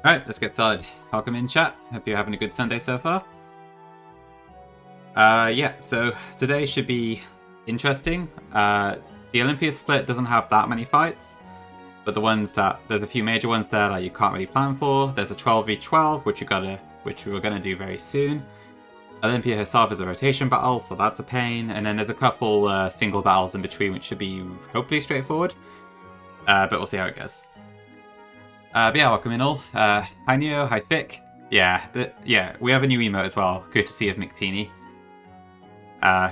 Alright, let's get started. Welcome in, chat. Hope you're having a good Sunday so far. Yeah, so today should be interesting. The Olympia split doesn't have that many fights, but there's a few major ones there that you can't really plan for. There's a 12v12, which we were gonna do very soon. Olympia herself is a rotation battle, so that's a pain. And then there's a couple single battles in between, which should be hopefully straightforward. But we'll see how it goes. But yeah, welcome in all. Hi Neo, hi Fick. Yeah, we have a new emote as well, courtesy of McTeeny.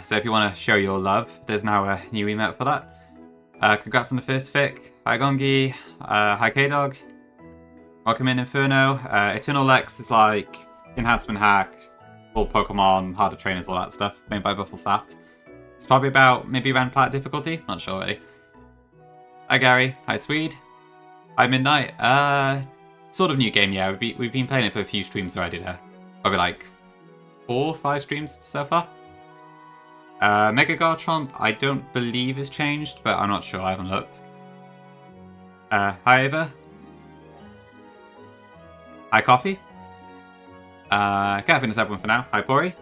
So if you want to show your love, there's now a new emote for that. Congrats on the first Fick. Hi Gongi. Hi K-Dog. Welcome in Inferno. Eternal Lex is like enhancement hack, full Pokemon, harder trainers, all that stuff, made by Bufflesaft. It's probably about maybe around plat difficulty, not sure already. Hi Gary. Hi Swede. Hi Midnight. Sort of new game, yeah. We've been playing it for a few streams already there. Probably like 4 or 5 streams so far. Mega Garchomp, I don't believe is changed, but I'm not sure. I haven't looked. Hi Ava. Hi Coffee. Okay, I think that's everyone for now. Hi Pori.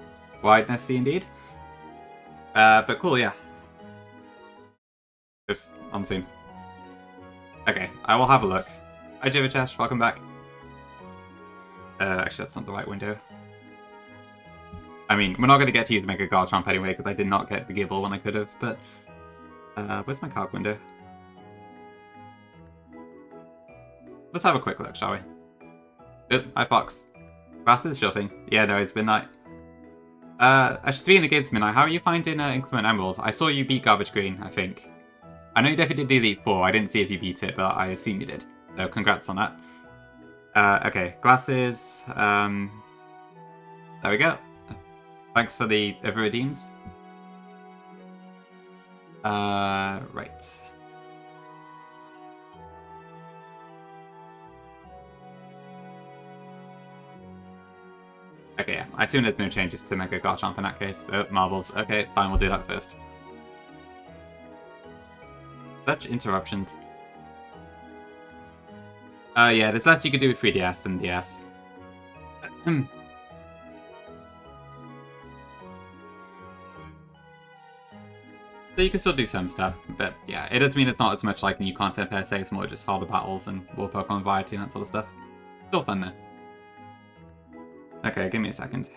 Wide Nessie indeed. But cool, yeah. Oops, on scene. Okay, I will have a look. Hi Jivitesh, welcome back. Actually, that's not the right window. I mean, we're not going to get to use the Mega Garchomp anyway, because I did not get the Gibble when I could have, but... where's my calc window? Let's have a quick look, shall we? Good, hi Fox. Glasses, shopping. Yeah, no, it's midnight. Actually, speaking against midnight, how are you finding Inclement Emerald? I saw you beat Garbage Green, I think. I know you definitely did Elite 4, I didn't see if you beat it, but I assume you did. So congrats on that. Okay, glasses. There we go. Thanks for the redeems. Right. Okay, yeah. I assume there's no changes to Mega Garchomp in that case. Marbles. Okay, fine, we'll do that first. Such interruptions. Yeah, there's less you can do with 3DS than DS. So you can still do some stuff, but yeah, it does mean it's not as much like new content per se, it's more just harder battles and more Pokemon variety and that sort of stuff. Still fun though. Okay, give me a second. Is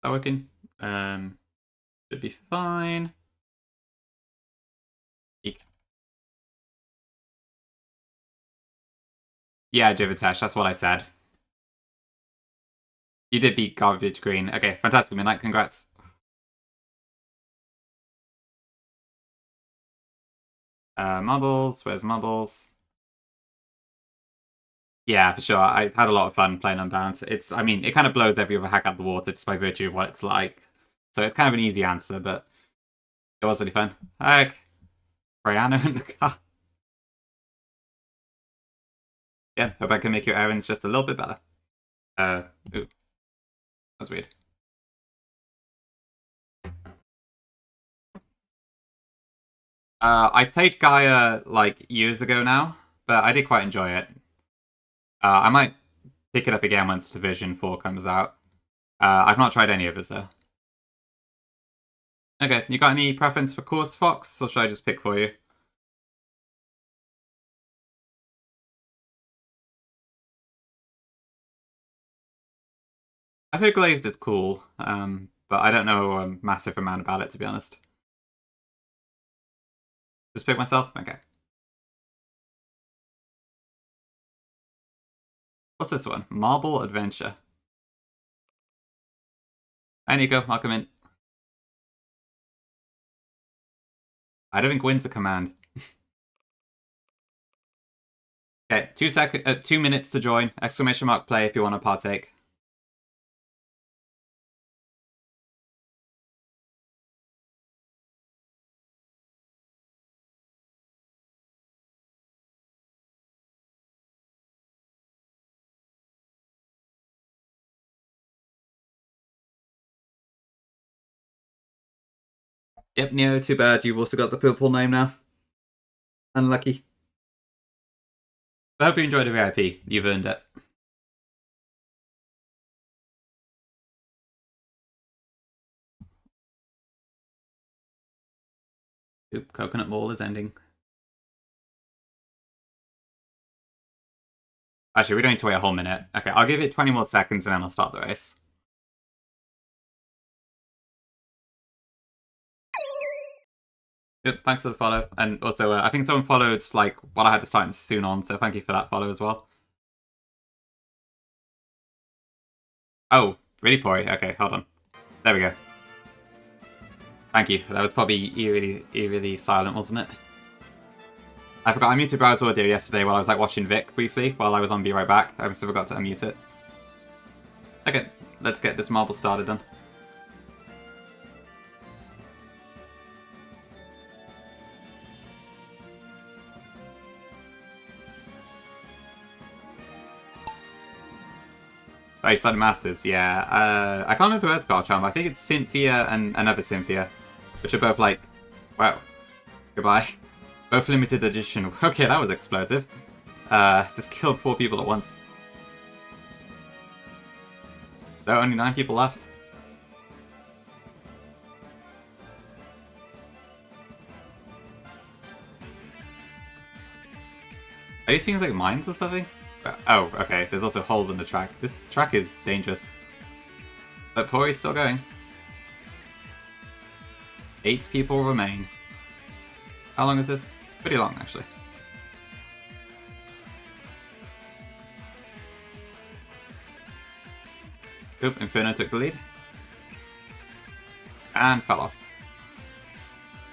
that working? Should be fine. Eek. Yeah, Jivitesh, that's what I said. You did beat Garbage Green. Okay, fantastic, Midnight, congrats. Marbles, where's Marbles? Yeah, for sure. I had a lot of fun playing Unbound. I mean, it kind of blows every other hack out of the water just by virtue of what it's like. So it's kind of an easy answer, but it was really fun. Heck. Brianna in the car. Yeah, hope I can make your errands just a little bit better. Ooh. That's weird. I played Gaia, like, years ago now, but I did quite enjoy it. I might pick it up again once Division 4 comes out. I've not tried any of it, though. Okay, you got any preference for course, Fox, or should I just pick for you? I heard Glazed is cool, but I don't know a massive amount about it, to be honest. Just pick myself? Okay. What's this one? Marble Adventure. Hi Nico, welcome in. I don't think win's a command. Okay, 2 minutes to join. Exclamation mark play if you want to partake. Yep, Neo, too bad. You've also got the purple name now. Unlucky. I hope you enjoyed the VIP. You've earned it. Oop, Coconut Mall is ending. Actually, we don't need to wait a whole minute. Okay, I'll give it 20 more seconds and then I'll start the race. Good, thanks for the follow. And also, I think someone followed, like, while I had the starting soon on, so thank you for that follow as well. Oh, really, Pori? Okay, hold on. There we go. Thank you. That was probably eerily silent, wasn't it? I forgot I muted browser audio yesterday while I was like watching Vic briefly while I was on Be Right Back. I still forgot to unmute it. Okay, let's get this marble started then. Oh, you started Masters, yeah. I can't remember who else got a charm. I think it's Cynthia and another Cynthia, which are both like, wow, goodbye. Both limited edition. Okay, that was explosive. Just killed 4 people at once. There are only 9 people left. Are these things like mines or something? Oh, okay. There's also holes in the track. This track is dangerous. But Pori's still going. 8 people remain. How long is this? Pretty long, actually. Oop, Inferno took the lead. And fell off.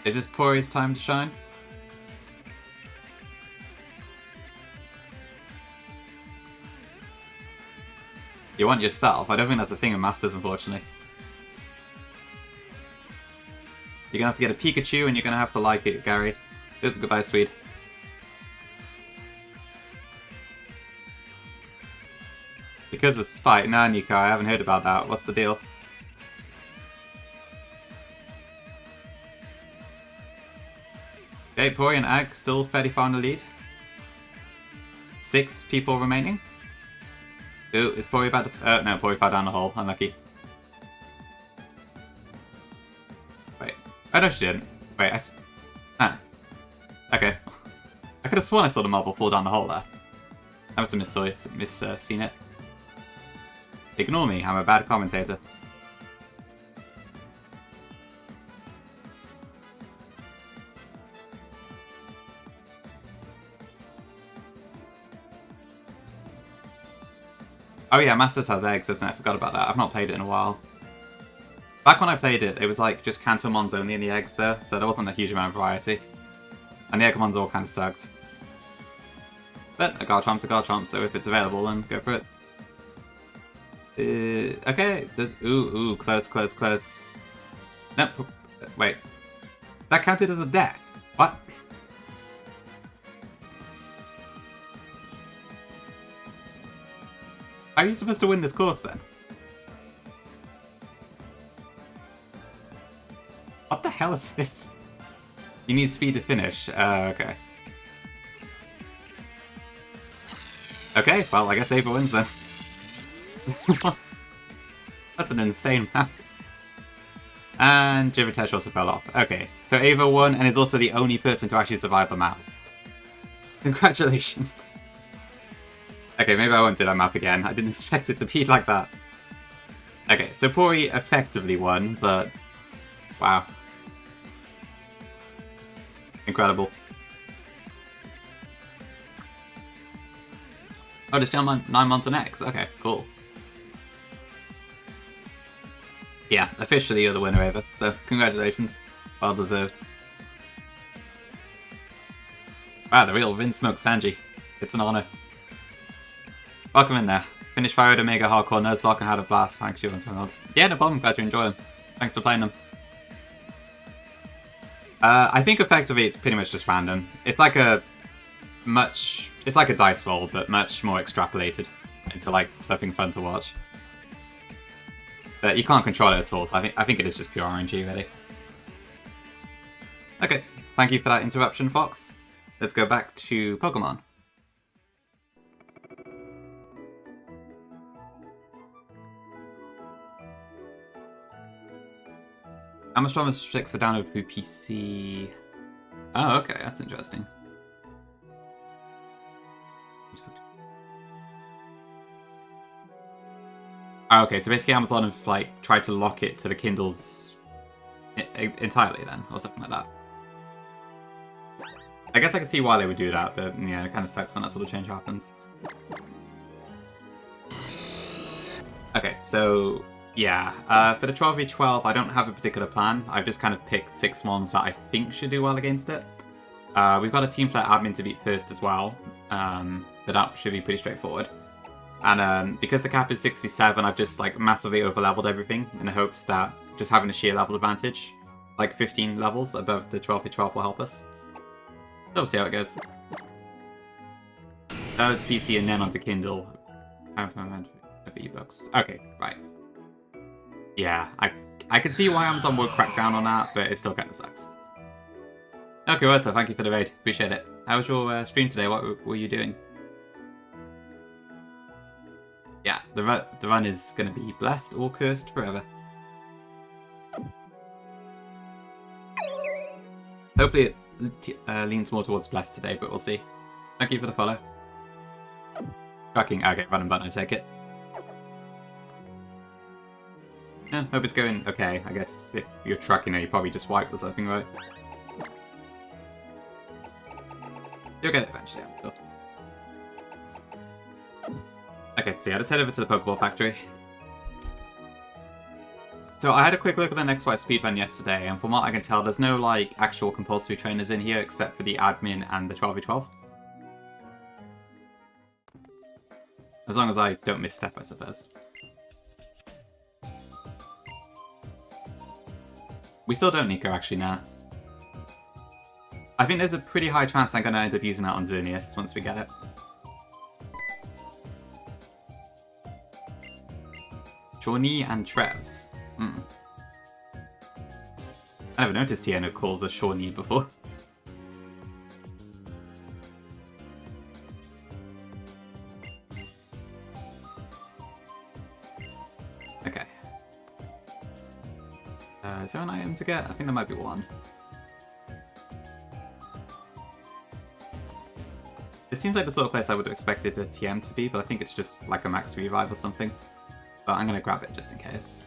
Is this Pori's time to shine? You want yourself? I don't think that's a thing in Masters, unfortunately. You're gonna have to get a Pikachu and you're gonna have to like it, Gary. Oop, goodbye, Swede. Because of Spite? Nah, Nico, I haven't heard about that. What's the deal? Okay, Pori and Ag still fairly far in the lead. 6 people remaining. Ooh, is Pori about to... no, Pori fell down the hole. Unlucky. Wait. Oh, no, she didn't. Wait, ah. Okay. I could have sworn I saw the marble fall down the hole there. I must have seen it. Ignore me, I'm a bad commentator. Oh yeah, Masters has eggs, doesn't it? I forgot about that. I've not played it in a while. Back when I played it, it was like just Kantomons only in the eggs there, so there wasn't a huge amount of variety. And the Eggamons all kind of sucked. But a Garchomp's a Garchomp, so if it's available, then go for it. Okay, there's... Ooh, close. Nope, wait. That counted as a death? What? How are you supposed to win this course, then? What the hell is this? You need speed to finish. Okay. Okay, well, I guess Ava wins then. That's an insane map. And Jivitesh also fell off. Okay, so Ava won and is also the only person to actually survive the map. Congratulations. Okay, maybe I won't do that map again. I didn't expect it to be like that. Okay, so Pori effectively won, but... wow. Incredible. Oh, just down 9 months on X. Okay, cool. Yeah, officially you're the winner, Ava. So, congratulations. Well deserved. Wow, the real Vinsmoke Sanji. It's an honor. Welcome in there. Finished Fire Omega Hardcore Nuzlocke and had a blast. Thanks, you and some odds. Yeah, no problem. Glad you enjoyed them. Thanks for playing them. I think effectively it's pretty much just random. It's like a it's like a dice roll, but much more extrapolated into like something fun to watch. But you can't control it at all, so I think it is just pure RNG, really. Okay, thank you for that interruption, Fox. Let's go back to Pokemon. How much time restricts the download through PC? Oh, okay, that's interesting. Oh, okay, so basically Amazon have like tried to lock it to the Kindles entirely then, or something like that. I guess I can see why they would do that, but yeah, it kind of sucks when that sort of change happens. Okay, so yeah, for the 12v12, I don't have a particular plan. I've just kind of picked 6 mons that I think should do well against it. We've got a team player admin to beat first as well, but that should be pretty straightforward. And because the cap is 67, I've just like massively over-leveled everything in the hopes that just having a sheer level advantage, like 15 levels above the 12v12 will help us. So we'll see how it goes. Download to PC and then onto Kindle. Of ebooks. Okay, right. Yeah, I can see why Amazon would crack down on that, but it still kind of sucks. Okay, well, so thank you for the raid. Appreciate it. How was your stream today? What were you doing? Yeah, the run is going to be blessed or cursed forever. Hopefully it leans more towards blessed today, but we'll see. Thank you for the follow. Tracking. Okay, random button, I take it. Yeah, hope it's going okay. I guess if you're tracking it, you probably just wiped or something, right? You'll get it eventually, I'm sure. Okay, so yeah, let's head over to the Pokeball Factory. So I had a quick look at the next White speedrun yesterday, and from what I can tell, there's no like actual compulsory trainers in here except for the admin and the 12v12. As long as I don't misstep, I suppose. We still don't Nico actually now. I think there's a pretty high chance I'm going to end up using that on Xerneas once we get it. Shawnee and Trevs. I never noticed Tiano calls a Shawnee before. Okay. Is there an item to get? I think there might be one. This seems like the sort of place I would have expected a TM to be, but I think it's just like a max revive or something. But I'm going to grab it just in case.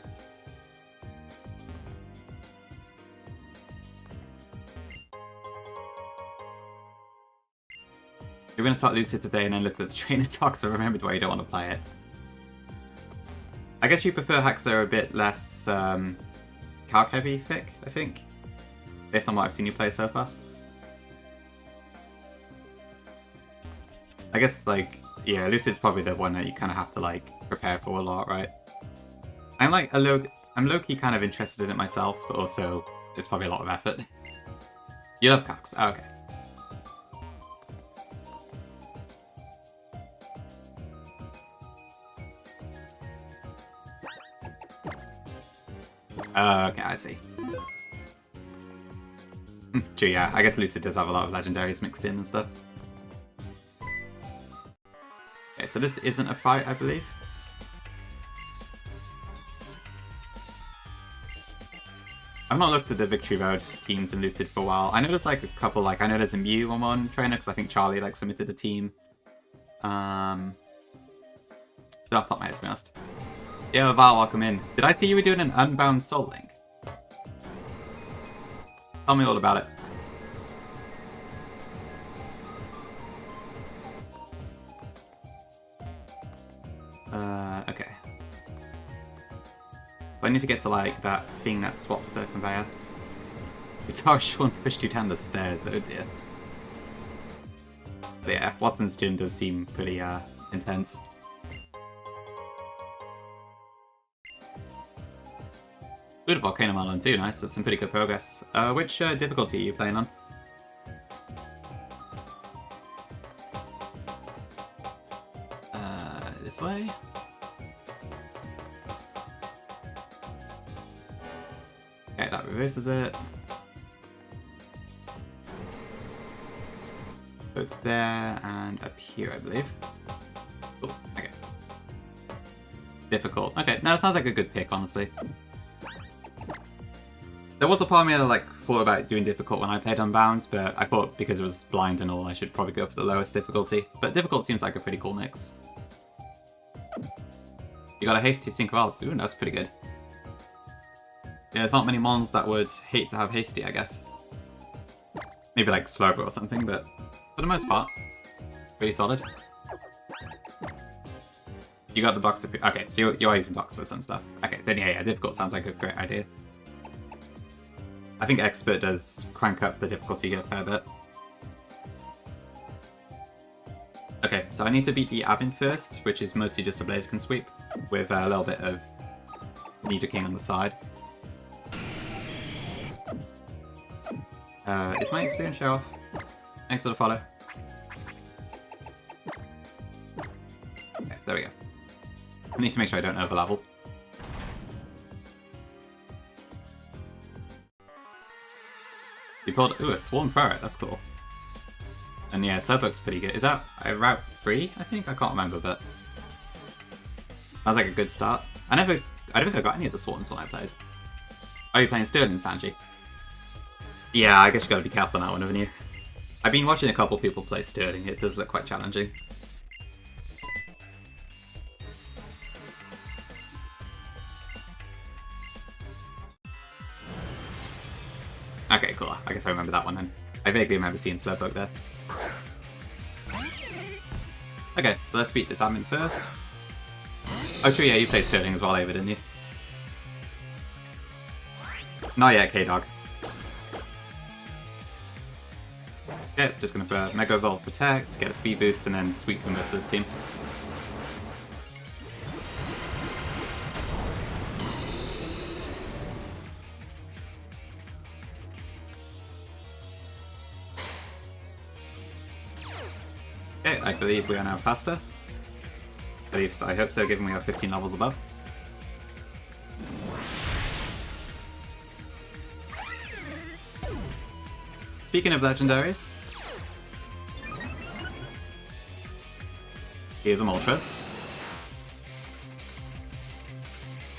You're going to start Lucid today and then look at the trainer talk, so remembered why you don't want to play it. I guess you prefer hacks that are a bit less calc heavy thick, I think, based on what I've seen you play so far. I guess, like, yeah, Lucid's probably the one that you kind of have to, like, prepare for a lot, right? I'm low-key kind of interested in it myself, but also it's probably a lot of effort. You love calcs? Oh, okay. Okay, I see. True, yeah. I guess Lucid does have a lot of legendaries mixed in and stuff. Okay, so this isn't a fight, I believe. I've not looked at the Victory Road teams in Lucid for a while. I know there's like a couple, like I know there's a Mew on one trainer because I think Charlie like submitted a team. Don't off the top of my head, to be honest. Yo, Val, welcome in. Did I see you were doing an Unbound Soul Link? Tell me all about it. Okay. I need to get to like that thing that swaps the conveyor. Guitar Sean pushed you down the stairs, oh dear. But yeah, Watson's gym does seem pretty intense. Good Volcano Melon too, nice, that's some pretty good progress. Which difficulty are you playing on? This way? Okay, that reverses it. So it's there and up here, I believe. Oh, okay. Difficult. Okay, no, it sounds like a good pick, honestly. There was a part of me that like thought about doing difficult when I played Unbound, but I thought because it was blind and all, I should probably go for the lowest difficulty. But difficult seems like a pretty cool mix. You got a hasty Synchro. Ooh, that's pretty good. Yeah, there's not many mons that would hate to have hasty, I guess. Maybe like Slowbro or something, but for the most part, pretty solid. You got the box. Okay, so you are using box for some stuff. Okay, then yeah, difficult sounds like a great idea. I think expert does crank up the difficulty a fair bit. Okay, so I need to beat the admin first, which is mostly just a Blaziken sweep, with a little bit of Nidoking on the side. Is my experience show off? Thanks for the follow. Okay, there we go. I need to make sure I don't overlevel. We pulled a Swarm Ferret, that's cool. And yeah, Slowpoke's pretty good. Is that Route 3, I think? I can't remember, but that was like a good start. I don't think I got any of the Swarms when I played. Are you playing Sterling, Sanji? Yeah, I guess you gotta be careful on that one, haven't you? I've been watching a couple people play Sterling, it does look quite challenging. Okay, cool. I guess I remember that one then. I vaguely remember seeing Slowpoke there. Okay, so let's beat this admin first. Oh true, yeah, you played Sterling as well, Ava, didn't you? Not yet, K-Dog. Okay, just gonna put Mega Evolve Protect, get a speed boost, and then sweep for most of this team. Okay, I believe we are now faster. At least I hope so, given we have 15 levels above. Speaking of legendaries, here's a Moltres.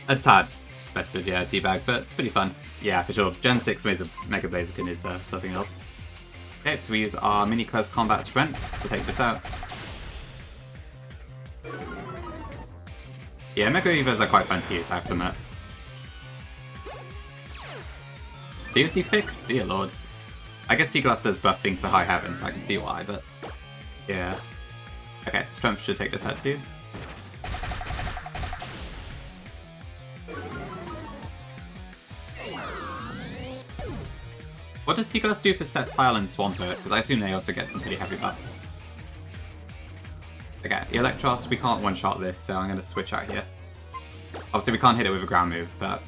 A tad bested, yeah, teabag, but it's pretty fun. Yeah, for sure. Gen 6 Mega Blaziken is something else. Okay, so we use our mini close combat strength to take this out. Yeah, Mega Evas are quite fun to use, I have to admit. Seriously, Fick? Dear lord. I guess Seaglass does buff things to high heaven, so I can see why, but yeah. Okay, Strength should take this out too. What does Seaglass do for Sceptile and Swampert? Because I assume they also get some pretty heavy buffs. Okay, Electros, we can't one-shot this, so I'm going to switch out here. Obviously we can't hit it with a ground move, but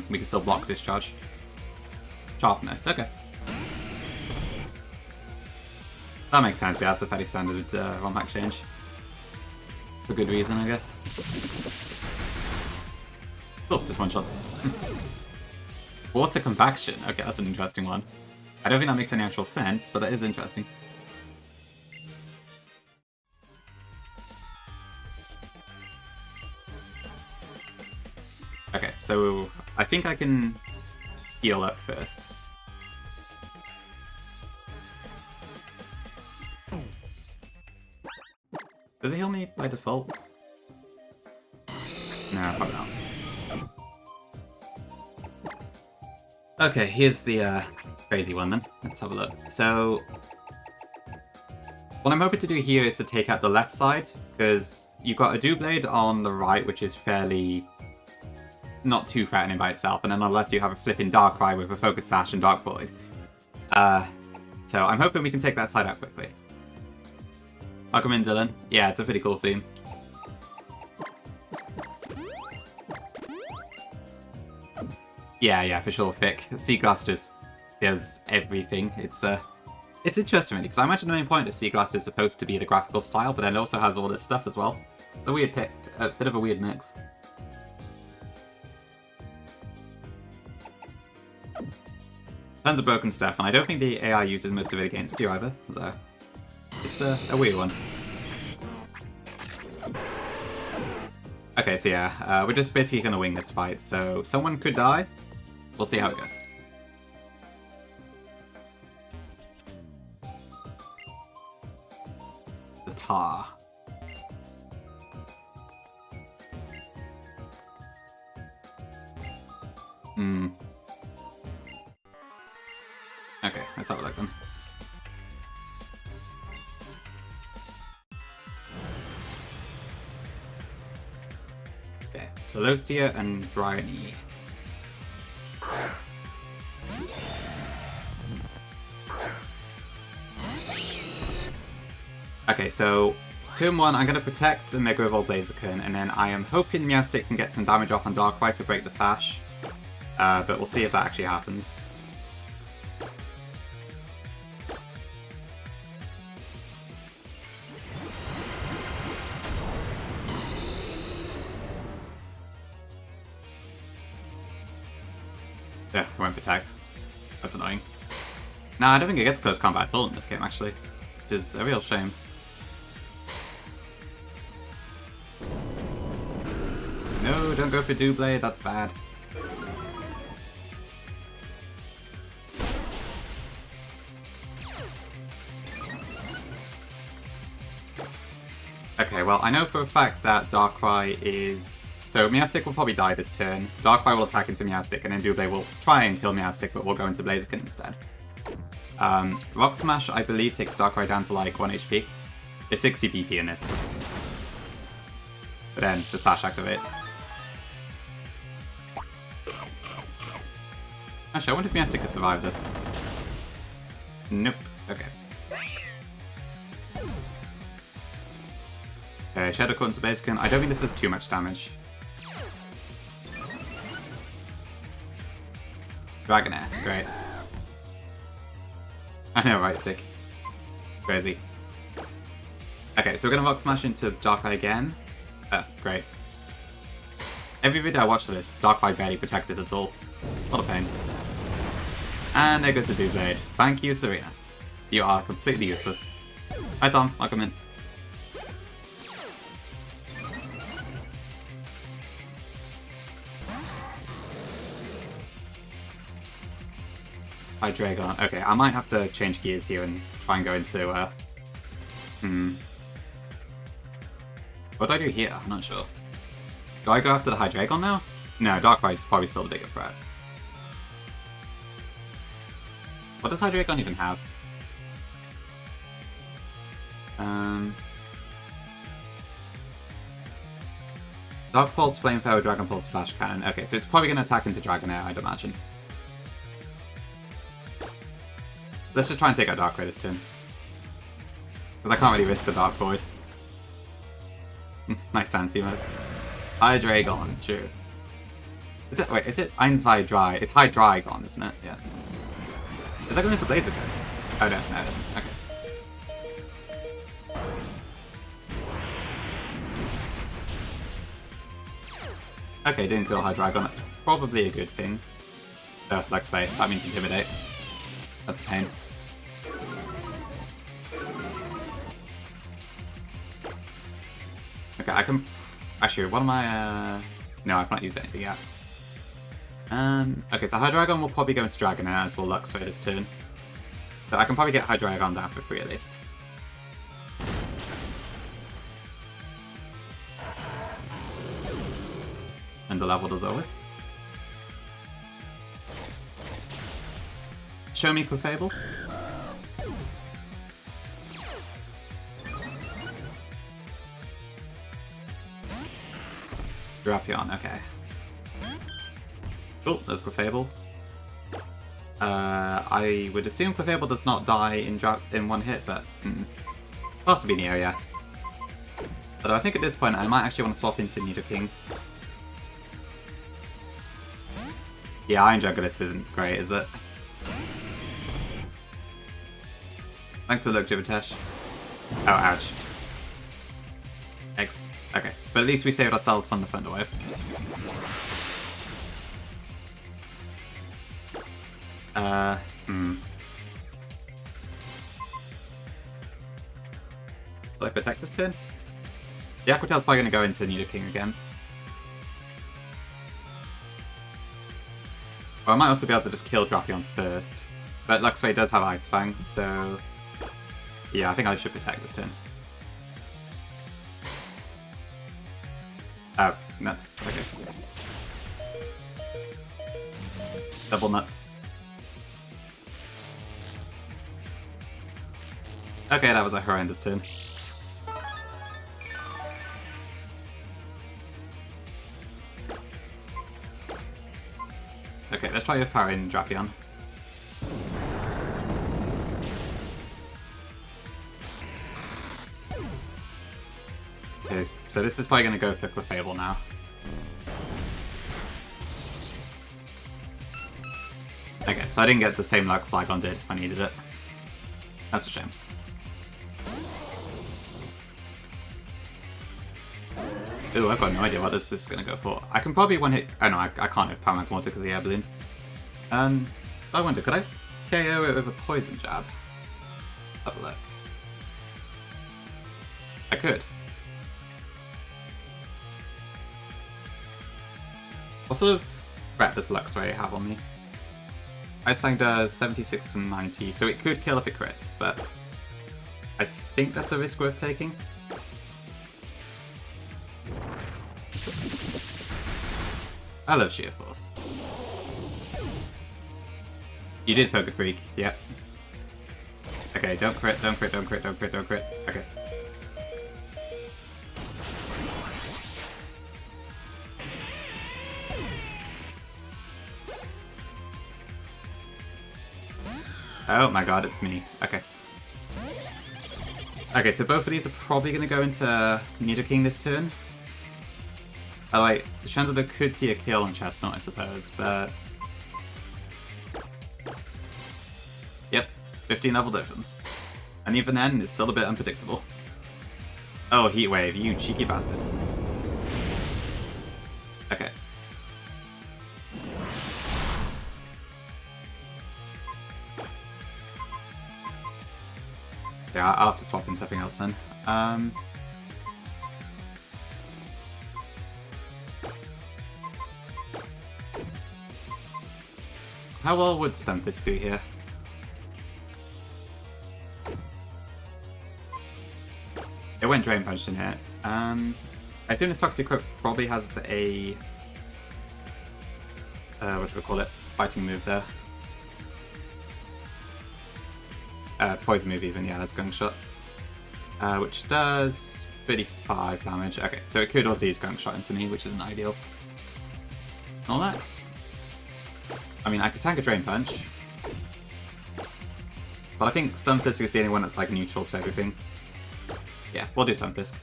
we can still block Discharge. Sharpness, okay. That makes sense, yeah, that's a fairly standard ROM-hack change. For good reason, I guess. Oh, just one shot. Water Compaction, okay, that's an interesting one. I don't think that makes any actual sense, but that is interesting. Okay, so I think I can heal up first. Does it heal me by default? No, probably not. Okay, here's the crazy one then. Let's have a look. So, what I'm hoping to do here is to take out the left side, because you've got a Doublade on the right, which is fairly not too threatening by itself, and then on the left you have a flipping Darkrai with a Focus Sash and Dark Void. So I'm hoping we can take that side out quickly. Welcome in, Dylan. Yeah, it's a pretty cool theme. Yeah, for sure, Fick. Seaglass just does everything. It's interesting, really, because I imagine the main point of Seaglass is supposed to be the graphical style, but then it also has all this stuff as well. A weird pick, a bit of a weird mix. Tons of broken stuff, and I don't think the AI uses most of it against you either, so it's a weird one. Okay, so yeah, we're just basically gonna wing this fight, so someone could die. We'll see how it goes. Hmm. Okay, let's have a look then. Okay, Celosia and Bryony. Okay, so turn 1, I'm going to protect a Mega Evolved Blaziken, and then I am hoping Meowstic can get some damage off on Darkrai to break the Sash. But we'll see if that actually happens. Yeah, I won't protect. That's annoying. Nah, I don't think it gets close combat at all in this game, actually. Which is a real shame. No, don't go for Doublade, that's bad. Okay, well, I know for a fact that Darkrai is... So Meowstic will probably die this turn. Darkrai will attack into Meowstic, and then Doublade will try and kill Meowstic, but will go into Blaziken instead. Rock Smash, I believe, takes Darkrai down to like 1 HP. It's 60 BP in this. But then the Sash activates. Actually, I wonder if Meowstic could survive this. Nope. Okay. Okay, Shadow Cut into Blaziken. I don't think this does too much damage. Dragonair, great. I know, right, Vic? Crazy. Okay, so we're gonna Rock Smash into Darkrai again. Great. Every video I watched of this, Darkrai barely protected at all. What a pain. And there goes the Doublade. Thank you, Serena. You are completely useless. Hi Tom, welcome in. Hi Dragon. Okay, I might have to change gears here and try and go into, What do I do here? I'm not sure. Do I go after the Hydreigon now? No, Darkrai is probably still the bigger threat. What does Hydreigon even have? Dark Pulse, Flamethrower, Dragon Pulse, Flash Cannon. Okay, so it's probably going to attack into Dragonair, I'd imagine. Let's just try and take out Darkrai this turn. Because I can't really risk the Dark Void. Nice dance emotes. Hydreigon, true. Is it, wait, is it Einsvi Dry? It's Hydreigon, isn't it? Yeah. Is that going into Blaziken? Oh no, no it isn't. Okay. Okay, didn't kill Hydreigon, that's probably a good thing. Oh, Lex Fay, that means Intimidate. That's a pain. Okay, I can... Actually, what am I... No, I've not used anything yet. Okay, so Hydreigon will probably go into Dragonair as will Lux for this turn. So I can probably get Hydreigon down for free at least. And the leveled as always. Show me Clefable. Drapion, okay. Oh, there's Clefable. I would assume Clefable does not die in one hit, but possibly in the area. But I think at this point I might actually want to swap into Nidoking. Yeah, Iron Juggler isn't great, is it? Thanks for the look, Jibbertesh. Oh, ouch. X. Okay, but at least we saved ourselves from the Thunder Wave. Will I protect this turn? The Aqua Tail's probably going to go into Nidoking again. Or I might also be able to just kill Drapion first. But Luxray does have Ice Fang, so... Yeah, I think I should protect this turn. Oh, nuts. Okay. Double nuts. Okay, that was a horrendous turn. Okay, let's try with power in Drapion. Okay, so this is probably going to go for Clefable now. Okay, so I didn't get the same luck Flygon did when I needed it. That's a shame. Ooh, I've got no idea what this is going to go for. I can probably one-hit... Oh no, I can't with Power Water because of the Air Balloon. I wonder, could I KO it with a Poison Jab? Have a look. I could. What sort of threat does Luxray have on me? Ice Fang does 76 to 90, so it could kill if it crits, but I think that's a risk worth taking. I love Sheer Force. You did Poker Freak, yep. Okay, don't crit, don't crit, don't crit, don't crit, don't crit. Okay. Oh my god, it's me. Okay. Okay, so both of these are probably going to go into Nidoking this turn. Oh wait, the Chandler could see a kill on Chestnut, I suppose, but... Yep, 15 level difference. And even then, it's still a bit unpredictable. Oh, Heat Wave, you cheeky bastard. Okay. Yeah, I'll have to swap in something else then. How well would Stunfisk do here? It went Drain Punch in here. I assume this Toxicroak probably has a... what do we call it? Fighting move there. Poison move even, yeah, that's Gunk Shot. Which does 35 damage. Okay, so it could also use Gunk Shot into me, which isn't ideal. Oh, that's... I mean, I could tank a Drain Punch. But I think Stunfisk is the only one that's like neutral to everything. Yeah, we'll do Stunfisk.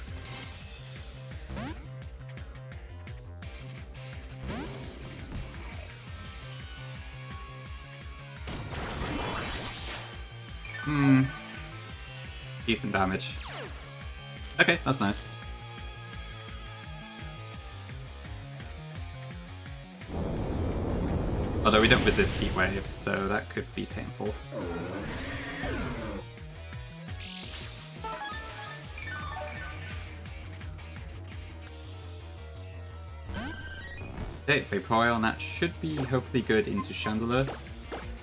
Decent damage. Okay, that's nice. Although we don't resist Heat Wave, so that could be painful. Okay, Vaporeon, and that should be hopefully good into Chandelure.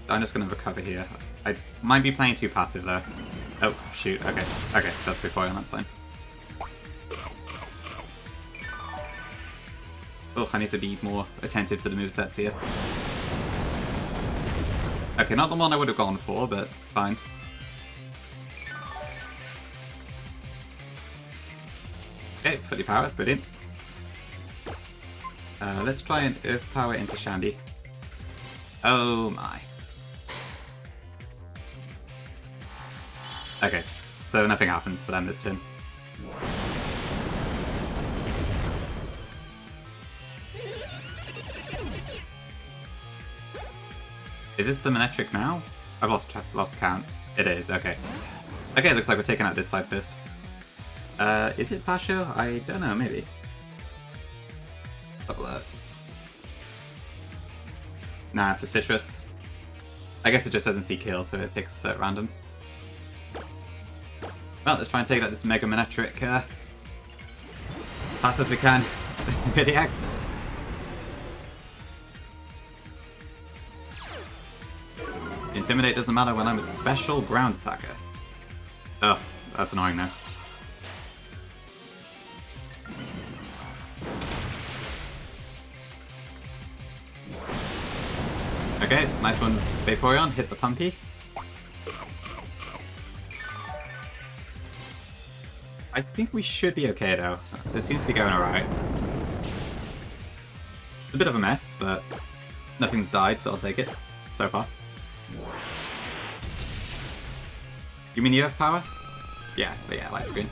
I'm just going to recover here. I might be playing too passive though. Oh, shoot, okay. Okay, that's Vaporeon, that's fine. Oh, I need to be more attentive to the movesets here. Okay, not the one I would have gone for, but fine. Okay, fully powered, brilliant. Let's try and Earth Power into Shandy. Oh my. Okay, so nothing happens for them this turn. Is this the Manectric now? I've lost count. It is, okay. Okay, looks like we're taking out this side first. Is it Pasho? I don't know, maybe. Double it. Nah, it's a Citrus. I guess it just doesn't see kill, so it picks at random. Well, let's try and take out this Mega Manectric as fast as we can. Really heck. Intimidate doesn't matter when I'm a special ground attacker. Oh, that's annoying now. Okay, nice one, Vaporeon. Hit the Pumpy. I think we should be okay, though. This seems to be going alright. It's a bit of a mess, but nothing's died, so I'll take it. So far. You mean you have power? Yeah, light screen.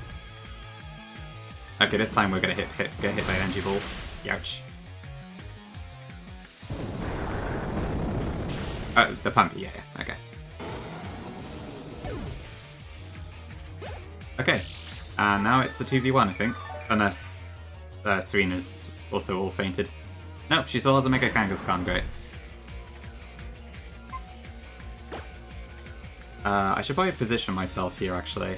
Okay, this time we're gonna get hit by an energy ball. Youch. Oh, the Pumpy, yeah, okay. Okay, and now it's a 2v1, I think. Unless Serena's also all fainted. Nope, she still has a Mega Kangaskhan, great. I should probably position myself here, actually.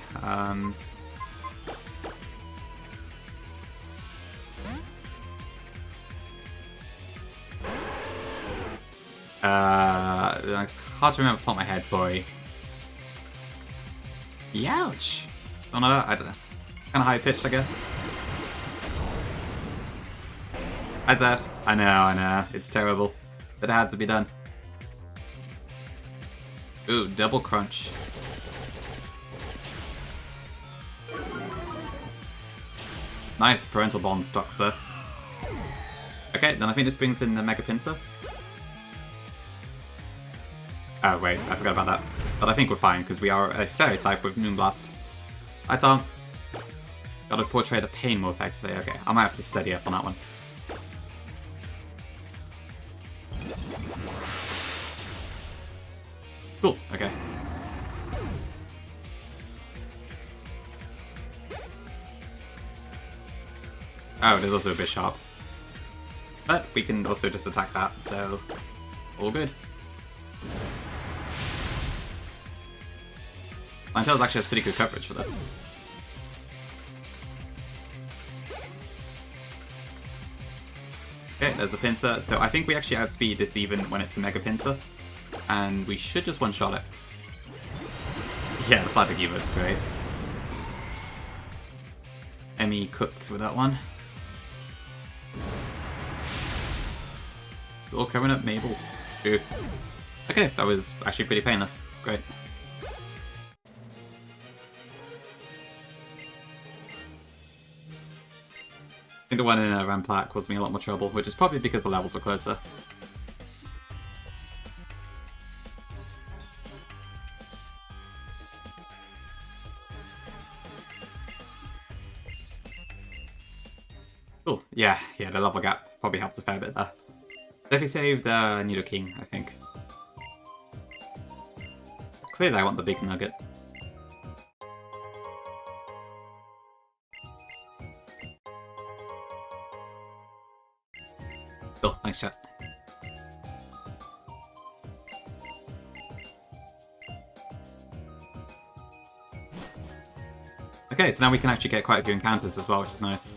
It's hard to remember off the top of my head, boy. Youch! Don't know that, I don't know. Kinda high pitched, I guess. As if. I know, it's terrible. But it had to be done. Ooh, double crunch. Nice parental bond stock, sir. Okay, then I think this brings in the Mega Pinsir. Oh wait, I forgot about that. But I think we're fine, because we are a fairy type with Moonblast. Hi Tom. Gotta portray the pain more effectively. Okay, I might have to study up on that one. Cool, okay. Oh, there's also a Bisharp. But we can also just attack that, so all good. Ninetales actually has pretty good coverage for this. Okay, there's a Pinsir. So I think we actually outspeed this even when it's a Mega Pinsir. And we should just one-shot it. Yeah, the Cyber Evo is great. Emmy cooked with that one. It's all coming up, Mabel. Ooh. Okay, that was actually pretty painless. Great. I think the one in Ramplat caused me a lot more trouble, which is probably because the levels were closer. Cool. Yeah, the level gap probably helped a fair bit there. Definitely saved Nidoking, I think. Clearly I want the big nugget. Cool, thanks chat. Okay, so now we can actually get quite a few encounters as well, which is nice.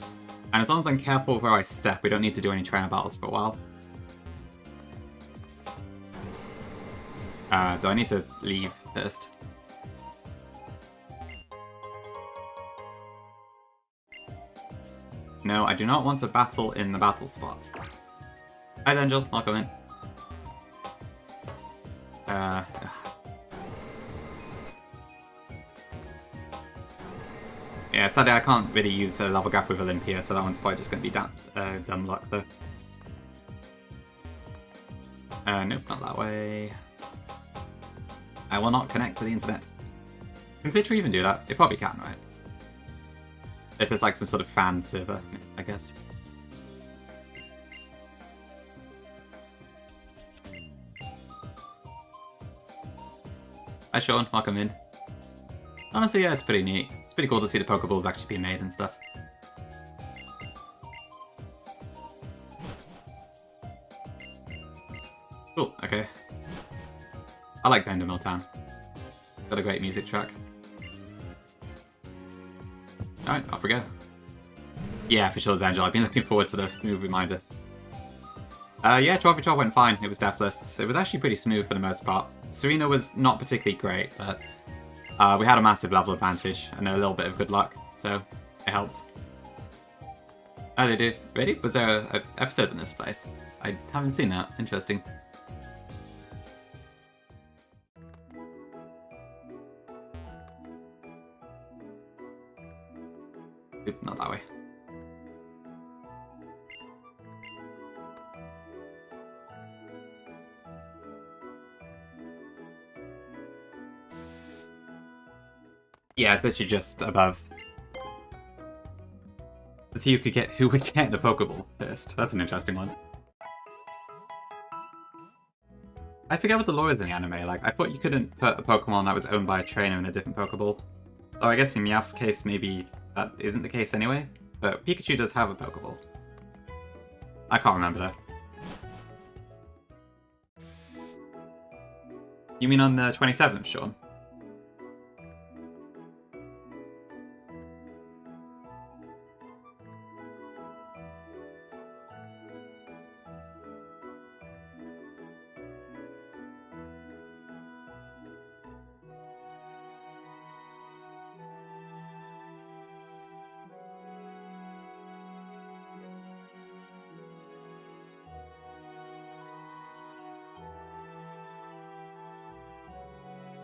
And as long as I'm careful where I step, we don't need to do any trainer battles for a while. Do I need to leave first? No, I do not want to battle in the battle spot. Hi, Angel. Welcome in. Yeah, sadly I can't really use a level gap with Olympia, so that one's probably just going to be dumb luck though. Nope, not that way. I will not connect to the internet. Can Citra even do that? It probably can, right? If it's like some sort of fan server, I guess. Hi Sean, welcome in. Honestly, yeah, it's pretty neat. It's pretty cool to see the Pokeballs actually being made and stuff. Cool, okay. I like Vendemill Town. Got a great music track. Alright, off we go. Yeah, for sure, Angel. I've been looking forward to the move reminder. Yeah, 12v12 went fine. It was deathless. It was actually pretty smooth for the most part. Serena was not particularly great, but we had a massive level advantage and a little bit of good luck, so it helped. Oh, they did. Really? Was there an episode in this place? I haven't seen that. Interesting. Yeah, it's literally just above. Let's see who would get the Pokeball first. That's an interesting one. I forget what the lore is in the anime. Like, I thought you couldn't put a Pokemon that was owned by a trainer in a different Pokeball. Oh, I guess in Meowth's case, maybe that isn't the case anyway. But Pikachu does have a Pokeball. I can't remember though. You mean on the 27th, Sean?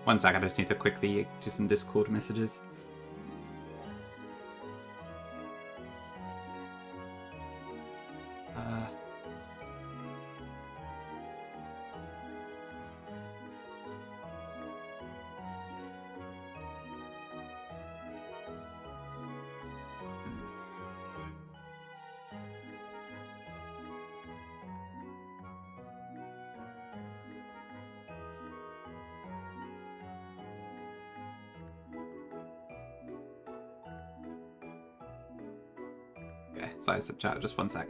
One sec, I just need to quickly do some Discord messages. Okay, sorry, chat, just one sec.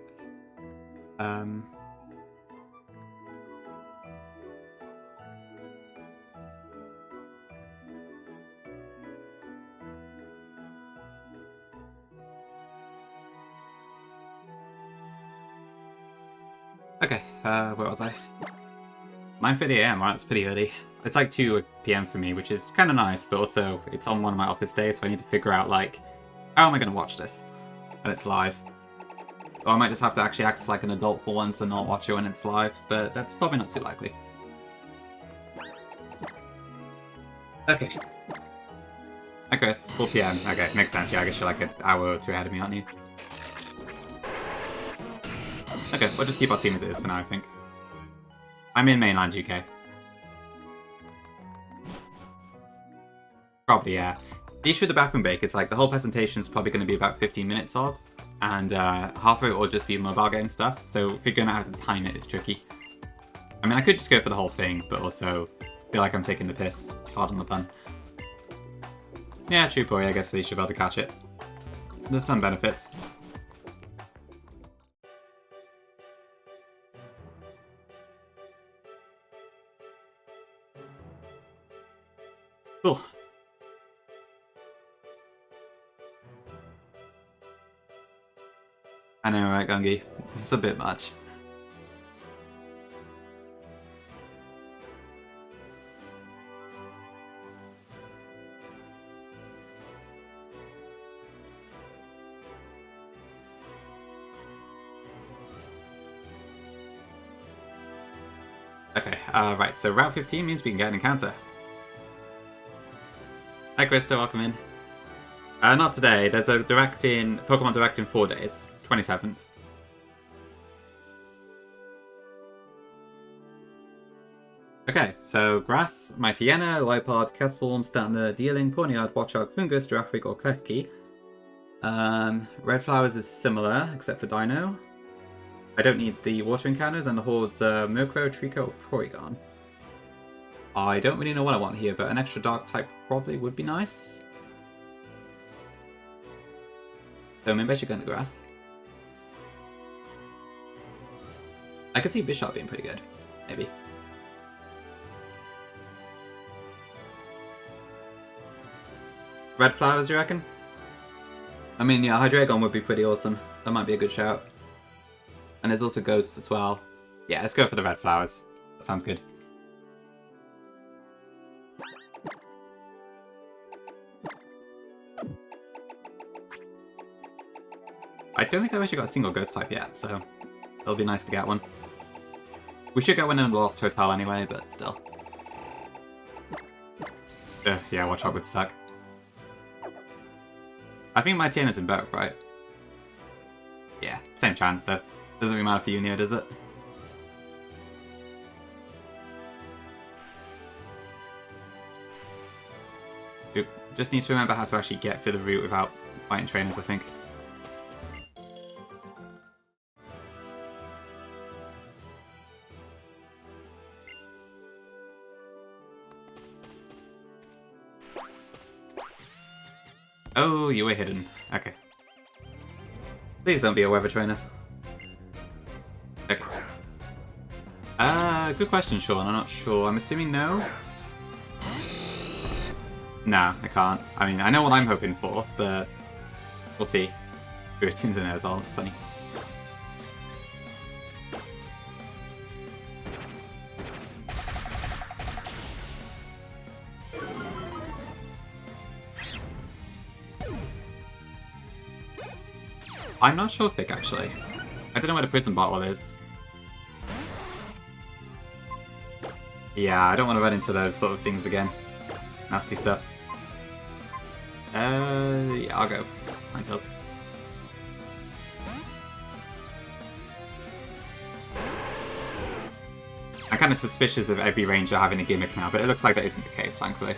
Okay, where was I? 9:30 AM, wow, that's pretty early. It's like 2 PM for me, which is kind of nice, but also it's on one of my office days, so I need to figure out, like, how am I going to watch this? And it's live. Or I might just have to actually act like an adult for once and not watch it when it's live, but that's probably not too likely. Okay. Hi Chris, 4 PM. Okay, makes sense. Yeah, I guess you're like an hour or 2 ahead of me, aren't you? Okay, we'll just keep our team as it is for now, I think. I'm in mainland UK. Probably, yeah. The issue with the bathroom break is like the whole presentation is probably going to be about 15 minutes of, and half of it will just be mobile game stuff, so figuring out how to time it is tricky. I mean, I could just go for the whole thing, but also feel like I'm taking the piss. Pardon the pun. Yeah, true boy, I guess they should be able to catch it. There's some benefits. Cool. I know, right, Gungi? This is a bit much. Okay, right, so Route 15 means we can get an encounter. Hi Krista, welcome in. Not today, there's a Pokemon Direct in 4 days, 27th. Okay, so Grass, Mightyena, Liepard, Castform, Statner, Dealing, Pawniard, Watchog, Fungus, Giraffig, or Klefki. Red Flowers is similar, except for Dino. I don't need the water encounters, and the Horde's Murkrow, Trico, or Porygon. I don't really know what I want here, but an extra dark type probably would be nice. So maybe I should go in the grass. I could see Bishop being pretty good, maybe. Red Flowers, you reckon? I mean, yeah, Hydreigon would be pretty awesome. That might be a good shout. And there's also Ghosts as well. Yeah, let's go for the Red Flowers. That sounds good. I don't think I've actually got a single Ghost type yet, so it'll be nice to get one. We should get one in the Lost Hotel anyway, but still. Yeah, Watchog would suck. I think my Tiena's in both, right? Yeah, same chance, so doesn't really matter for you, Neo, does it? Just need to remember how to actually get through the route without fighting trainers, I think. Oh, you were hidden. Okay. Please don't be a weather trainer. Okay. Good question, Sean. I'm not sure. I'm assuming no? Nah, I can't. I mean, I know what I'm hoping for, but we'll see. Routine's in there as well. It's funny. I'm not sure, Thick, actually. I don't know where the prison bottle is. Yeah, I don't want to run into those sort of things again. Nasty stuff. Yeah, I'll go. Ninetales. I'm kind of suspicious of every ranger having a gimmick now, but it looks like that isn't the case, thankfully.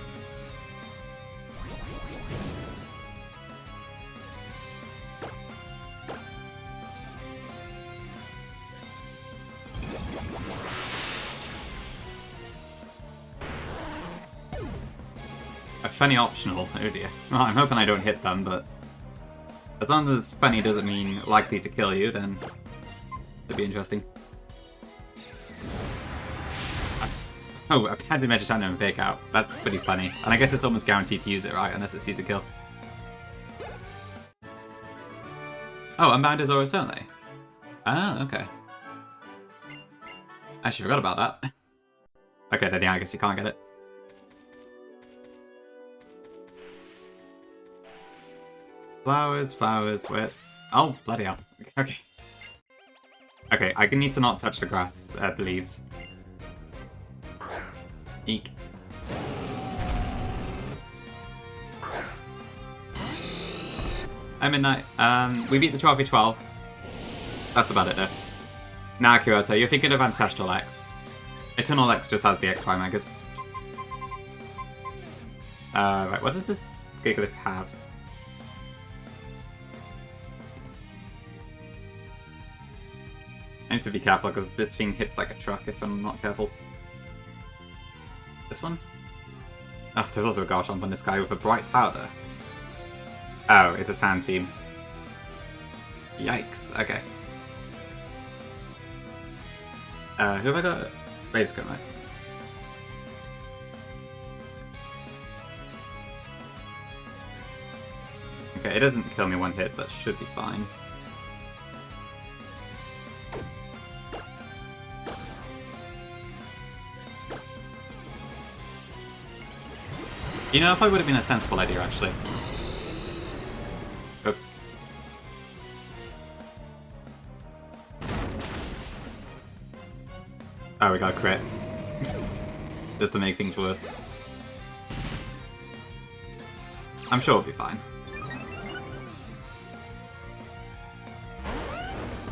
A funny optional, oh dear. Well, I'm hoping I don't hit them, but as long as funny doesn't mean likely to kill you, then it'll be interesting. Oh, a Pansy Vegetarian and Fake Out. That's pretty funny. And I guess it's almost guaranteed to use it, right? Unless it sees a kill. Oh, Unbound is always only. Ah, okay. I actually forgot about that. Okay, then yeah, I guess you can't get it. Flowers, flowers, where... Oh, bloody hell. Okay. Okay, I need to not touch the grass, the leaves. Eek. Hi, Midnight. We beat the 12v12. That's about it, though. Nah, Kyoto, you're thinking of Ancestral X. Eternal X just has the XY Megas. Right, what does this Gigalith have? I need to be careful because this thing hits like a truck if I'm not careful. This one? Oh, there's also a Garchomp on this guy with a bright powder. Oh, it's a sand team. Yikes, okay. Who have I got? Razor Gun, right? Okay, it doesn't kill me one hit, so that should be fine. You know, that probably would have been a sensible idea, actually. Oops. Oh, we got a crit. Just to make things worse. I'm sure it'll be fine.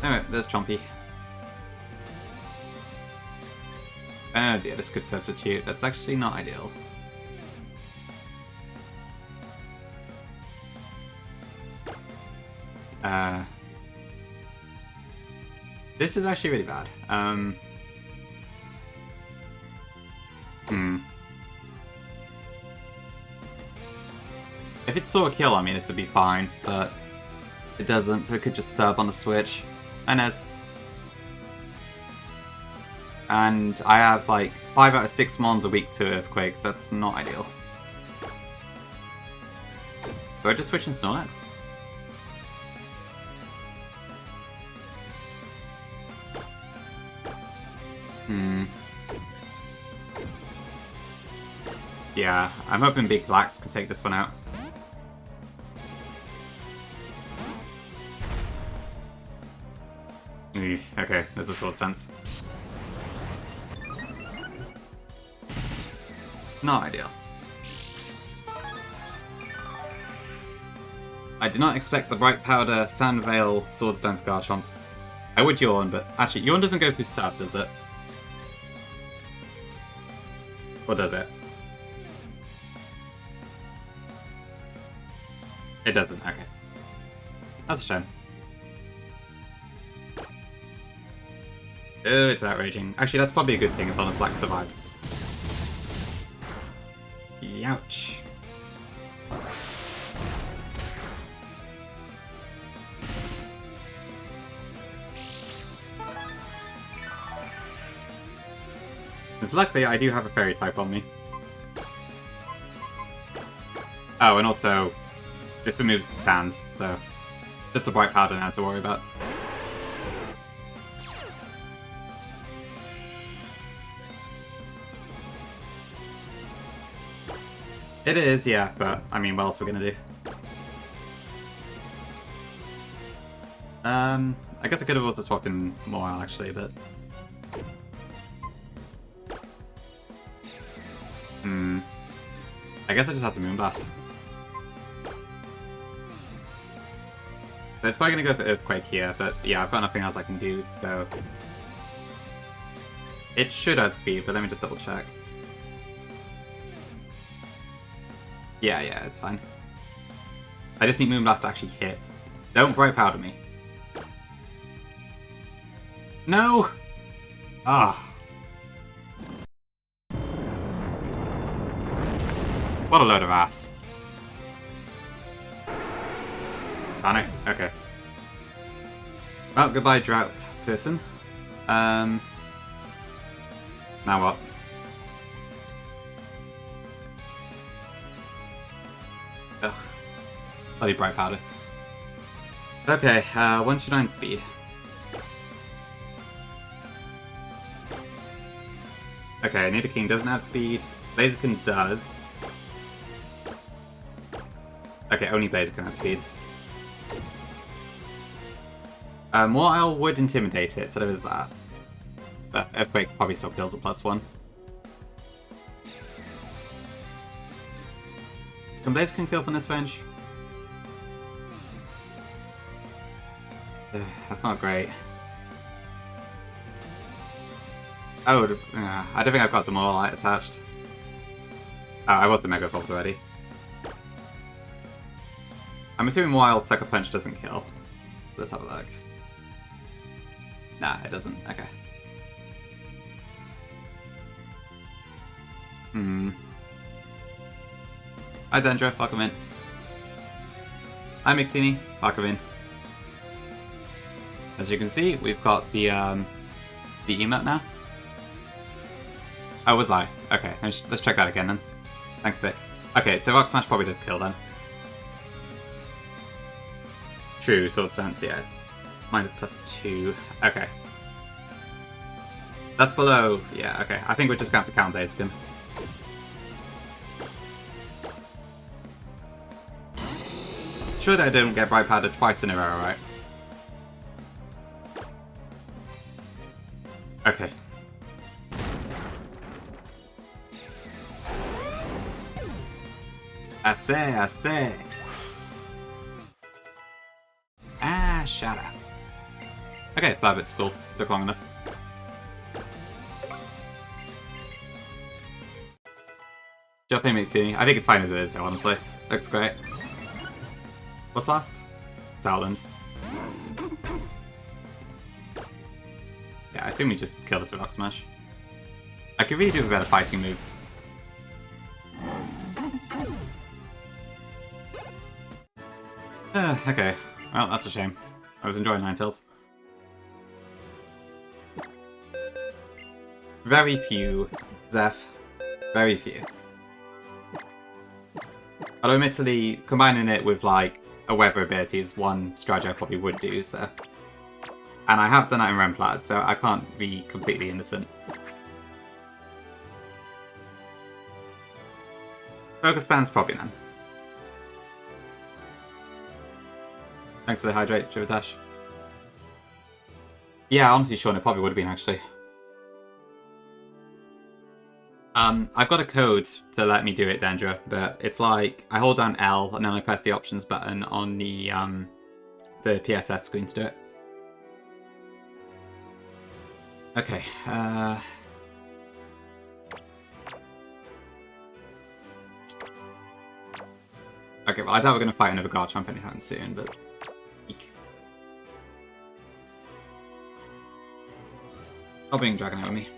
Alright, there's Chompy. Oh dear, this could substitute. That's actually not ideal. This is actually really bad. If it saw a kill on me, this would be fine, but it doesn't, so it could just sub on the switch. And I have like 5 out of 6 mons a week to Earthquakes. That's not ideal. Do I just switch in Snorlax? Yeah, I'm hoping Big Lax can take this one out. Oof, okay, there's a sword sense. Not ideal. I did not expect the Bright Powder, Sand Veil, Swords Dance Garchomp. I would yawn, but actually, yawn doesn't go through sub, does it? Or does it? It doesn't, okay. That's a shame. Oh, it's outraging. Actually, that's probably a good thing as long as Lax survives. Youch. It's luckily I do have a fairy type on me. Oh, and also, this removes sand, so just a bright powder now to worry about. It is, yeah, but I mean, what else are we gonna do? I guess I could have also swapped in Morale actually, but I guess I just have to Moonblast. So it's probably gonna go for Earthquake here, but yeah, I've got nothing else I can do, so it should add speed, but let me just double check. Yeah, it's fine. I just need Moonblast to actually hit. Don't Bright Powder me. No! Ah. What a load of ass. Darn it. Okay. Well, goodbye, Drought person. Now what? Ugh. Bloody Bright Powder. Okay, 129 speed. Okay, Nidoking doesn't add speed. Blaziken does. Okay, only Blaziken has speeds. Morale would intimidate it, so there is that. But Earthquake probably still kills at +1. Can Blaziken kill from this range? That's not great. Oh, I don't think I've got the Morale Light attached. Oh, I was a Mega Evolved already. I'm assuming Wild Sucker Punch doesn't kill. Let's have a look. Nah, it doesn't. Okay. Hi Dendra, welcome in. Hi Mictini, welcome in. As you can see, we've got the emote now. Oh, was I? Okay, let's check that again then. Thanks, Vic. Okay, so Rock Smash probably does kill then. True, Sword Stance, yeah, it's -+2. Okay. That's below, yeah, okay. I think we're just going to count Blaziken. Sure that I don't get Bright Powder twice in a row, right? Okay. I say. Ah, shut up. Okay, Blabbit's cool. Took long enough. Jumping Mictini. I think it's fine as it is, honestly. Looks great. What's last? Stoutland. Yeah, I assume we just kill this with Rock Smash. I could really do a better fighting move. Okay. Well, that's a shame. I was enjoying Ninetales. Very few, Zeph. Very few. Although admittedly, combining it with, like, a weather ability is one strategy I probably would do, so... And I have done that in Remplad, so I can't be completely innocent. Focus Band's probably none. Thanks for the hydrate, Jivatash. Yeah, honestly, Sean, it probably would have been, actually. I've got a code to let me do it, Dendra, but it's like, I hold down L, and then I press the options button on the PSS screen to do it. Okay, Okay, well I doubt we're going to fight another Garchomp anytime soon, but... Eek. I'll bring Dragonite with me.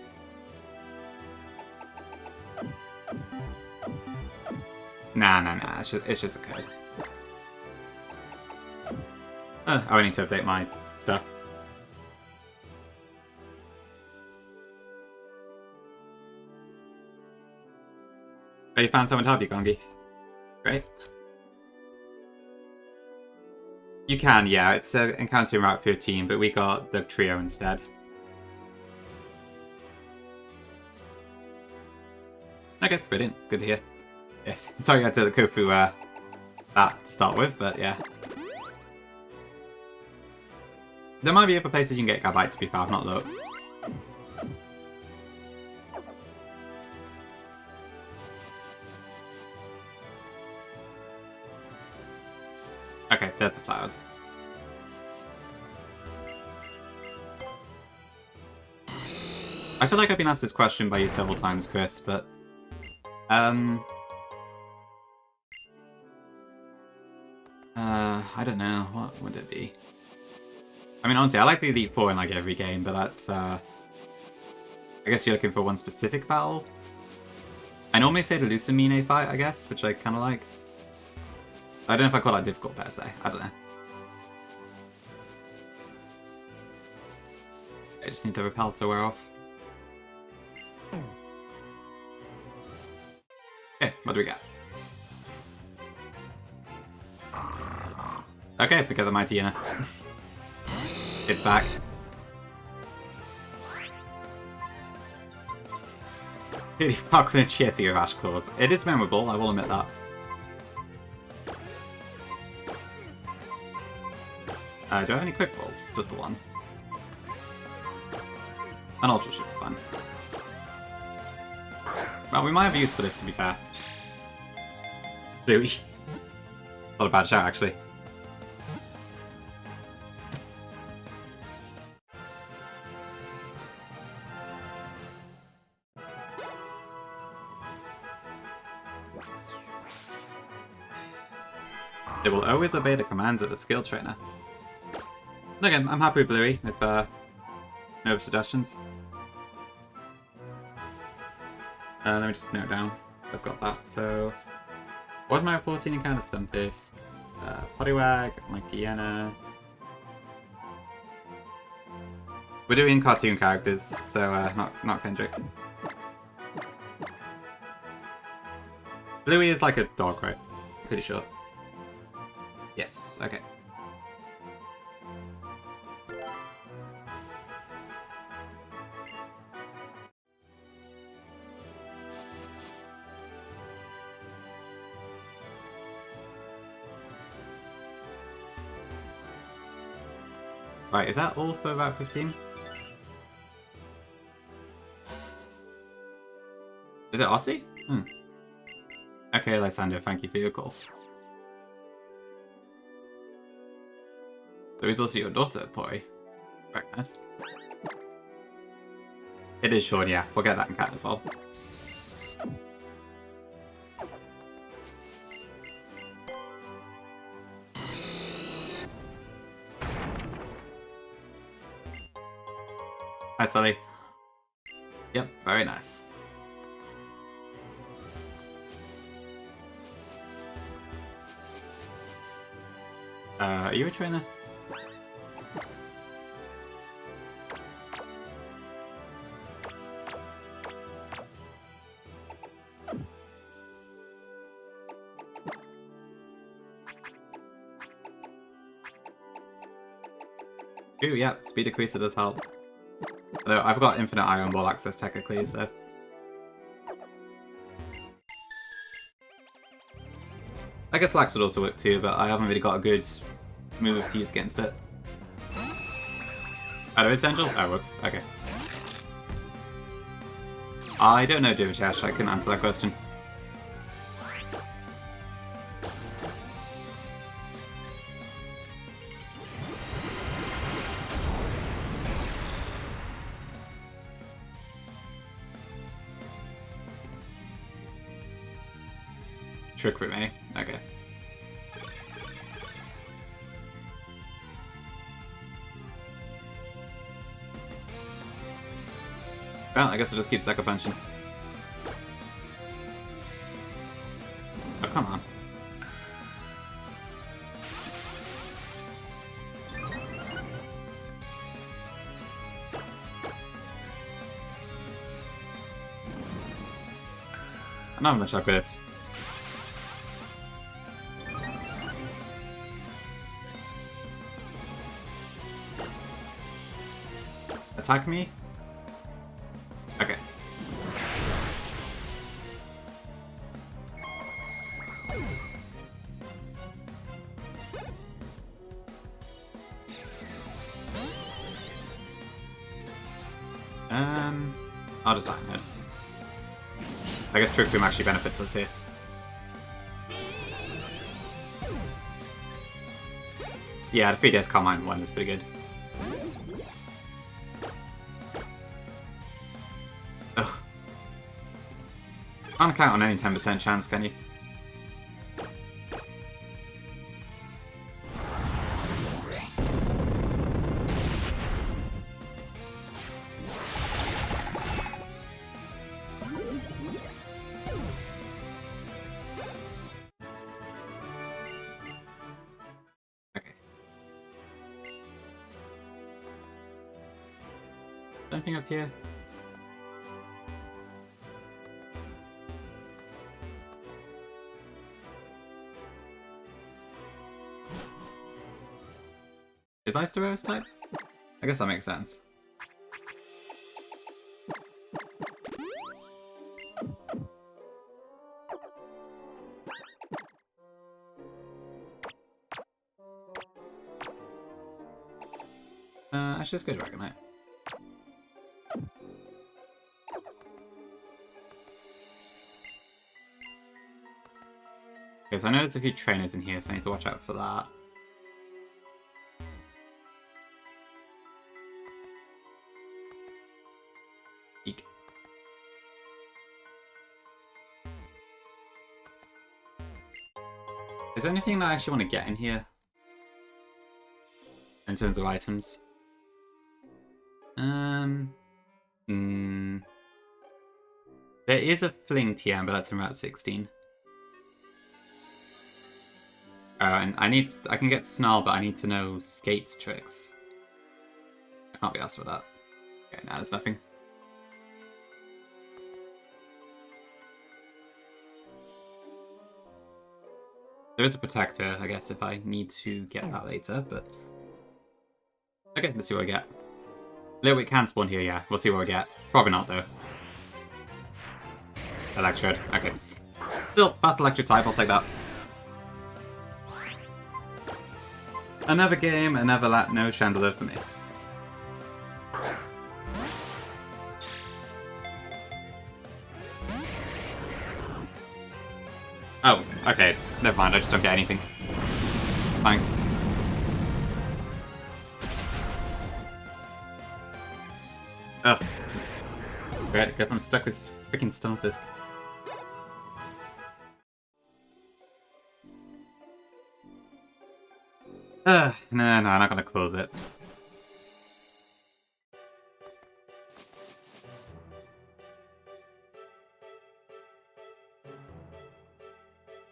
Nah, it's just a code. I need to update my stuff. Oh, you found someone to help you, Gongi. Great. You can, yeah. It's encountering Route 15, but we got the trio instead. Okay, brilliant. Good to hear. Yes. Sorry I had to go through that to start with, but yeah. There might be other places you can get Gabite, to be fair. I've not looked. Okay, there's the flowers. I feel like I've been asked this question by you several times, Chris, but... I don't know. What would it be? I mean, honestly, I like the Elite Four in like every game, but that's, I guess you're looking for one specific battle? I normally say the Lucamine fight, I guess, which I kind of like. I don't know if I call that difficult per se. I don't know. I just need the repel to wear off. Okay, what do we got? Okay, because of my Tiana. It's back. Really fuck with a chassis of Ash Claws. It is memorable, I will admit that. Do I have any quick balls? Just the one. An Ultra should be fun. Well, we might have use for this, to be fair. Bluey. Not a bad shout, actually. It will always obey the commands of a skill trainer. Again, I'm happy with Bluey, if no other suggestions. Let me just note down. I've got that, so... What's my 14 encounter Stunfisk? Poliwag, my Tiana... We're doing cartoon characters, so not Kendrick. Bluey is like a dog, right? Pretty sure. Yes, okay. Right, is that all for about 15? Is it Aussie? Okay, Lysander, thank you for your call. There is also your daughter, Pori. Very nice. It is Sean, yeah. We'll get that in cat as well. Hi, Sully. Yep, very nice. Are you a trainer? Ooh, yeah, speed decreaser does help. Although I've got infinite Iron Ball access technically, so... I guess Lax would also work too, but I haven't really got a good move to use against it. Oh, there is Dangel? Oh, whoops, okay. I don't know, Divichash, I couldn't answer that question. Trick with me? Okay. Well, I guess we'll just keep Sucker Punching. Oh, come on. I'm not much like this. Attack me? Okay. I'll just iron it. I guess Trick Room actually benefits us here. Yeah, the 3DS Carmine one is pretty good. Ugh. Can't count on any 10% chance, can you? Anything up here? Is Ice the rarest type? I guess that makes sense. Actually, let's go Dragonite. Okay, so I know there's a few trainers in here, so I need to watch out for that. Eek. Is there anything that I actually want to get in here? In terms of items? There is a Fling TM, but that's in Route 16. And I can get Snarl, but I need to know Skate's tricks. I can't be asked for that. Okay, now there's nothing. There is a Protector, I guess, if I need to get that later, but... Okay, let's see what I get. Little can spawn here, yeah. We'll see what we get. Probably not, though. Electrode, okay. Still, fast electric type, I'll take that. Another game, another lap, no Chandelier for me. Oh, okay. Never mind, I just don't get anything. Thanks. Ugh. Great, guess I'm stuck with freaking Stunfisk. No, I'm not gonna close it.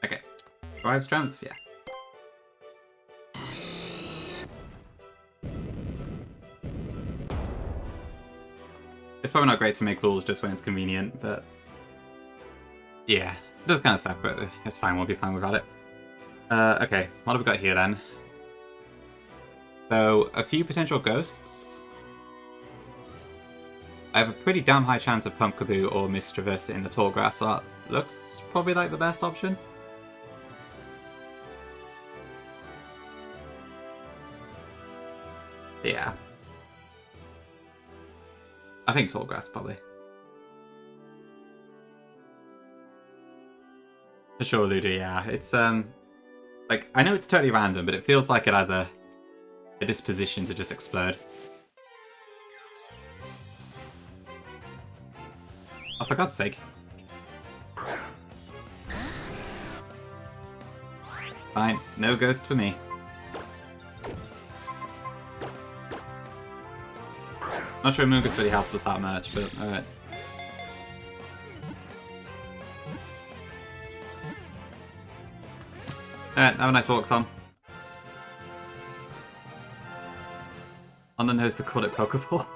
Okay. Drive strength? Yeah. It's probably not great to make rules just when it's convenient, but... yeah, it does kind of suck, but it's fine, we'll be fine without it. Okay, what have we got here then? So, a few potential ghosts. I have a pretty damn high chance of Pumpkaboo or Mischievous in the tall grass, so that looks probably like the best option. Yeah. I think tall grass, probably. For sure, Ludo, yeah. It's, like, I know it's totally random, but it feels like it has a disposition to just explode. Oh, for God's sake. Fine, no ghost for me. Not sure Mungus really helps us that much, but alright. Alright, have a nice walk, Tom. London knows to call it Pokeball.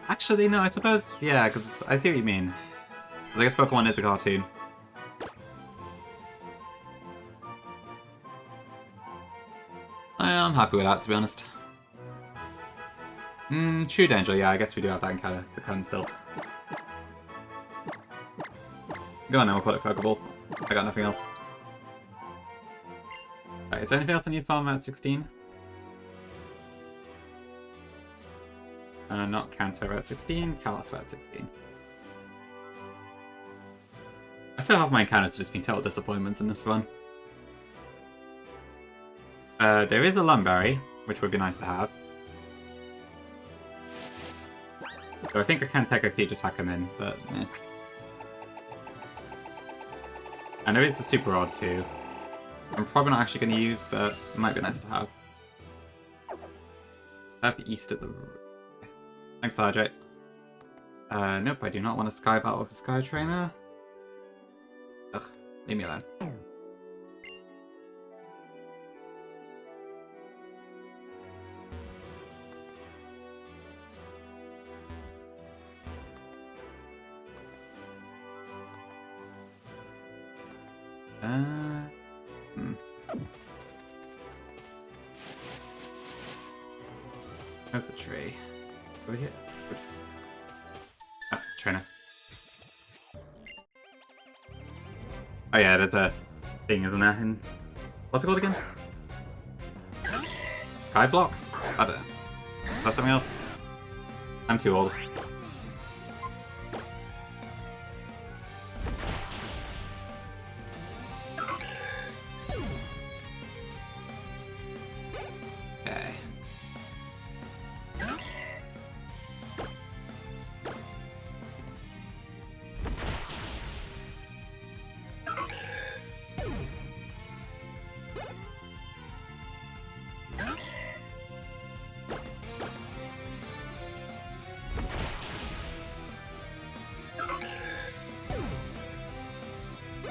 Actually, no, I suppose, yeah, because I see what you mean. Because I guess Pokemon is a cartoon. I'm happy with that, to be honest. True Danger, yeah, I guess we do have that in canon still. Go on then, we'll put it Pokeball. I got nothing else. Right, is there anything else I need to farm at 16? Not Kanto at 16, Kalos at 16. I still have my encounters just been total disappointments in this one. There is a Lumberry, which would be nice to have. So I think I can technically just hack him in, but eh. And there is a Super Rod too. I'm probably not actually going to use, but it might be nice to have. Have east of the... Thanks, Hydrate. Nope, I do not want a Sky Battle with a Sky Trainer. Ugh, leave me alone. Where's the tree? Over here. Oops. Ah, trainer. Oh yeah, there's a thing, isn't there? In... What's it called again? Skyblock? I don't know. Is that something else? I'm too old.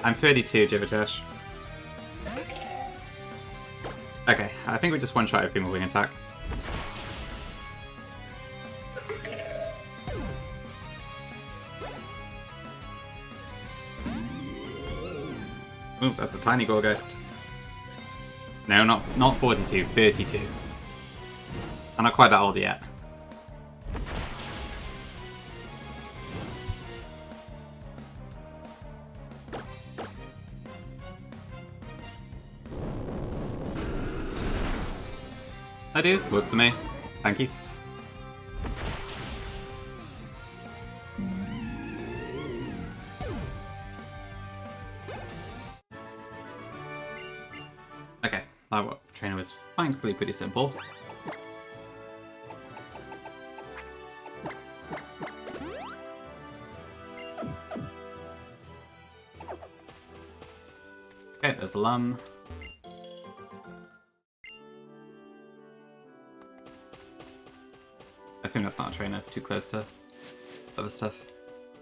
I'm 32, Jivitesh. Okay, I think we just one-shot everything with Wing Attack. Ooh, that's a tiny Gorgeist. No, not 42, 32. I'm not quite that old yet. I do. Works for me. Thank you. Okay, that trainer was thankfully pretty simple. Okay, there's a Lum. I assume that's not a trainer, it's too close to other stuff.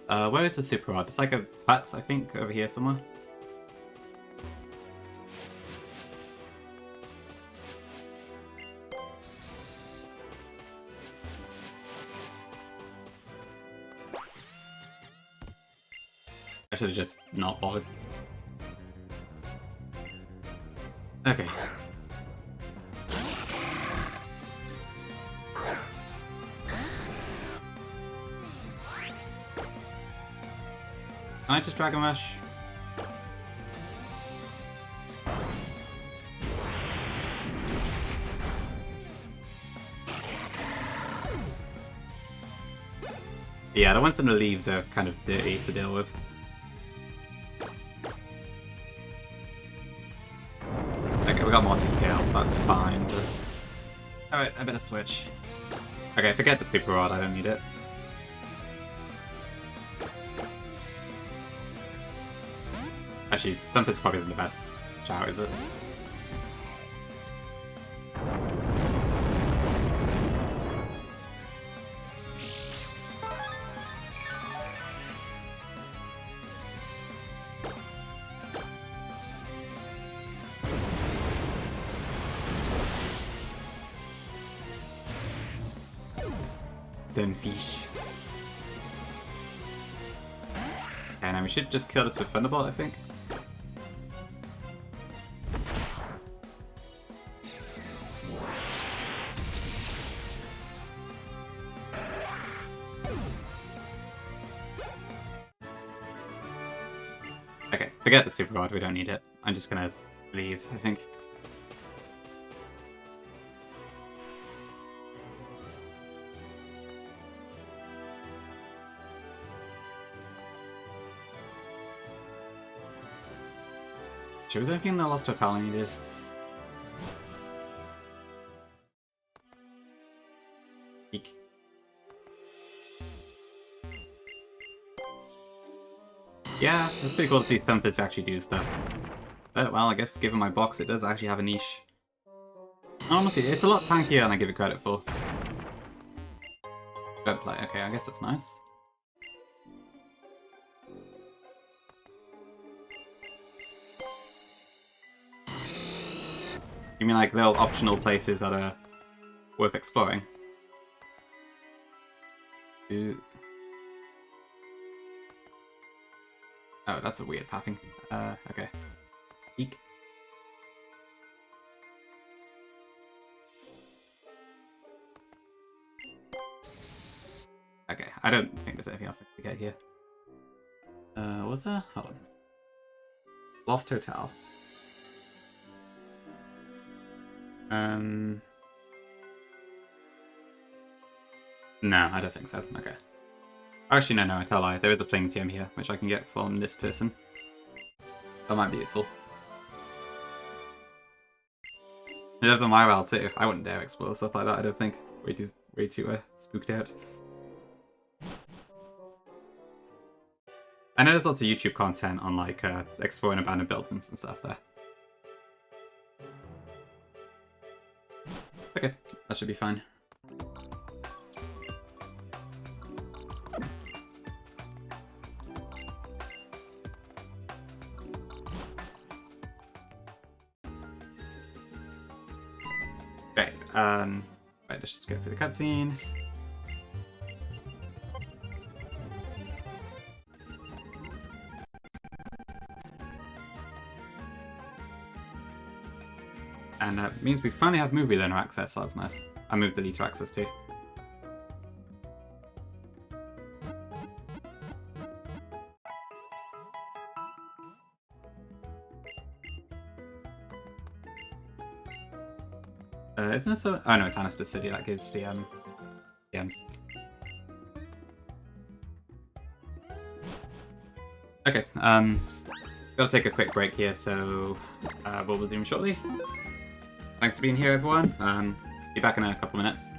Where is the Super Rod? It's like a Pats, I think, over here somewhere. I should have just not bothered. Okay. Can I just Dragon Rush? Yeah, the ones in the leaves are kind of dirty to deal with. Okay, we got multi-scale, so that's fine. But... Alright, I better switch. Okay, forget the Super Rod, I don't need it. Actually, Sunfist probably isn't the best shout, is it? Then fish. And now we should just kill this with Thunderbolt, I think. Okay, forget the Super Rod, we don't need it. I'm just gonna leave, I think. Was there anything in the Lost Total I needed? Eek. Yeah, it's pretty cool that these Stumpets actually do stuff. But, well, I guess given my box, it does actually have a niche. Honestly, it's a lot tankier than I give it credit for. But, like, okay, I guess that's nice. You mean like little optional places that are worth exploring? Ooh. Oh, that's a weird pathing. Okay. Eek. Okay, I don't think there's anything else to get here. What was there? Hold on. Lost Hotel. No, I don't think so. Okay. Actually, no, I tell a lie. There is a playing gem here, which I can get from this person. That might be useful. They have the Myral too. I wouldn't dare explore stuff like that, I don't think. Way too spooked out. I know there's lots of YouTube content on like exploring abandoned buildings and stuff there. Okay, that should be fine. Okay, right, let's just go through the cutscene. And that means we finally have movie learner access, so that's nice. I moved the Lita access too. Isn't it so? Oh no, it's Anastasia City that gives the DMs. Okay, gotta take a quick break here, so we'll resume shortly. Thanks for being here, everyone. Be back in a couple minutes.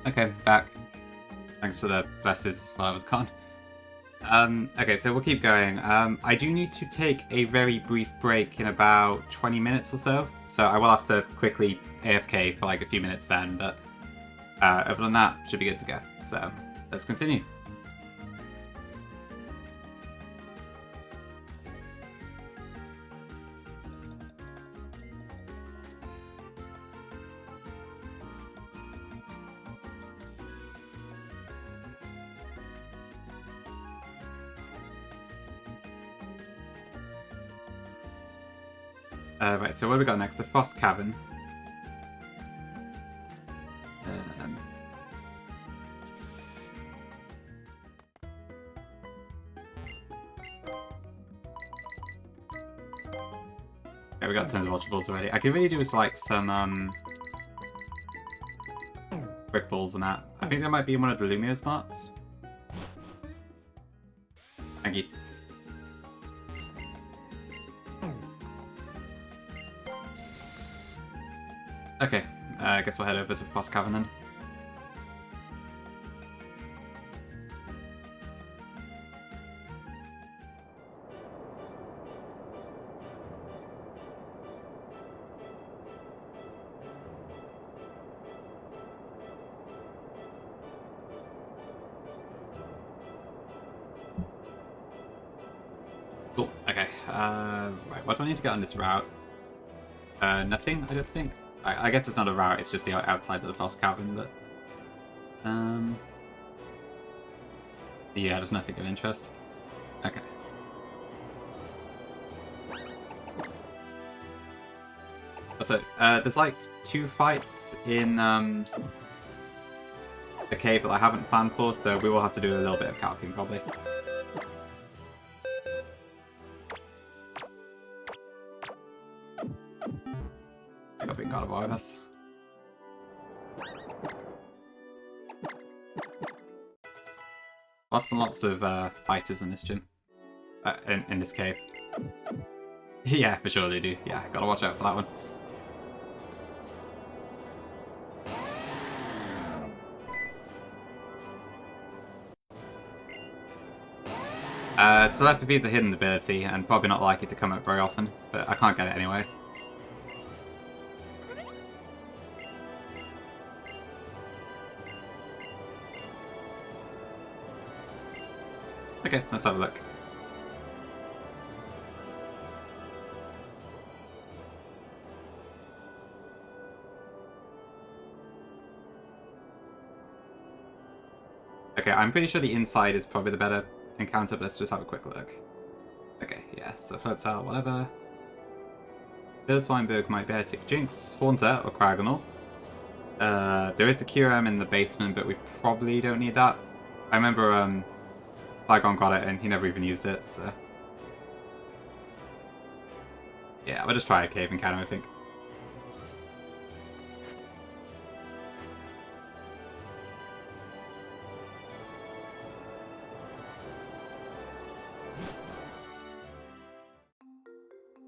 Okay, back. Thanks for the blesses while I was gone. Okay, so we'll keep going. I do need to take a very brief break in about 20 minutes or so. So I will have to quickly AFK for like a few minutes then, but other than that, should be good to go. So let's continue. Right, so what have we got next? The Frost Cavern. Yeah, we got tons of Ultra Balls already. I could really do with like some Brick Balls and that. I think that might be in one of the Lumio spots. Thank you. Okay, I guess we'll head over to Frost Cavern then. Cool, okay. Right, what do I need to get on this route? Nothing, I don't think. I guess it's not a route, it's just the outside of the Frost Cavern, but... yeah, there's nothing of interest. Okay. So, there's like 2 fights in the cave that I haven't planned for, so we will have to do a little bit of calcing probably. I got big God of us. Lots and lots of fighters in this gym. In this cave. Yeah, for sure they do. Yeah, gotta watch out for that one. Telepathy is a hidden ability, and probably not likely to come up very often, but I can't get it anyway. Okay, let's have a look. Okay, I'm pretty sure the inside is probably the better encounter, but let's just have a quick look. Okay, yeah, so floats out, whatever. Weinberg, my Beartic Jinx, Haunter, or Cragonal. There is the QM in the basement, but we probably don't need that. I remember Flygon got it and he never even used it, so... yeah, we'll just try a cave encounter, I think.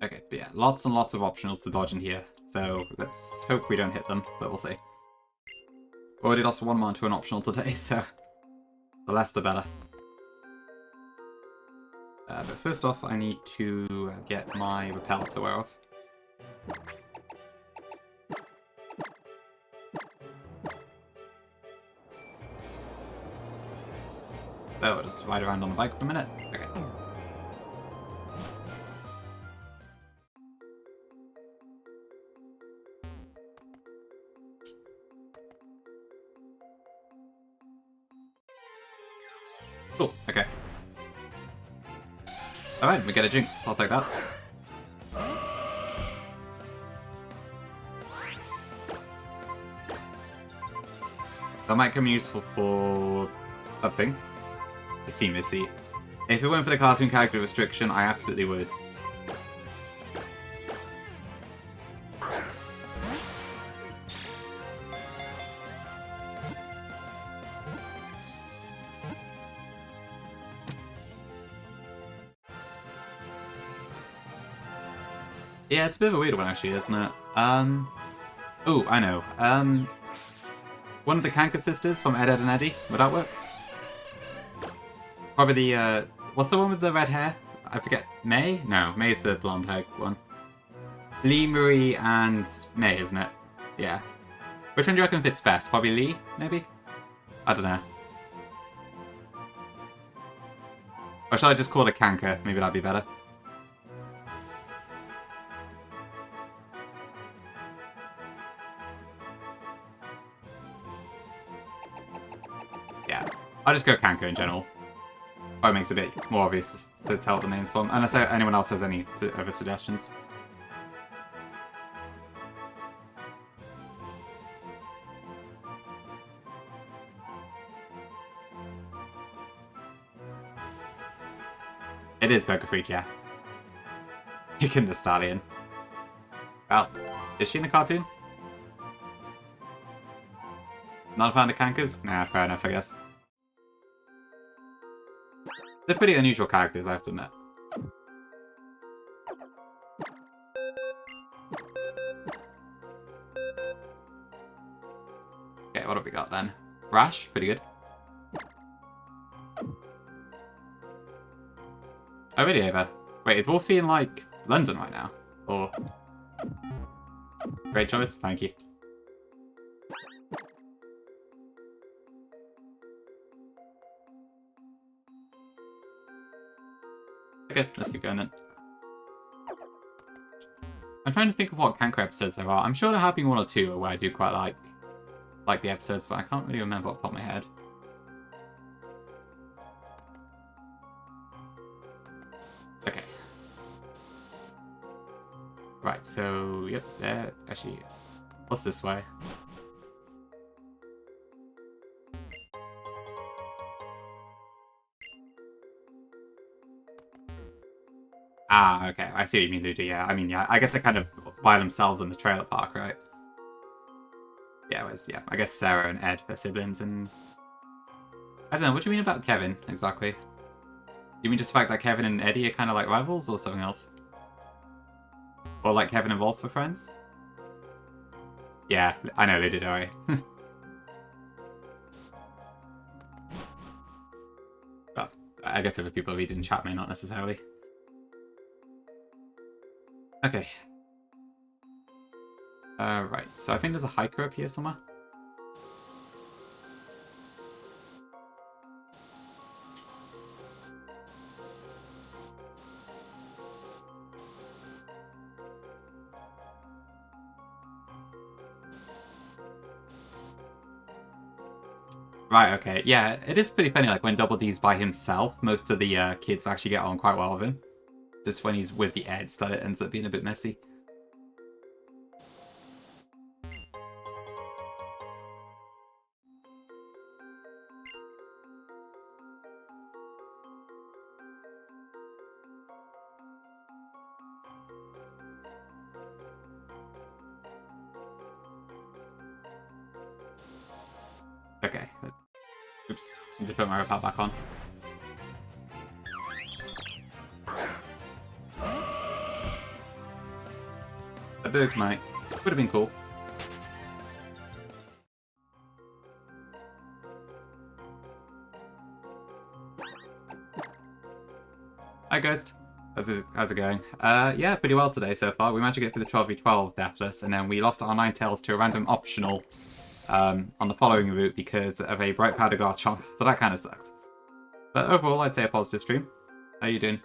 Okay, but yeah, lots and lots of optionals to dodge in here, so let's hope we don't hit them, but we'll see. Already lost 1 mon to an optional today, so the less the better. But first off, I need to get my repel to wear off. So I'll just ride around on the bike for a minute. Okay. Cool, okay. Alright, we get a Jinx, I'll take that. That might come useful for something. The Sea Missy. If it weren't for the cartoon character restriction, I absolutely would. Yeah, it's a bit of a weird one actually, isn't it? Oh, I know. One of the Kanka sisters from Ed, Ed and Eddie. Would that work? Probably the, what's the one with the red hair? I forget. May? No, May's the blonde hair one. Lee, Marie, and May, isn't it? Yeah. Which one do you reckon fits best? Probably Lee, maybe? I don't know. Or should I just call it Kanka? Maybe that'd be better. Yeah, I'll just go Kanka in general. Or it makes it a bit more obvious to tell the names from, unless anyone else has any other suggestions. It is Burger Freak, yeah. Picking the stallion. Well, is she in the cartoon? Not a fan of Kankas? Nah, fair enough, I guess. They're pretty unusual characters, I have to admit. Okay, what have we got then? Rash, pretty good. Oh, really, Ava? Wait, is Wolfie in, like, London right now? Or... Great choice, thank you. Okay, let's keep going then. I'm trying to think of what Kanka episodes there are. I'm sure there have been one or two where I do quite like the episodes, but I can't really remember off the top of my head. Okay. Right, so, yep, there, actually, what's this way? Ah, okay, I see what you mean, Ludo, yeah. I mean, yeah, I guess they're kind of by themselves in the trailer park, right? Yeah, it was, yeah, I guess Sarah and Ed are siblings, and... I don't know, what do you mean about Kevin, exactly? You mean just the fact that Kevin and Eddie are kind of like rivals, or something else? Or like Kevin and Wolf are friends? Yeah, I know they did, alright. But I guess other people read in chat may not necessarily. Okay. Right, so I think there's a hiker up here somewhere. Right, okay. Yeah, it is pretty funny, like, when Double D's by himself, most of the kids actually get on quite well with him. Just when he's with the Eds, that it ends up being a bit messy. Okay. Oops. Need to put my repel back on. A Berg's might. Would have been cool. Hi, Ghost. How's it going? Yeah, pretty well today so far. We managed to get through the 12v12 deathless, and then we lost our Ninetales to a random optional on the following route because of a Bright Powder Garchomp, so that kind of sucked. But overall, I'd say a positive stream. How you doing?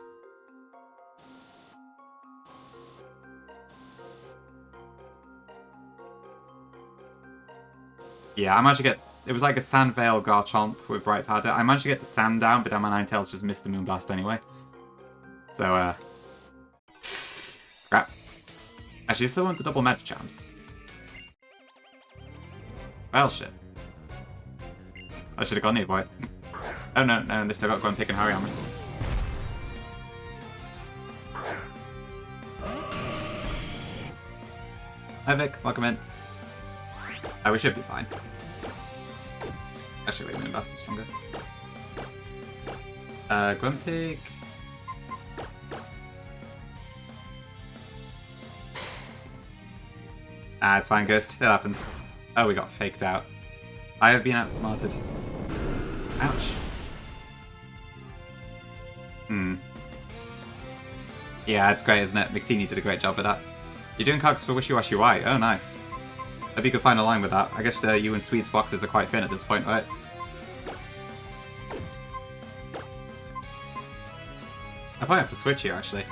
Yeah, I managed to get... It was like a Sandvale Garchomp with Bright Powder. I managed to get the sand down, but then my Ninetales just missed the Moonblast anyway. So, crap. Actually, still want the double Meta Champs. Well, shit. I should have gone here, boy. Oh, no, they still got to go and pick and hurry on me. Hi, Vic. Welcome in. Oh, we should be fine. Actually, wait, Moonblast is stronger. Grumpig. Ah, it's fine, Ghost. It happens. Oh, we got faked out. I have been outsmarted. Ouch. Yeah, it's great, isn't it? McTeeny did a great job with that. You're doing cogs for Wishy Washy White. Oh, nice. That'd be a good final line with that. I guess you and Sweet's boxes are quite thin at this point, right? I might have to switch here, actually.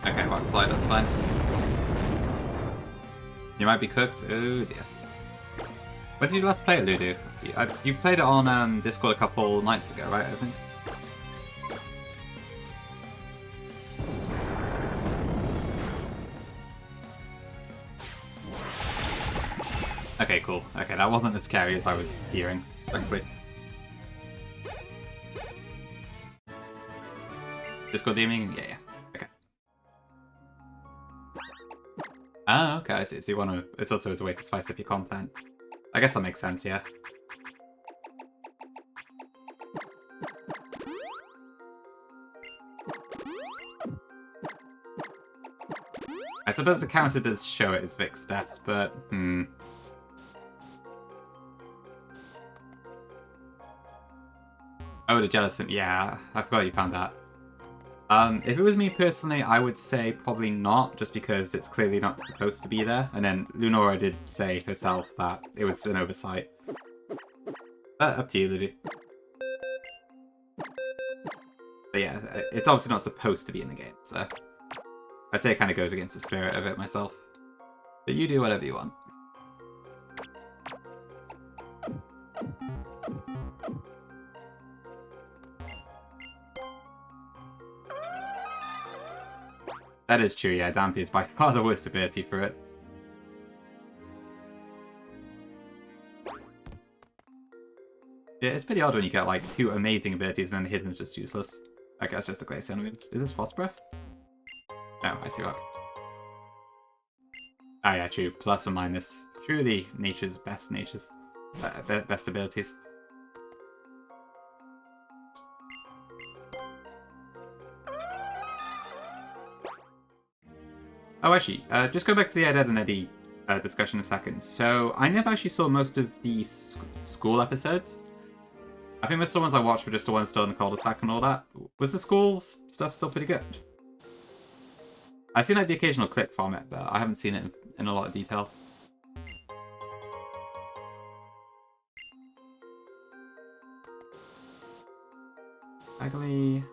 Okay, rock slide, that's fine. You might be cooked. Oh dear. When did you last play it, Ludo? You played it on Discord a couple nights ago, right? I think. Okay, cool. Okay, that wasn't as scary as I was hearing, frankly. Discord DMing? Yeah. Okay. Ah, okay, I see. So you want to... It's also as a way to spice up your content. I guess that makes sense, yeah. I suppose the counter does show it as Vic's steps, but... Oh, the Jellicent. Yeah, I forgot you found that. If it was me personally, I would say probably not, just because it's clearly not supposed to be there. And then Lunora did say herself that it was an oversight. Up to you, Lulu. But yeah, it's obviously not supposed to be in the game, so... I'd say it kind of goes against the spirit of it myself. But you do whatever you want. That is true, yeah. Dampy is by far the worst ability for it. Yeah, it's pretty odd when you get like 2 amazing abilities and then the hidden is just useless. Okay, that's just a Glacier move. Is this Boss Breath? No, Icy Rock. Ah yeah, true. Plus and minus. Truly nature's best natures. Best abilities. Oh, actually, just go back to the Ed, Edd and Eddy discussion a second. So, I never actually saw most of the school episodes. I think most of the ones I watched were just the ones still in the cul-de-sac and all that. Was the school stuff still pretty good? I've seen like the occasional clip from it, but I haven't seen it in a lot of detail. Bagley...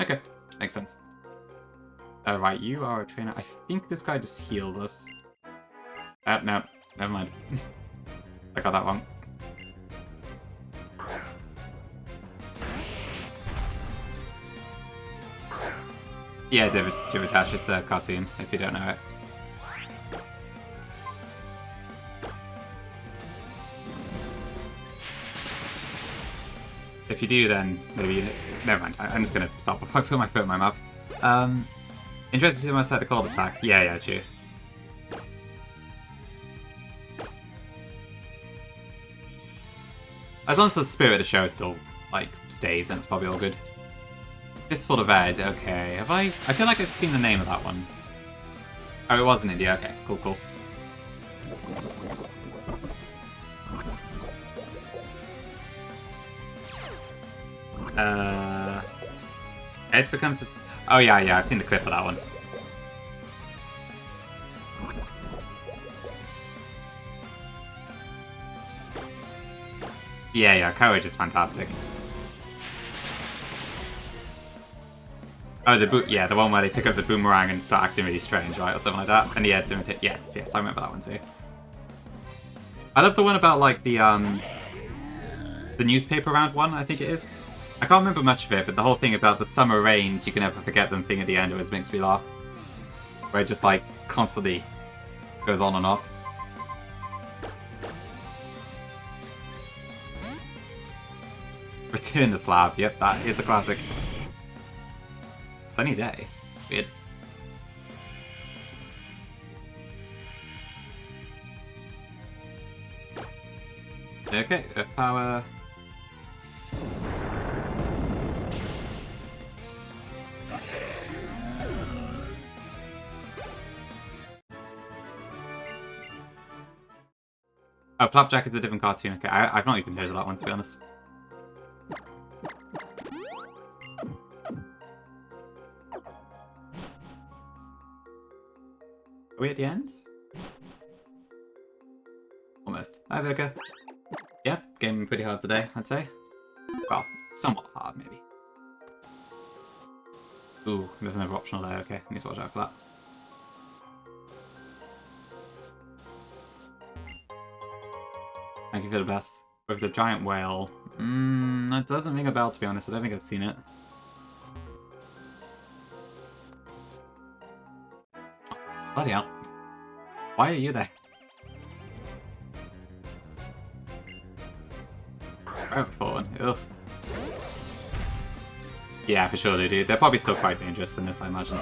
okay. Makes sense. Right, you are a trainer. I think this guy just healed us. No. Never mind. I got that wrong. Yeah, Divitash, it's a cartoon, if you don't know it. If you do, then maybe... Never mind, I'm just gonna stop before I put my foot in my mouth. Interested to see my side the cul-de-sac. Yeah, true. As long as the spirit of the show still, like, stays, then it's probably all good. Fistful of Ed, okay. Have I feel like I've seen the name of that one. Oh, it was in India, okay. Cool. Ed becomes this... Oh yeah, I've seen the clip of that one. Yeah, Courage is fantastic. Oh, the one where they pick up the boomerang and start acting really strange, right? Or something like that. And the Ed to imitate... Yes, I remember that one too. I love the one about, like, the newspaper round one, I think it is. I can't remember much of it, but the whole thing about the summer rains, you can never forget them thing at the end always makes me laugh. Where it just, like, constantly goes on and off. Return the slab. Yep, that is a classic. Sunny day. Weird. Okay, Earth Power. Oh, Flapjack is a different cartoon. Okay, I've not even heard of that one, to be honest. Are we at the end? Almost. Hi, Virka. Yep, game pretty hard today, I'd say. Well, somewhat hard, maybe. Ooh, there's another optional there. Okay, I need to watch out for that. Thank you for the best. With the giant whale. That doesn't ring a bell, to be honest. I don't think I've seen it. Bloody hell. Why are you there? Right before one. Ugh. Yeah, for sure they do. They're probably still quite dangerous in this, I imagine.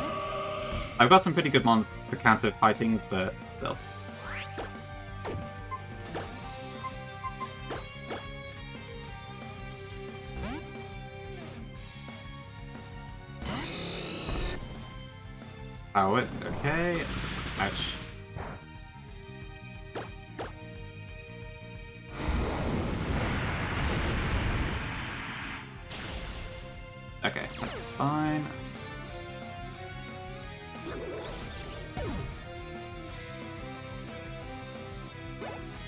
I've got some pretty good mons to counter fightings, but still. Oh, it. Okay. Ouch. Okay, that's fine.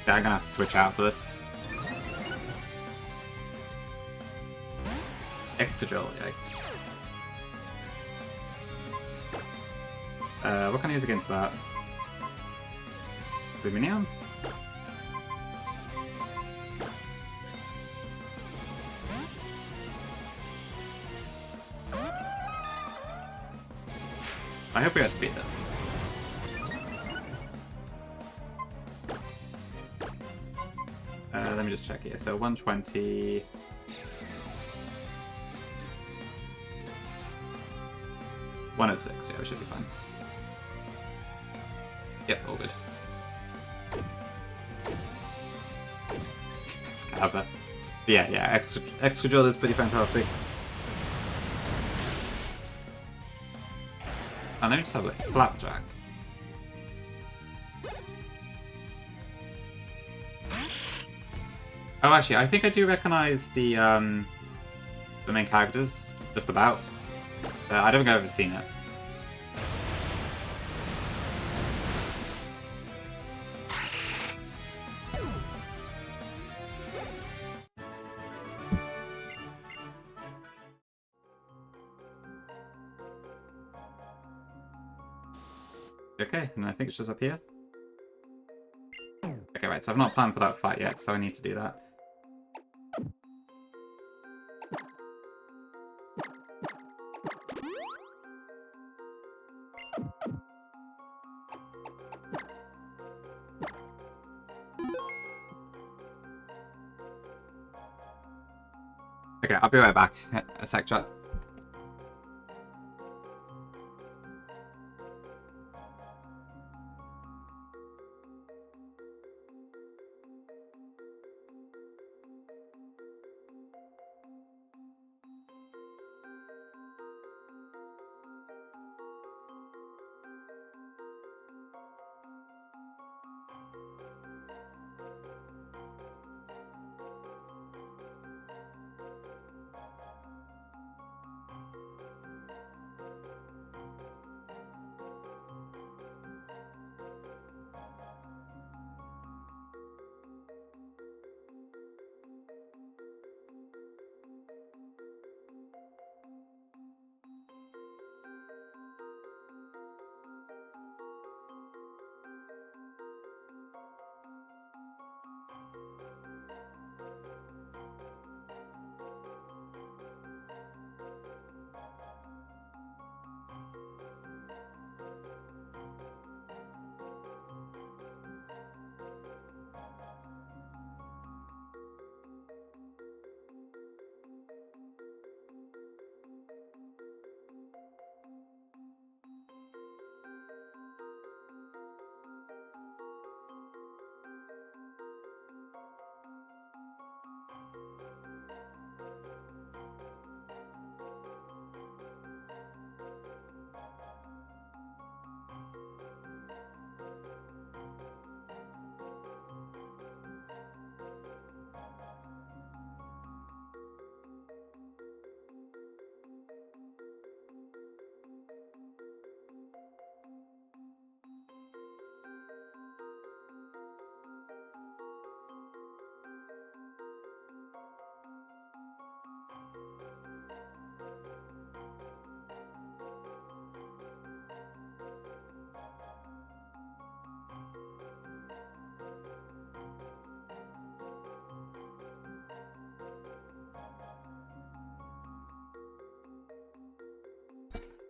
Yeah, I'm gonna have to switch out to this. X-Control, yikes. What can I use against that? Luminium? I hope we outspeed this. Let me just check here. So 120. One at 6, yeah, we should be fine. Yep, all good. Scabba. Yeah, extra drill is pretty fantastic. And let me just have a look. Flapjack. Oh, actually, I think I do recognize the main characters, just about. I don't think I've ever seen it. Okay, and I think it's just up here. Okay, right, so I've not planned for that fight yet, so I need to do that. Okay, I'll be right back. A sec, chat.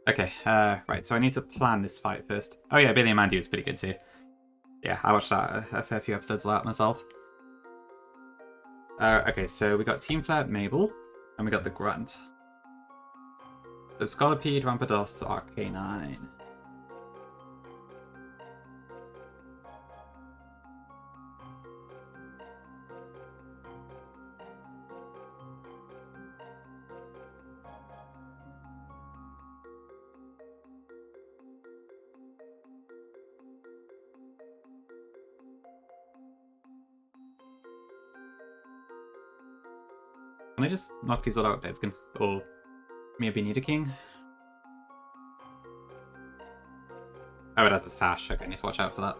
Okay, right, so I need to plan this fight first. Oh yeah, Billy and Mandy was pretty good too. Yeah, I watched that a fair few episodes of that myself. Okay, so we got Team Flare, Mabel, and we got the Grunt. So Scolipede, Rampardos, Arcanine. Can I just knock these all out, Deadskin? Or maybe Nidoking? Oh, it has a sash. Okay, I need to watch out for that.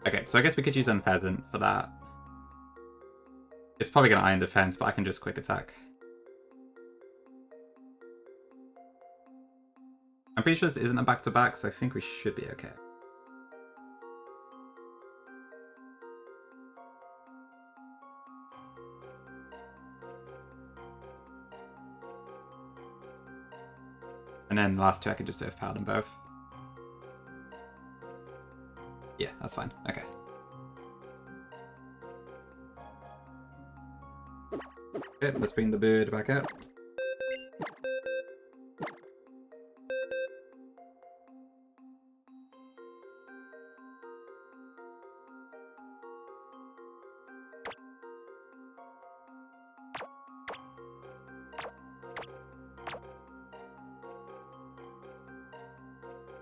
Okay, so I guess we could use Unpheasant for that. It's probably going to Iron Defense, but I can just Quick Attack. I'm pretty sure this isn't a back-to-back, so I think we should be okay. And then the last two I can just overpower them both. Yeah, that's fine. Okay. Okay, let's bring the bird back out.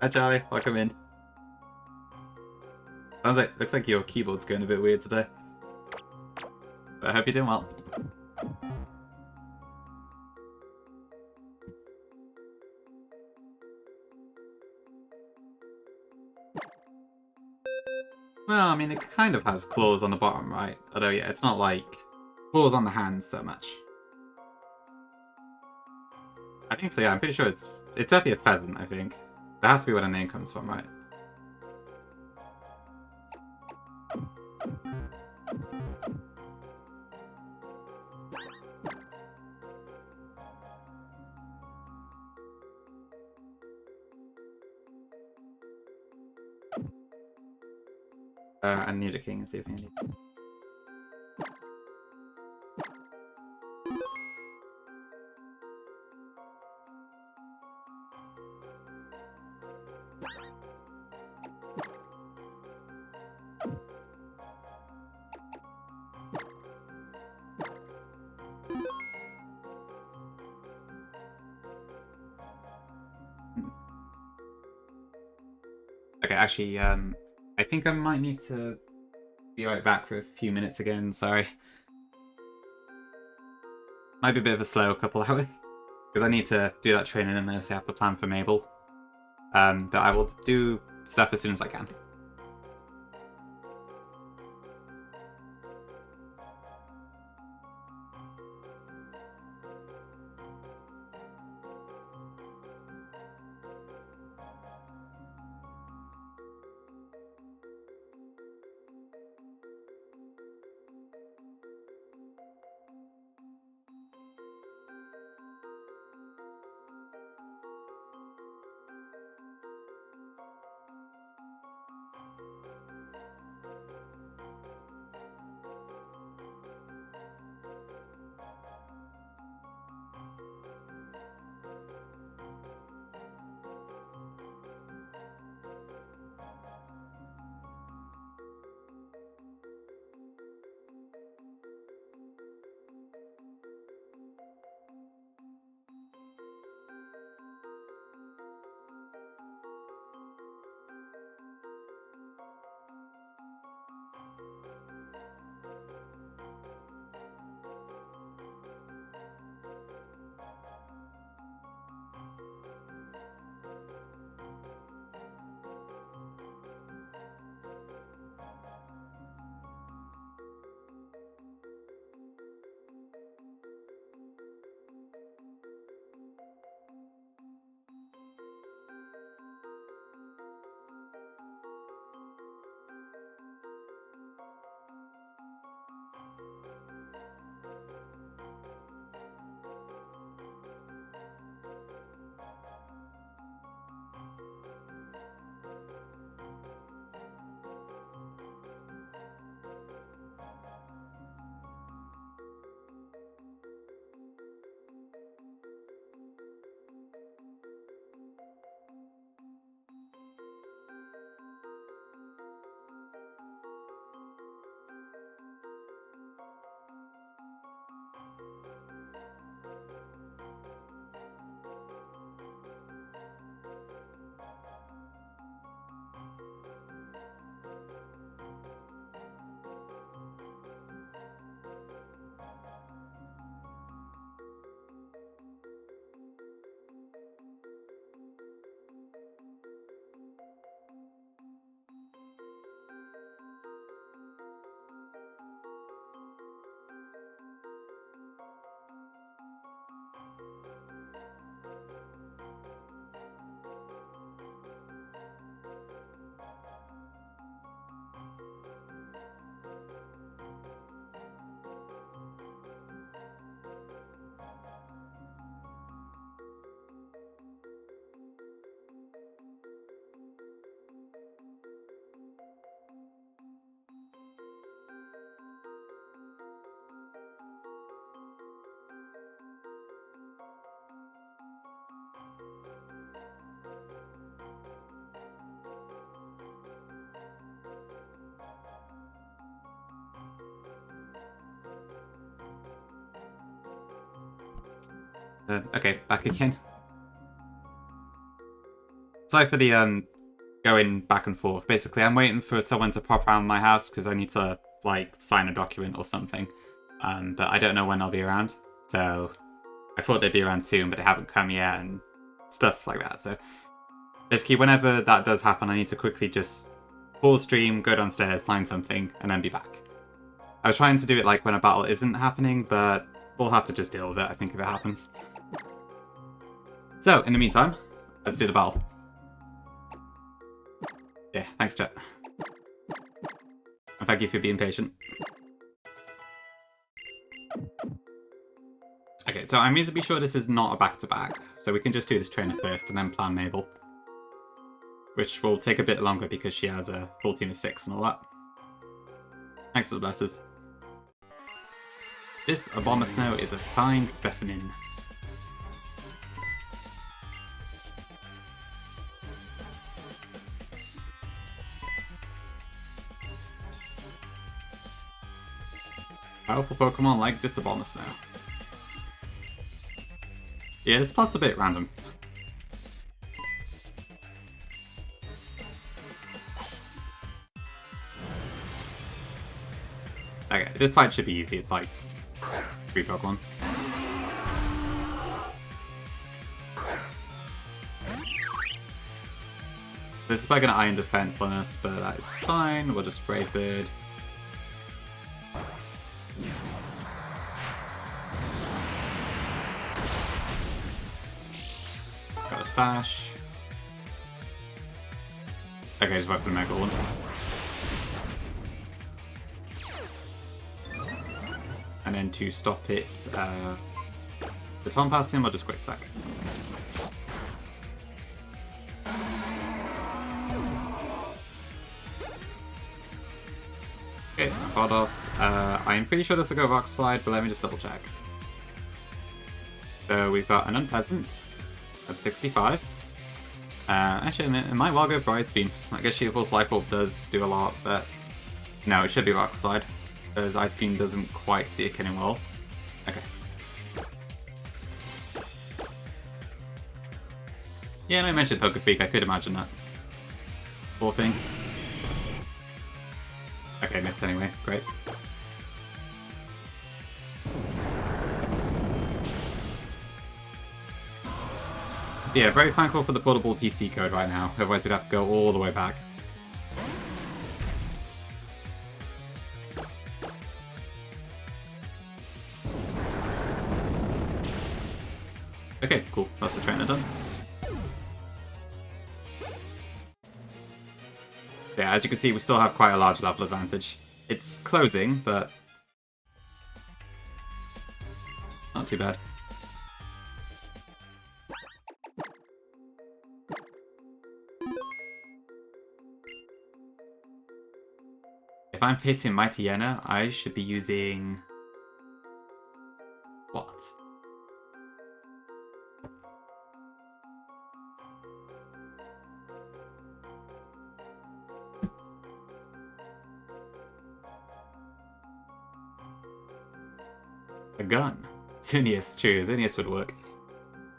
Hi Charlie, welcome in. Looks like your keyboard's going a bit weird today. But I hope you're doing well. Well, I mean, it kind of has claws on the bottom, right? Although, yeah, it's not like claws on the hands so much. I think so, yeah, I'm pretty sure it's definitely a pheasant, I think. That has to be where the name comes from, right? And Nidoking and see if we need. Okay, actually, I think I might need to be right back for a few minutes again, sorry. Might be a bit of a slow couple hours. Because I need to do that training and then I have to plan for Mabel. But I will do stuff as soon as I can. Okay, back again. Sorry for the going back and forth. Basically, I'm waiting for someone to pop around my house because I need to like sign a document or something. But I don't know when they'll be around. So I thought they'd be around soon, but they haven't come yet and stuff like that. So basically, whenever that does happen, I need to quickly just pause stream, go downstairs, sign something, and then be back. I was trying to do it like when a battle isn't happening, but we'll have to just deal with it, I think, if it happens. So, in the meantime, let's do the battle. Yeah, thanks, chat. And thank you for being patient. Okay, so I'm reasonably sure this is not a back-to-back, so we can just do this trainer first and then plan Mabel. Which will take a bit longer because she has a full team of 6 and all that. Thanks for the blesses. This Abomasnow is a fine specimen. Powerful Pokemon like this Abomasnow. Yeah, this part's a bit random. Okay, this fight should be easy. It's like 3 Pokemon. This is probably going to Iron Defense on us, but that is fine. We'll just Brave Bird. Got a Sash. Okay, just wait for the Mega one. And then to stop it, the Tom pass him, I'll just quick attack. Okay, Bardos. I'm pretty sure this will go Rock Slide, but let me just double check. So we've got an Unpleasant at 65. Actually, it might well go Bright Beam. I guess Shield Pulse Life Orb does do a lot, but no, it should be Rock Slide. Because Ice Beam doesn't quite see a killing wall. Okay. Yeah, no, I mentioned Poker Peak, I could imagine that. Poor thing. Okay, missed anyway, great. Yeah, very thankful for the portable PC code right now, otherwise we'd have to go all the way back. Okay, cool. That's the trainer done. Yeah, as you can see, we still have quite a large level advantage. It's closing, but not too bad. If I'm facing Mighty Yenna, I should be using... what? A gun. Xenius, true. Xenius would work.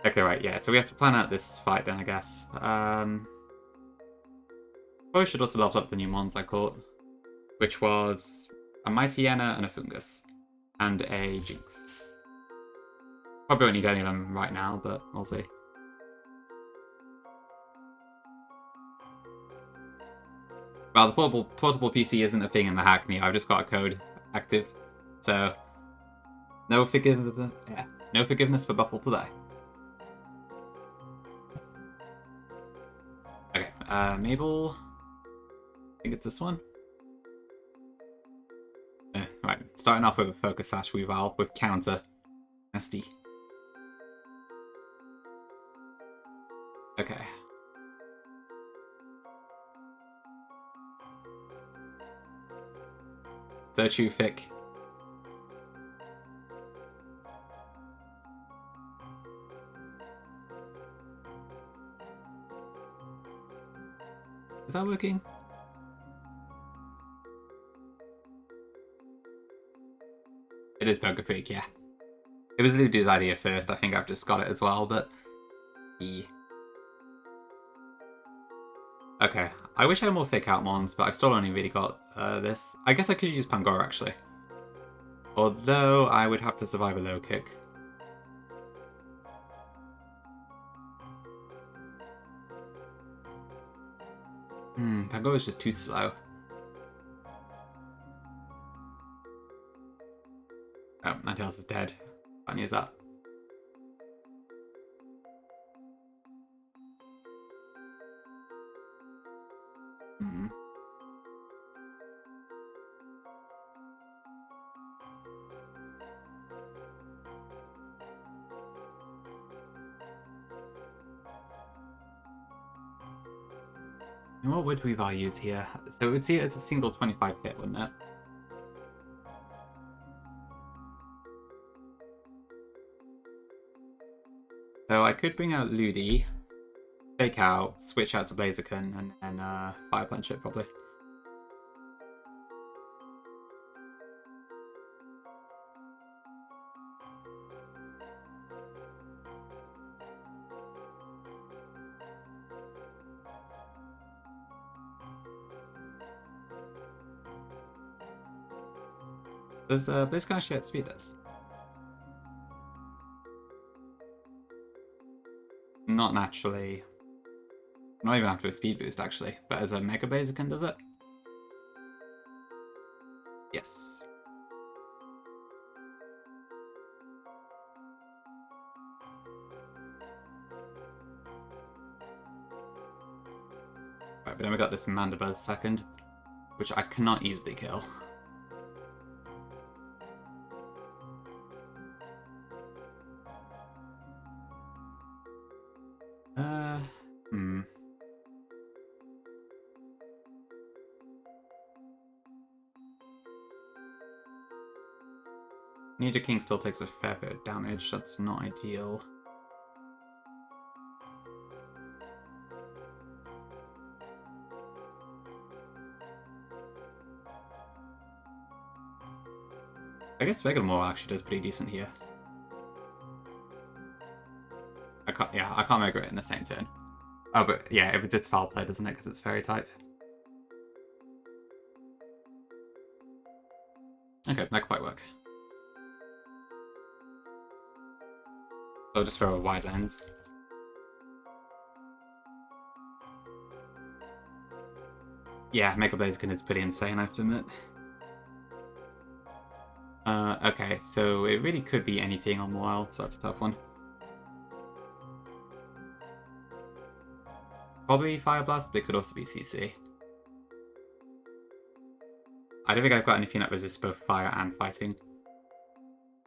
Okay, right, yeah. So we have to plan out this fight then, I guess. Probably should also level up the new mons I caught. Which was a Mighty Yenna and a Fungus. And a Jinx. Probably won't need any of them right now, but we'll see. Well, the portable PC isn't a thing in the Hackney. I've just got a code active. So... no forgiveness for Buffle today. Okay, Mabel. I think it's this one. Right, starting off with a Focus Sash Weavile with counter. Nasty. Okay. Zochu Fick. Is that working? It is Poker Freak, yeah. It was Ludu's idea first. I think I've just got it as well, but... Okay. I wish I had more fake out mons, but I've still only really got this. I guess I could use Pangoro, actually. Although, I would have to survive a low kick. Pangoro's just too slow. Oh, Ninetales is dead. Can't use that. And what would we use here? So it would see it as a single 25 hit, wouldn't it? So I could bring out Ludi, fake out, switch out to Blaziken, and then Fire Punch it, probably. Does Blaziken actually outspeed this? Not naturally. Not even after a speed boost, actually. But as a Mega Blaziken, does it? Yes. Right, but then we got this Mandibuzz second, which I cannot easily kill. Ninja King still takes a fair bit of damage, that's not ideal. I guess Vegamore actually does pretty decent here. I can't Mega it in the same turn. Oh, but yeah, it's foul play, doesn't it? Because it's fairy type. Okay, that could quite work. I'll just throw a wide lens. Yeah, Mega Blaziken is pretty insane, I have to admit. Okay, so it really could be anything on the wild, so that's a tough one. Probably Fire Blast, but it could also be CC. I don't think I've got anything that resists both fire and fighting.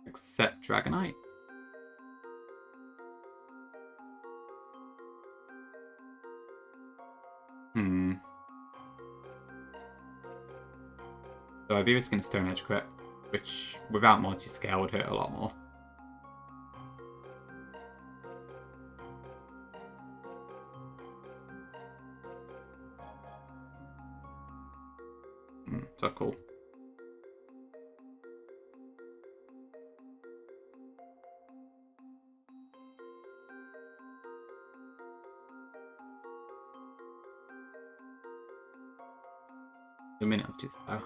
Except Dragonite. So I'd be risking Stone Edge crit, which without multi-scale would hurt a lot more. So cool. Luminion's too slow.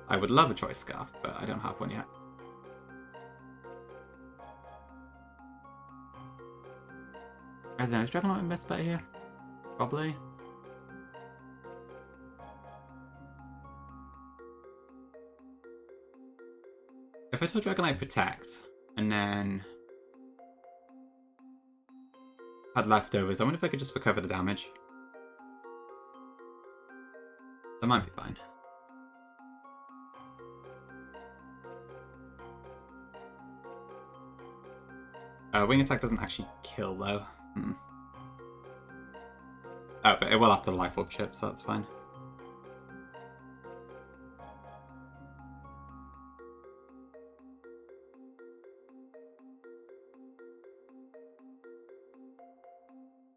I would love a Choice Scarf, but I don't have one yet. I don't know, is Dragonite my best bet here? Probably. If I told Dragonite Protect, and then had leftovers, I wonder if I could just recover the damage. That might be fine. Wing Attack doesn't actually kill, though. Oh, but it will have to Life Orb chip, so that's fine.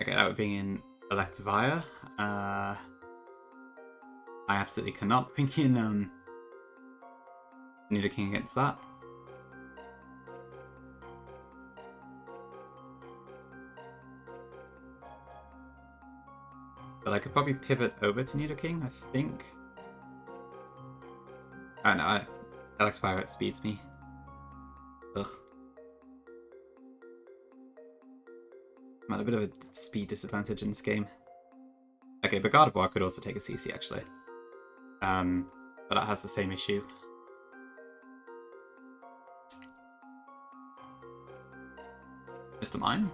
Okay, that would be in Electivire. I absolutely cannot bring in Nidoking against that. But I could probably pivot over to Nidoking, I think. Oh no, Alex Pirate speeds me. Ugh. I'm at a bit of a speed disadvantage in this game. Okay, but Gardevoir could also take a CC actually. But that has the same issue. Mr. Mime?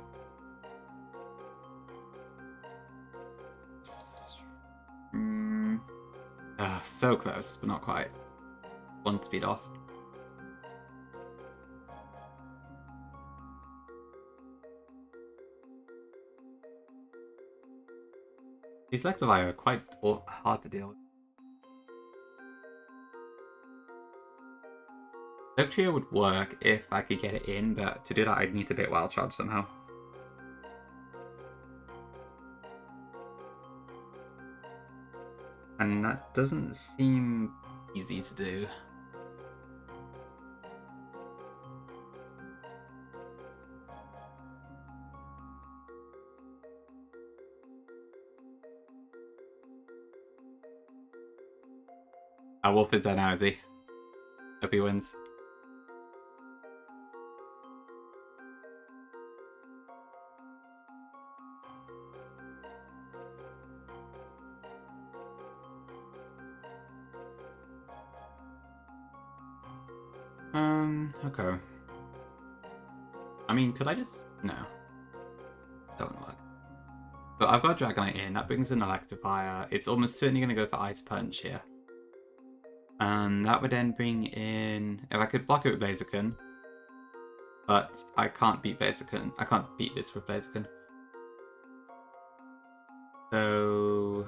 So close, but not quite. One speed off. These Electivire are quite hard to deal with. Dugtrio would work if I could get it in, but to do that I'd need to bit Wild Charge somehow. And that doesn't seem easy to do. Wolf is there now, is he? Hope he wins. Okay. I mean, could I just... No. Don't work. But I've got Dragonite in, that brings in Electivire. It's almost certainly going to go for Ice Punch here. That would then bring in... If I could block it with Blaziken. But I can't beat Blaziken. I can't beat this with Blaziken. So...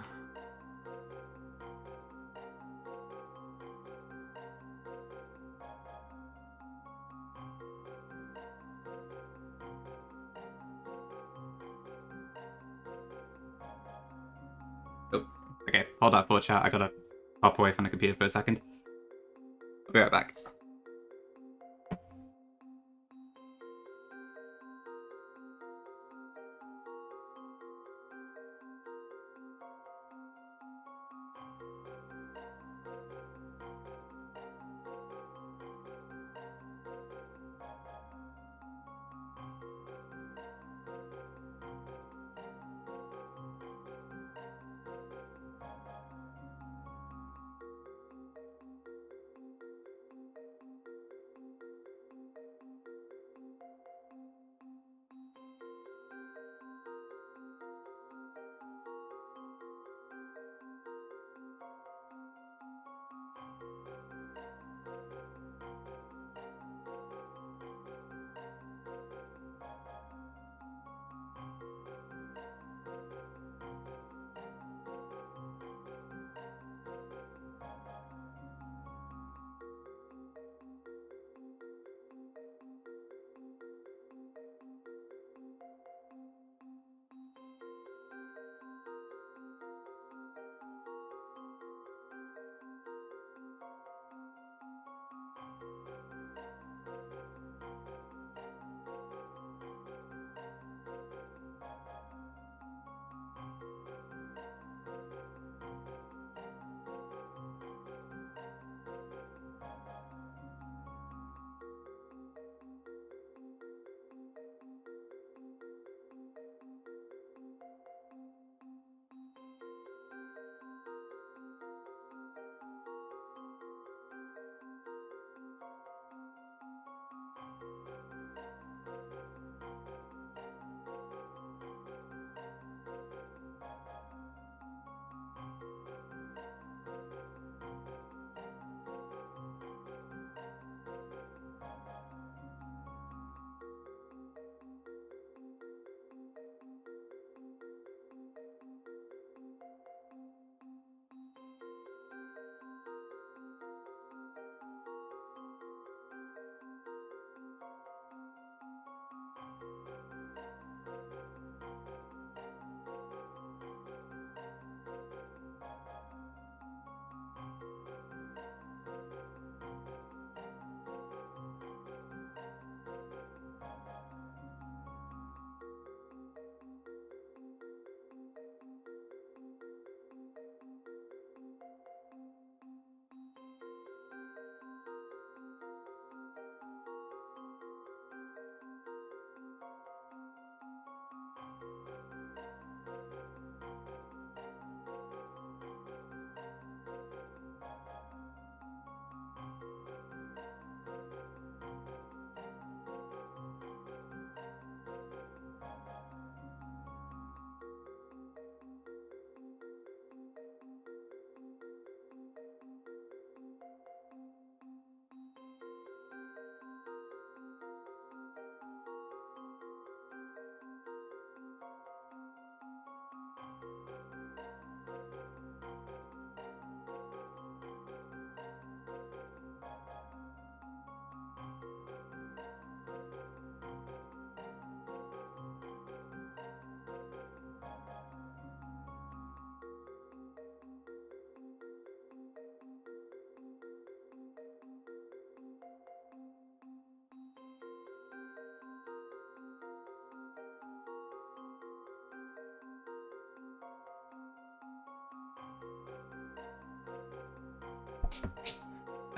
Oh, okay. Hold that for chat. I gotta hop away from the computer for a second. I'll be right back.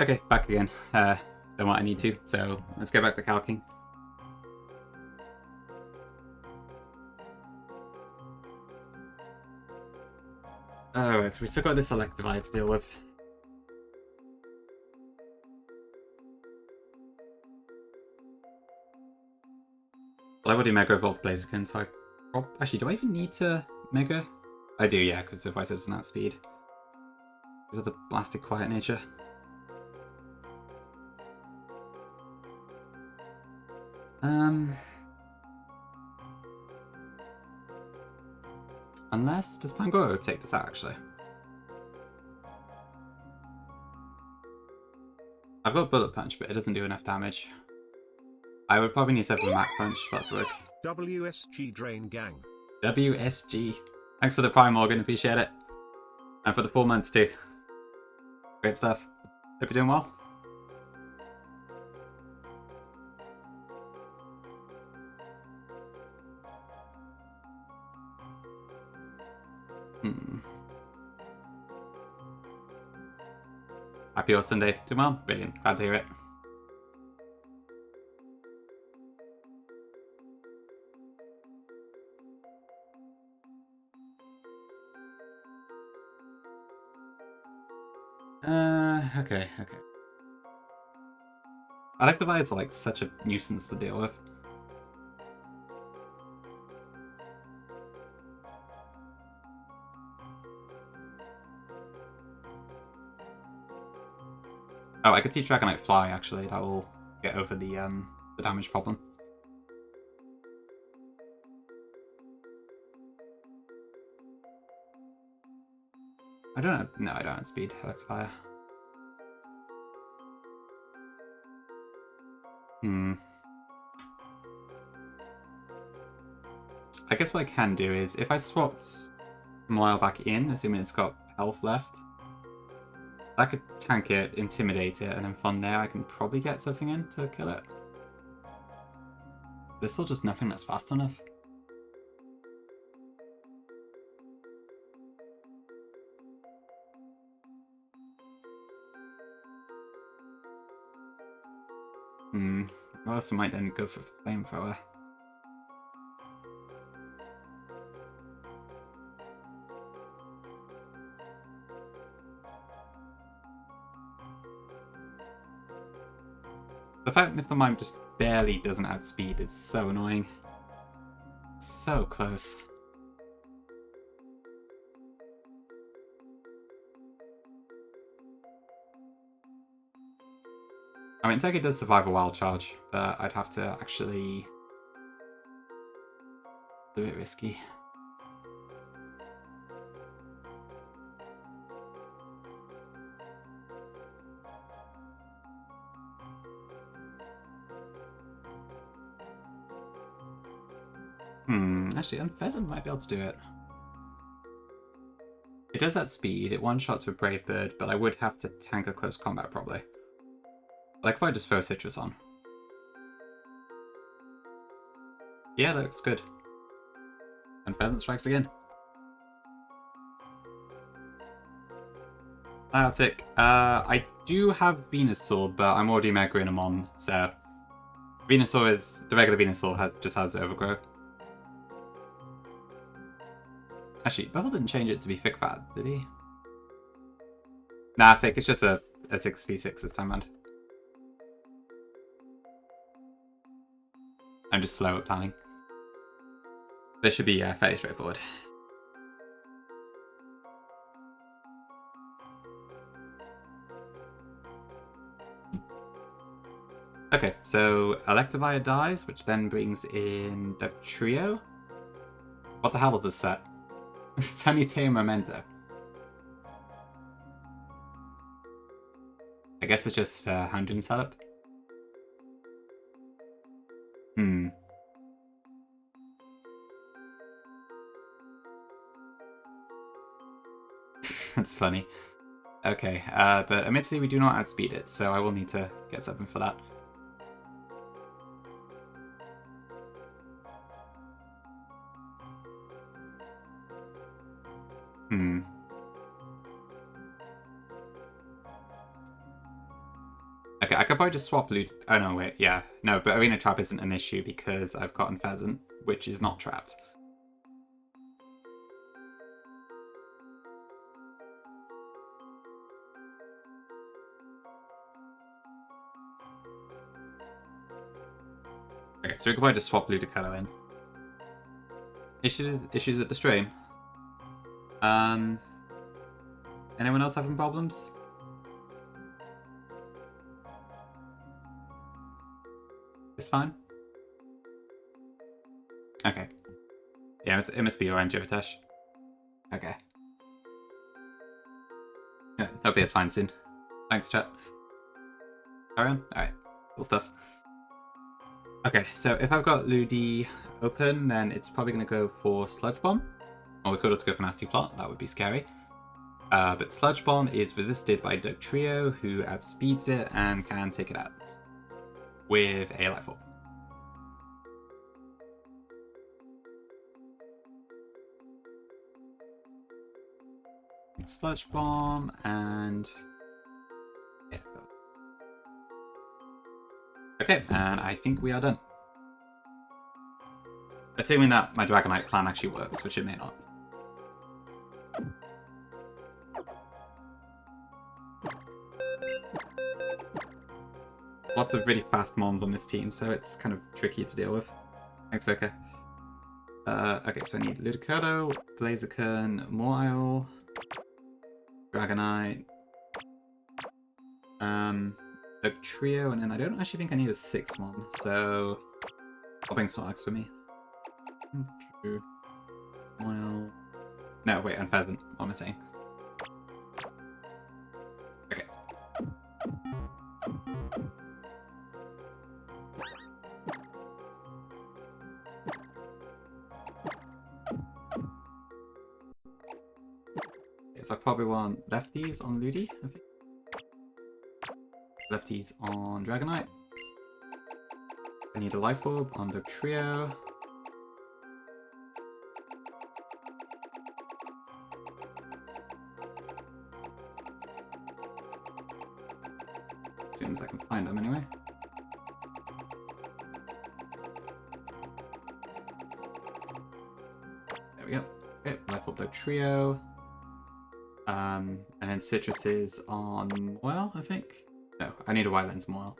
Okay, back again. Don't want I need to, so let's go back to calking. Alright, so we still got this Electivire to deal with. Well, I would do Mega Evolved Blaziken, so I... Actually, do I even need to Mega? I do, yeah, because otherwise it doesn't have speed. Because of the blasted quiet nature. Unless, does Pangoro take this out, actually? I've got Bullet Punch, but it doesn't do enough damage. I would probably need to have a Mach Punch for that to work. WSG Drain Gang. WSG. Thanks for the Prime, Morgan, appreciate it. And for the 4 months, too. Great stuff. Hope you're doing well. Happy your Sunday. Doing well? Brilliant. Glad to hear it. Okay. Electivire is like such a nuisance to deal with. Oh, I could teach Dragonite Fly, actually. That will get over the damage problem. I don't know. No, I don't have speed. Electivire. I guess what I can do is, if I swapped Mile back in, assuming it's got health left, I could tank it, intimidate it, and then from there I can probably get something in to kill it. There's still just nothing that's fast enough. I also might then go for Flamethrower. The fact Mr. Mime just barely doesn't add speed is so annoying. So close. I mean, Teki does survive a wild charge, but I'd have to actually... It's a bit risky. Actually, Unpheasant might be able to do it. It does that speed, it one-shots with Brave Bird, but I would have to tank a close combat probably. Like if I just throw Citrus on. Yeah, that looks good. Unpheasant strikes again. Biotic. I do have Venusaur, but I'm already Megaing him on, so... Venusaur is... The regular Venusaur just has Overgrow. Actually, Bevel didn't change it to be thick fat, did he? Nah, thick. It's just a 6v6 this time round. I'm just slow at planning. This should be fairly straightforward. Okay, so Electivire dies, which then brings in the trio. What the hell is this set? Sanitarium Memento. I guess it's just Houndoom setup. That's funny. Okay, but admittedly we do not outspeed it, so I will need to get something for that. Okay, I could probably just swap loot. Oh no, wait, yeah. No, but Arena Trap isn't an issue because I've gotten Pheasant, which is not trapped. Okay, so we could probably just swap Ludicolo in. Issues with the stream? Anyone else having problems? It's fine? Okay. Yeah, it must be your end, Jovitesh. Okay. Yeah, hopefully it's fine soon. Thanks, chat. Carry on? Alright, cool stuff. Okay, so if I've got Ludi open, then it's probably going to go for Sludge Bomb. Or we could also go for Nasty Plot, that would be scary. But Sludge Bomb is resisted by Doug Trio, who outspeeds it and can take it out with a Life Orb. Sludge Bomb and... yeah. Okay, and I think we are done. Assuming that my Dragonite plan actually works, which it may not. Lots of really fast mons on this team, so it's kind of tricky to deal with. Thanks, Vicar. Okay, so I need Ludicolo, Blaziken, Moile, Dragonite, a trio, and then I don't actually think I need a 6th one, so I'll bring Snorlax for me. Moile. No, wait, and Pheasant. What am I saying? Okay. So I probably want lefties on Ludi, I think. Lefties on Dragonite. I need a Life Orb on the trio. As soon as I can find them anyway. There we go. Okay, Life Orb the trio. And then Citruses on Moyle, I think. No, I need a White Lens Moyle.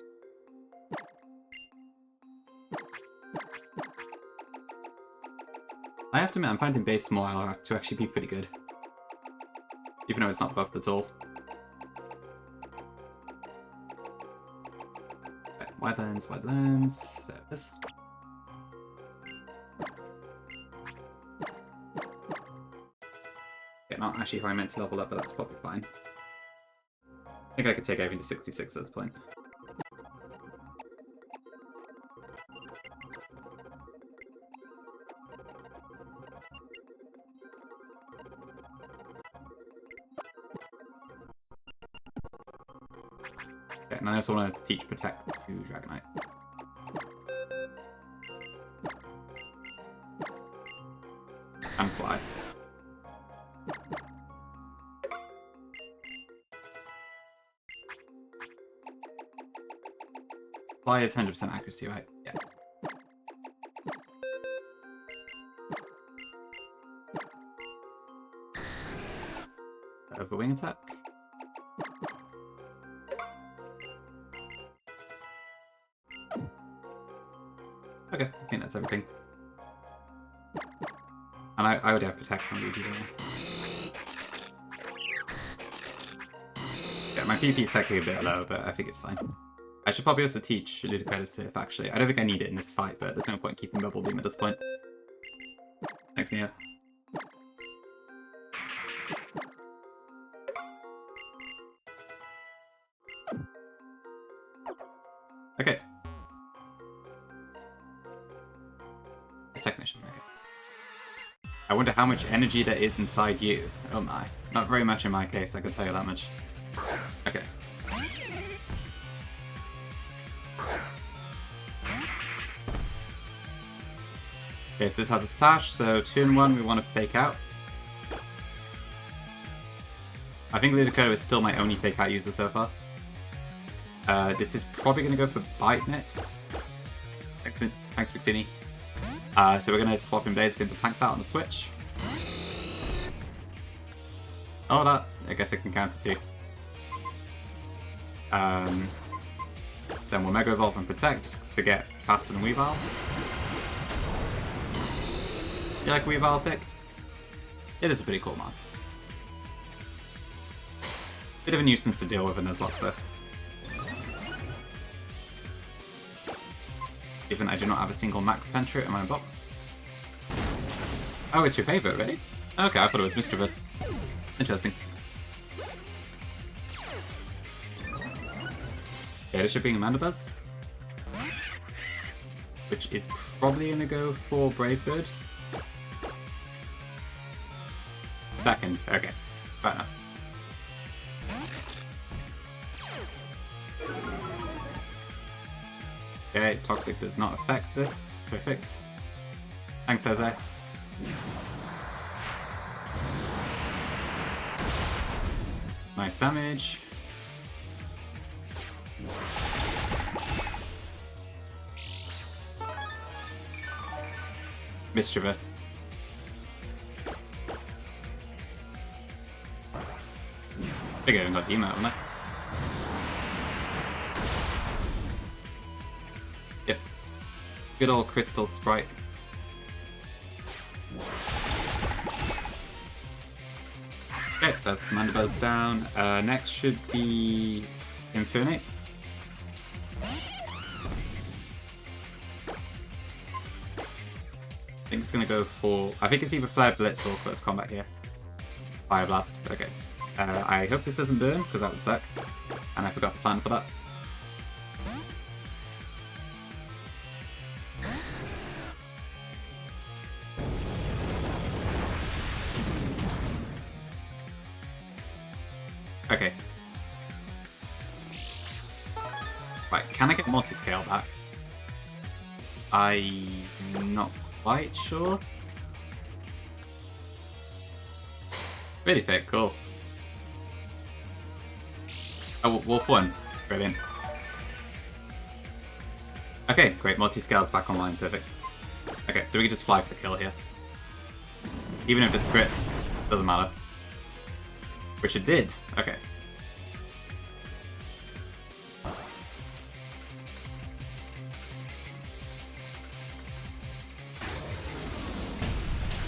I have to admit, I'm finding base Moyle to actually be pretty good. Even though it's not buffed at all. Okay, White Lens. There it is. Okay, not actually how I meant to level up, but that's probably fine. I think I could take everything to 66 at this point. Okay, and I also want to teach Protect to Dragonite. And Fly. Fly is 100% accuracy, right? Yeah. for wing attack. Okay, I think that's everything. And I already have Protect on Luigi, don't I? Yeah, my PP is technically a bit low, but I think it's fine. I should probably also teach Ludicrous Surf, actually. I don't think I need it in this fight, but there's no point keeping Bubble Beam at this point. Thanks, Nia. Okay. Technician, okay. I wonder how much energy there is inside you. Oh my. Not very much in my case, I can tell you that much. Okay. Okay, so this has a sash, so turn 1 we want to fake out. I think Ludicrous is still my only fake out user so far. This is probably going to go for Bite next. Thanks, Victini. So we're going to swap in Blaziken to tank that on the switch. Oh, that. I guess it can counter too. Then we'll Mega Evolve and Protect just to get faster than Weavile. You like Weavile pick? It is a pretty cool mod. Bit of a nuisance to deal with in Nuzlocke, so. Given I do not have a single Mac Penetrate in my box. Oh, it's your favourite, really? Okay, I thought it was Mischievous. Interesting. Okay, this should be Mandibuzz. Which is probably gonna go for Brave Bird. Second, okay. Fair enough. Okay, Toxic does not affect this. Perfect. Thanks, Jose. Nice damage. Mischievous. I think I even got the emote, haven't I? Yep. Good old Crystal Sprite. Okay, that's Mandibuzz down. Next should be Infernape. I think it's gonna go for. I think it's either Flare Blitz or Close Combat here. Fire Blast. Okay. I hope this doesn't burn because that would suck, and I forgot to plan for that. Okay. Right, can I get multi-scale back? I'm not quite sure. Really thick, cool. Oh, Wolf 1. Brilliant. Okay, great. Multi-scale's back online. Perfect. Okay, so we can just fly for the kill here. Even if this crits, doesn't matter. Which it did. Okay.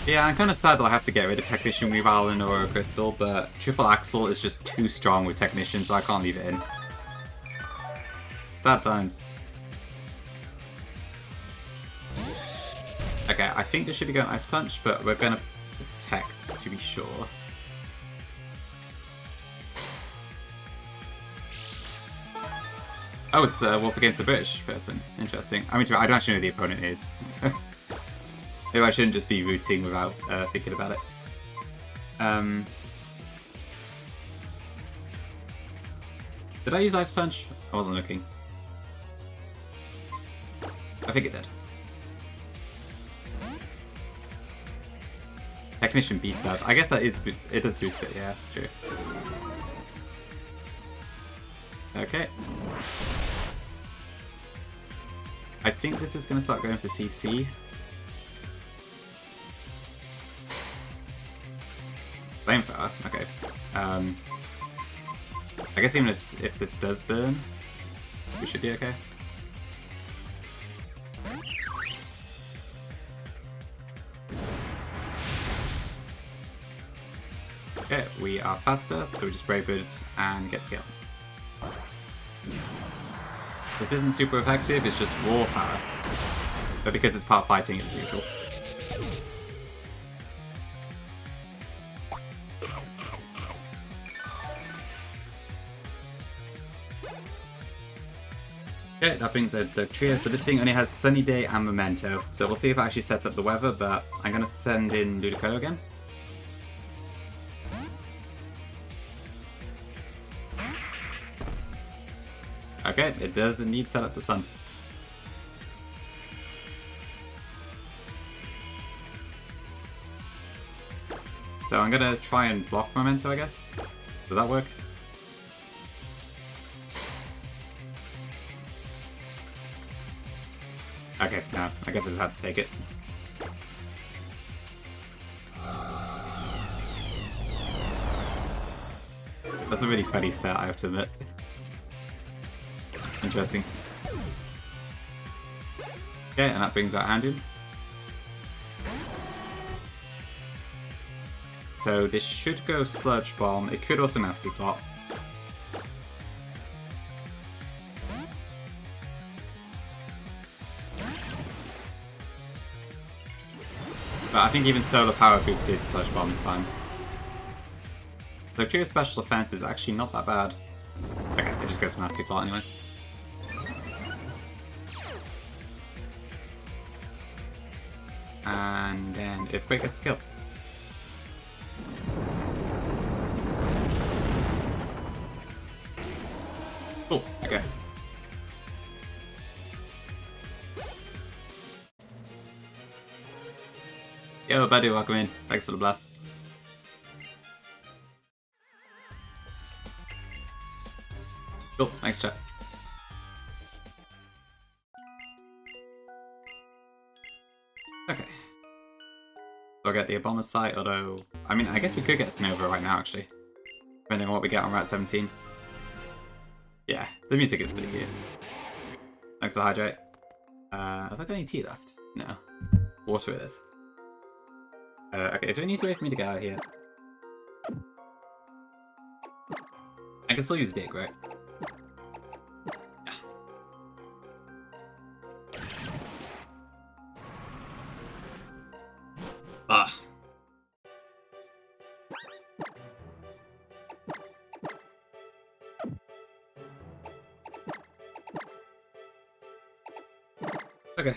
Yeah, I'm kind of sad that I have to get rid of Technician, Weavile, and Aura Crystal, but Triple Axle is just too strong with Technician, so I can't leave it in. Sad times. Okay, I think this should be going Ice Punch, but we're going to Protect to be sure. Oh, it's Wolf against a British person. Interesting. I mean, I don't actually know who the opponent is, so... Maybe I shouldn't just be rooting without thinking about it. Did I use Ice Punch? I wasn't looking. I think it did. Technician beats up. I guess that is, it does boost it, yeah, true. Okay. I think this is going to start going for CC. Flamethrower? Okay. I guess even if this does burn, we should be okay. Okay, we are faster, so we just Brave Bird and get the kill. This isn't super effective, it's just raw power. But because it's part fighting, it's neutral. Okay, that brings a Dugtrio. So this thing only has Sunny Day and Memento. So we'll see if it actually sets up the weather, but I'm going to send in Ludicolo again. Okay, it does indeed set up the sun. So I'm going to try and block Memento, I guess. Does that work? Okay, no, I guess I just had to take it. That's a really funny set, I have to admit. Interesting. Okay, and that brings out Andrew. So this should go Sludge Bomb. It could also Nasty Plot. But I think even Solar Power boosted Sludge Bomb is fine. So Trio's special defense is actually not that bad. Okay, it just goes for Nasty Plot anyway. And then Earthquake gets the kill. Cool, okay. Yo, buddy, welcome in. Thanks for the blast. Cool, thanks, chat. Okay. So I get the Obama site, although... I mean, I guess we could get Sonova right now, actually. Depending on what we get on Route 17. Yeah, the music is pretty good. Thanks to Hydrate. Have I got any tea left? No. Water it is. Okay, is there an easy way for me to get out of here? I can still use Dig, right? Yeah. Ah. Okay.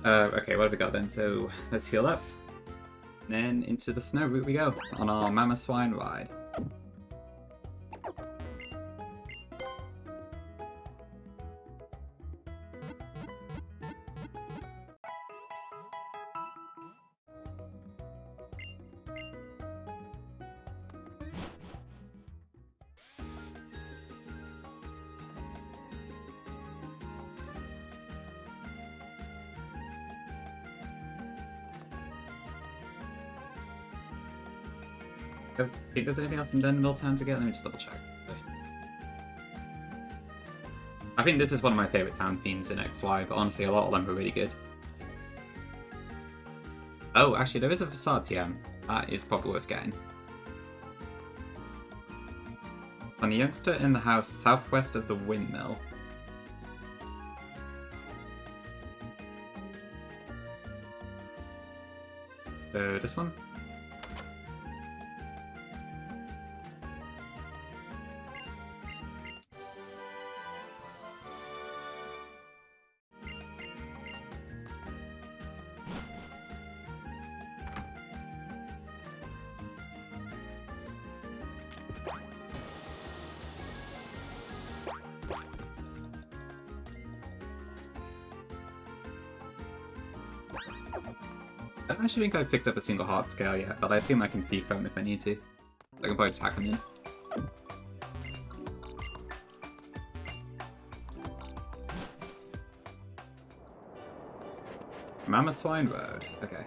Okay, what have we got then? So, let's heal up. And then into the snow route we go, on our Mama Swine ride. I think there's anything else in Denville Town to get? Let me just double check. I think this is one of my favourite town themes in XY, but honestly a lot of them are really good. Oh, actually there is a Facade TM. That is probably worth getting. On the youngster in the house southwest of the windmill. So this one? don't actually think I've picked up a single heart scale yet, but I assume I can thief him if I need to. I can probably just hack him in. Mama Swine Road. Okay.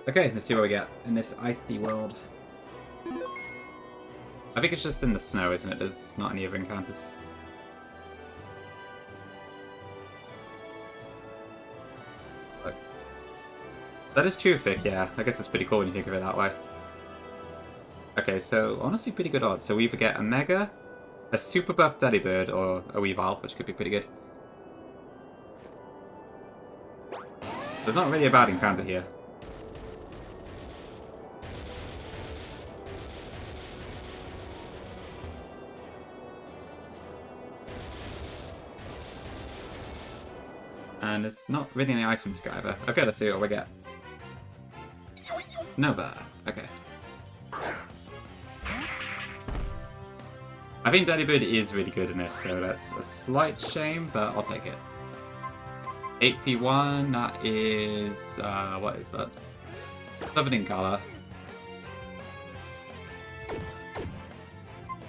Okay, let's see what we get in this icy world. I think it's just in the snow, isn't it? There's not any other encounters. Look. That is terrific, yeah. I guess it's pretty cool when you think of it that way. Okay, so honestly pretty good odds. So we either get a Mega, a super buff Delibird, or a Weavile, which could be pretty good. There's not really a bad encounter here. And there's not really any items to go either. Okay, let's see what we get. It's Nova. Okay. I think Delibird is really good in this, so that's a slight shame, but I'll take it. 8p1, that is... what is that? Covered in Gala.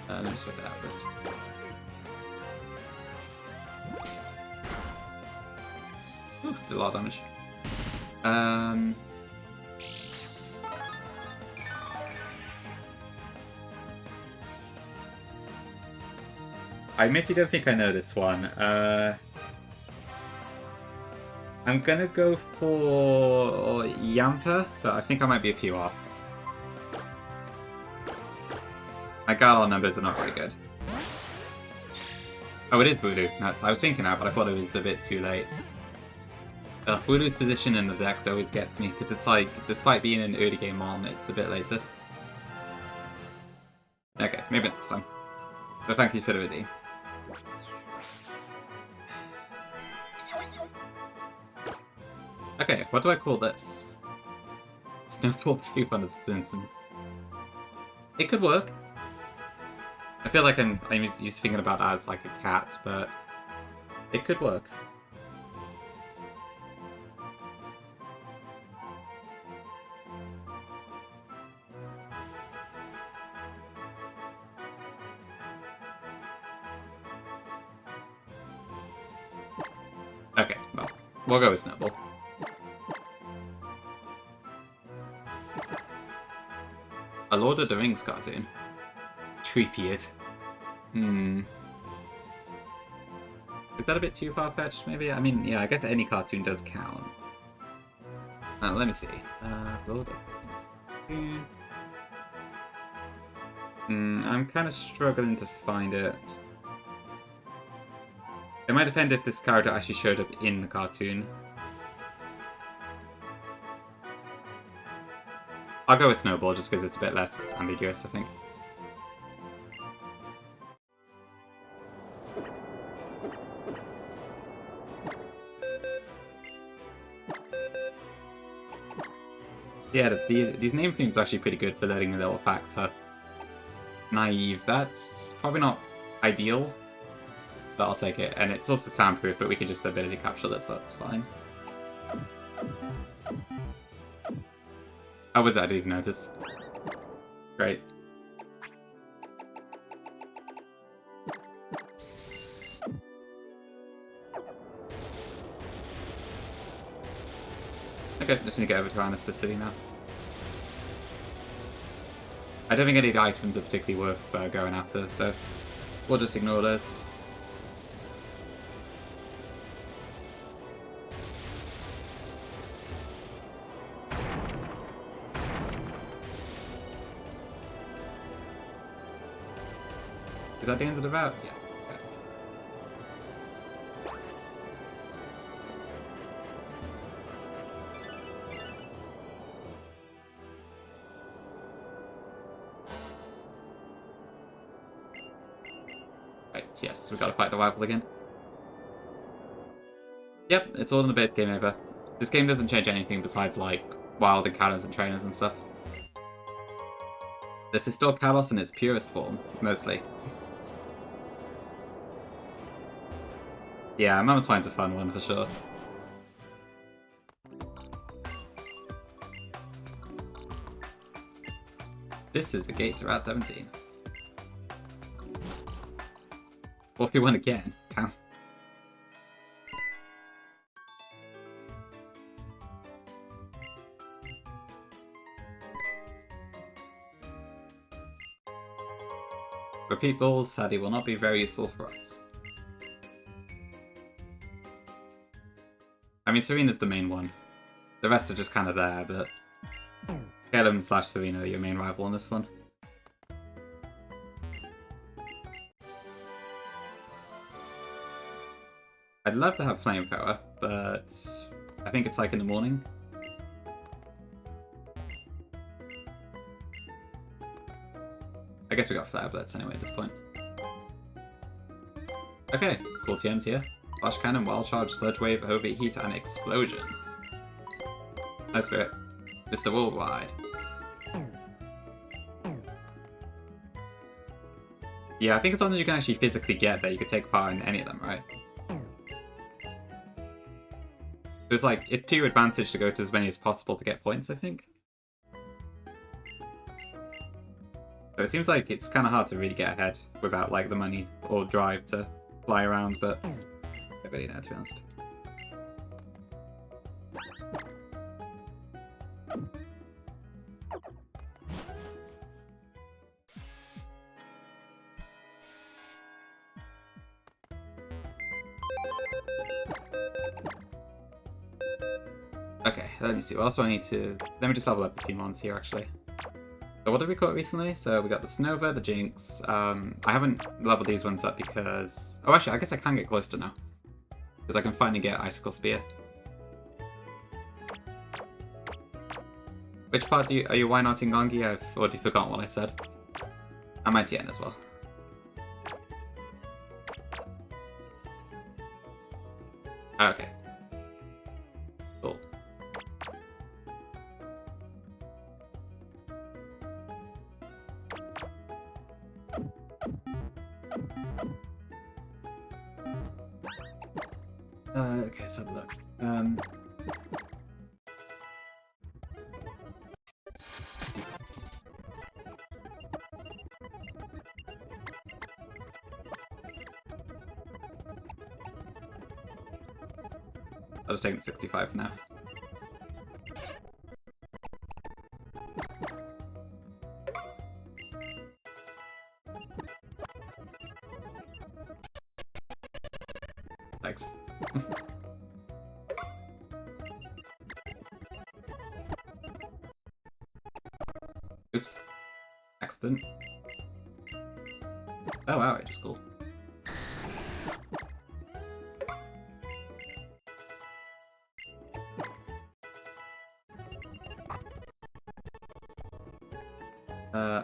Let me just work that out first. Ooh, did a lot of damage. I admittedly don't think I know this one. I'm gonna go for Yamper, but I think I might be a few off. My Gala numbers are not very good. Oh, it is Voodoo. Nuts. I was thinking that, but I thought it was a bit too late. Voodoo's position in the decks always gets me, because it's like, despite being an early game on, it's a bit later. Okay, maybe next time. But thank you for the redeem. Okay, what do I call this? Snowball 2 on The Simpsons. It could work. I feel like I'm just thinking about it as like a cat, but it could work. Okay, well, we'll go with Snowball. A Lord of the Rings cartoon. Treepeard. Is that a bit too far-fetched, maybe? I mean, yeah, I guess any cartoon does count. Let me see. Lord of the Rings. I'm kind of struggling to find it. It might depend if this character actually showed up in the cartoon. I'll go with Snowball just because it's a bit less ambiguous, I think. Yeah, these name themes are actually pretty good for letting the little facts are naive. That's probably not ideal, but I'll take it. And it's also soundproof, but we can just ability capture it, so that's fine. How was that? I didn't even notice. Great. Okay, just need to get over to Anastasia City now. I don't think any of the items are particularly worth going after, so we'll just ignore those. Is that the end of the route? Yeah. Right. yes, we've got to fight the rival again. Yep, it's all in the base game over. This game doesn't change anything besides, like, wild encounters and trainers and stuff. This is still Kalos in its purest form, mostly. Yeah, Mammoth Swine's a fun one for sure. This is the gate to Route 17. What if we win again? Damn. Repeat balls, sadly, will not be very useful for us. I mean, Serena's the main one. The rest are just kind of there, but Calum / Serena are your main rival in this one. I'd love to have Flamethrower, but I think it's like in the morning. I guess we got Flare Blitz anyway at this point. Okay, cool TMs here. Flash Cannon, Wild Charge, Sludge Wave, Overheat, and Explosion. Nice Spirit. Mr. Worldwide. Yeah, I think as long as you can actually physically get there, you could take part in any of them, right? There's like, it's to your advantage to go to as many as possible to get points, I think. So it seems like it's kind of hard to really get ahead without like the money or drive to fly around, but I don't really know, to be honest. Okay, let me see. What else do I need to... Let me just level up a few mons here, actually. So what did we caught recently? So we got the Snova, the Jinx. I haven't leveled these ones up because... Oh, actually, I guess I can get closer now. Because I can finally get Icicle Spear. Which part do you... Are you why not in Gongi? I've already forgotten what I said. I might Tien as well. Okay. Cool. Okay, let's have a look. I'll just take the 65 for now. Thanks. Oops. Accident. Oh wow, it just cool.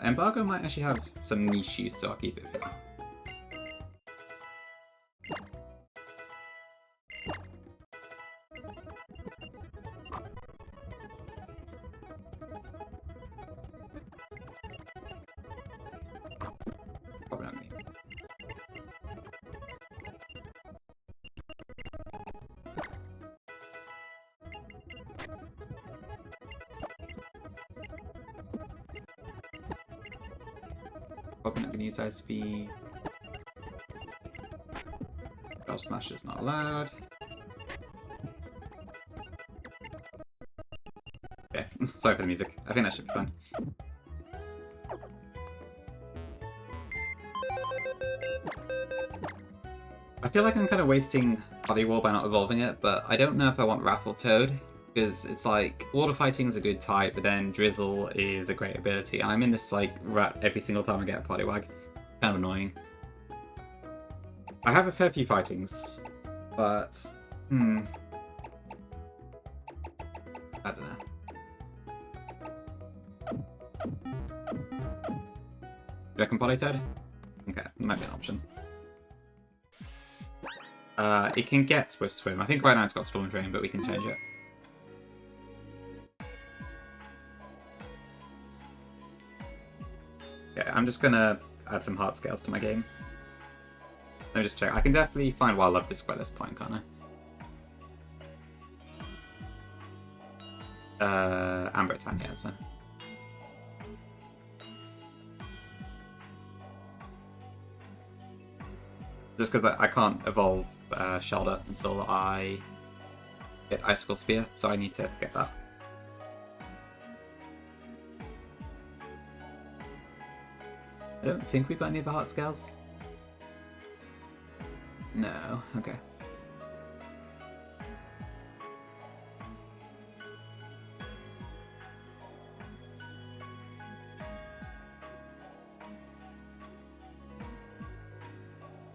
Embargo might actually have some niche use, so I'll keep it for now. Probably not me. Probably not going to use ISP. Bell Smash is not allowed. Okay, sorry for the music. I think that should be fun. I feel like I'm kind of wasting Body Wall by not evolving it, but I don't know if I want Wrath or Toad, because it's like, water fighting is a good type, but then Drizzle is a great ability, and I'm in this like rut every single time I get a Poliwag. Kind of annoying. I have a fair few fightings, but I don't know. Do you reckon Polytoad? Okay, that might be an option. It can get Swift Swim. I think right now it's got Storm Drain, but we can change it. Okay, I'm just gonna add some heart scales to my game. Let me just check. I can definitely find Wild Love Disc by this point, can't I? Amber Time, yeah, that's fine. Just because I can't evolve Shelter until I get Icicle Spear, so I need to get that. I don't think we've got any of the heart scales. No, okay.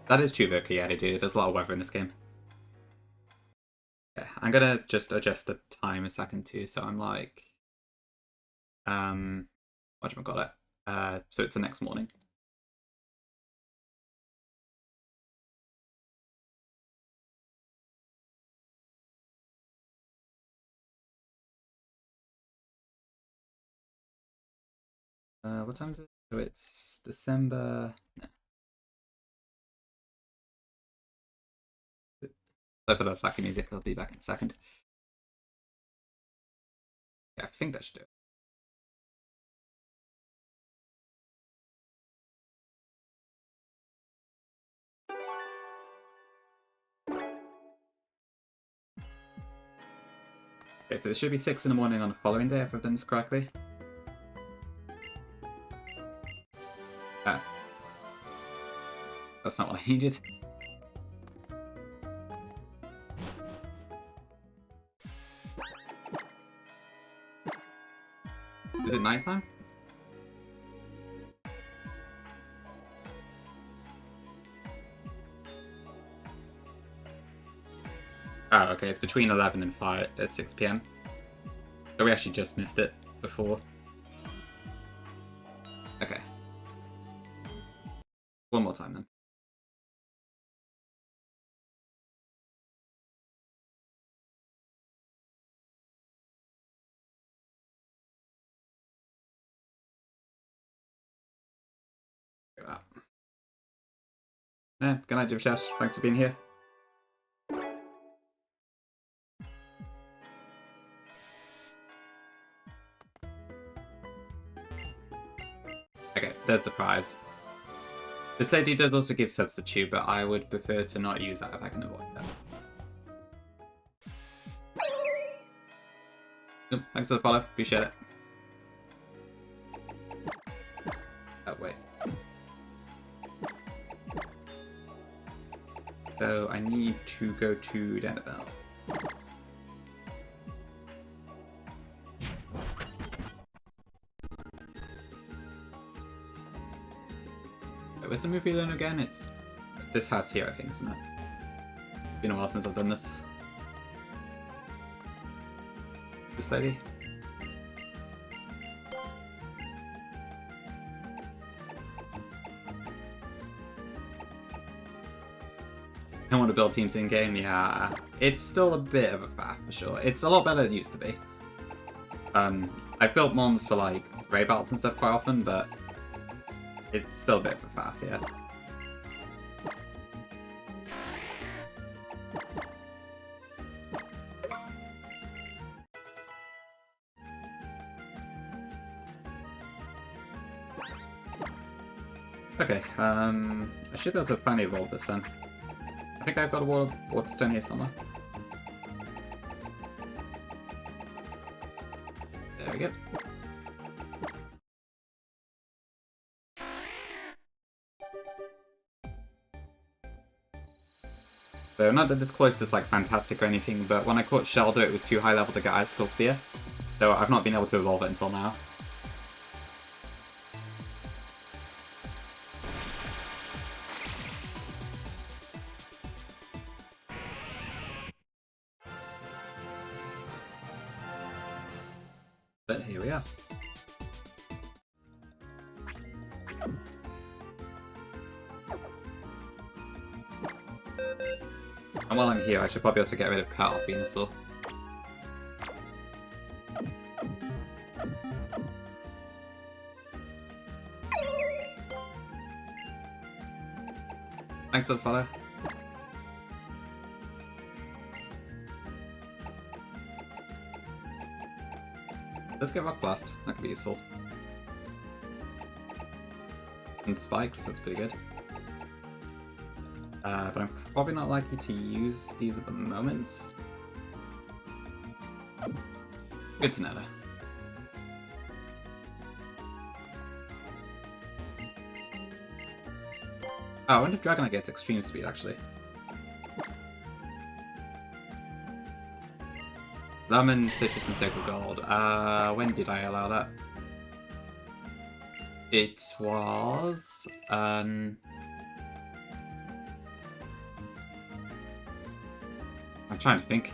That is true, Voka, yeah, I do. There's a lot of weather in this game. Yeah, I'm gonna just adjust the time a second too, so I'm like... whatchamacallit? So it's the next morning. What time is it? So it's December... No. So for the flaky music, I'll be back in a second. Yeah, I think that should do it. Okay, so it should be 6 in the morning on the following day, if I've done this correctly. That's not what I needed. Is it nighttime? Oh, okay, it's between 11 and 6 PM. So we actually just missed it before. Okay. One more time then. Look at that. Yeah, good night, Jim Shash. Thanks for being here. Okay, there's the prize. This lady does also give substitute, but I would prefer to not use that if I can avoid that. Oh, thanks for the follow, appreciate it. Oh, wait. So I need to go to Danabelle. Where's the movie learn again? It's this house here, I think, isn't it? Been a while since I've done this. This lady? I want to build teams in game, yeah. It's still a bit of a faff for sure. It's a lot better than it used to be. I've built mons for like grey belts and stuff quite often, but it's still a bit of a faff, yeah. Okay, I should be able to finally evolve this then. I think I've got a water stone here somewhere. There we go. So not that this close is like fantastic or anything, but when I caught Shelter it was too high level to get Icicle Spear, so I've not been able to evolve it until now. But here we are. And while I'm here, I should probably also get rid of Cut off Venusaur. Thanks for the follow. Let's get Rock Blast. That could be useful. And Spikes, that's pretty good. But I'm probably not likely to use these at the moment. Good to know though. Oh, I wonder if Dragonite gets extreme speed actually. Lemon, Citrus, and Sacred Gold. When did I allow that? It was... I'm trying to think.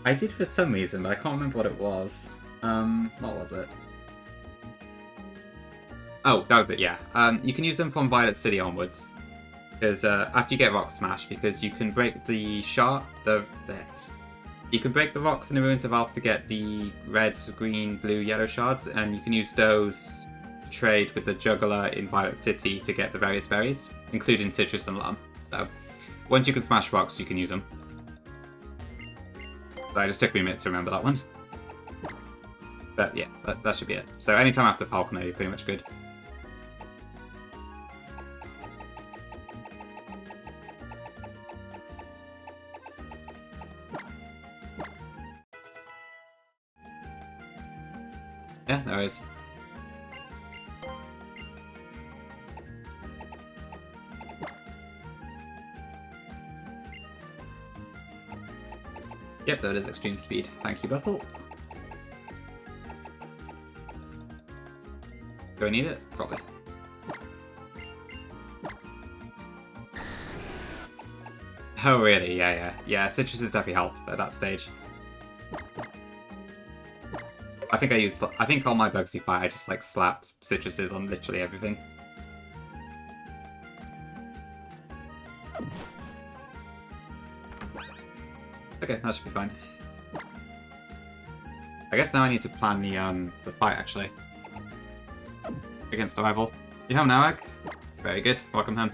I did for some reason, but I can't remember what it was. What was it? Oh, that was it, yeah. You can use them from Violet City onwards. Because after you get Rock Smash, because you can break the shard, you can break the rocks in the Ruins of Alpha to get the red, green, blue, yellow shards, and you can use those to trade with the Juggler in Violet City to get the various berries, including Citrus and Lum. So, once you can smash rocks, you can use them. So it just took me a minute to remember that one. But yeah, that should be it. So anytime after Falconer, you're pretty much good. Yeah, there is. Yep, that is extreme speed. Thank you, Buffle. Do I need it? Probably. Oh, really? Yeah. Yeah, Citrus is definitely help at that stage. I think on my Bugsy fight, I just like slapped Citruses on literally everything. Okay, that should be fine. I guess now I need to plan the fight actually. Against a rival. You home now, Egg? Very good. Welcome home.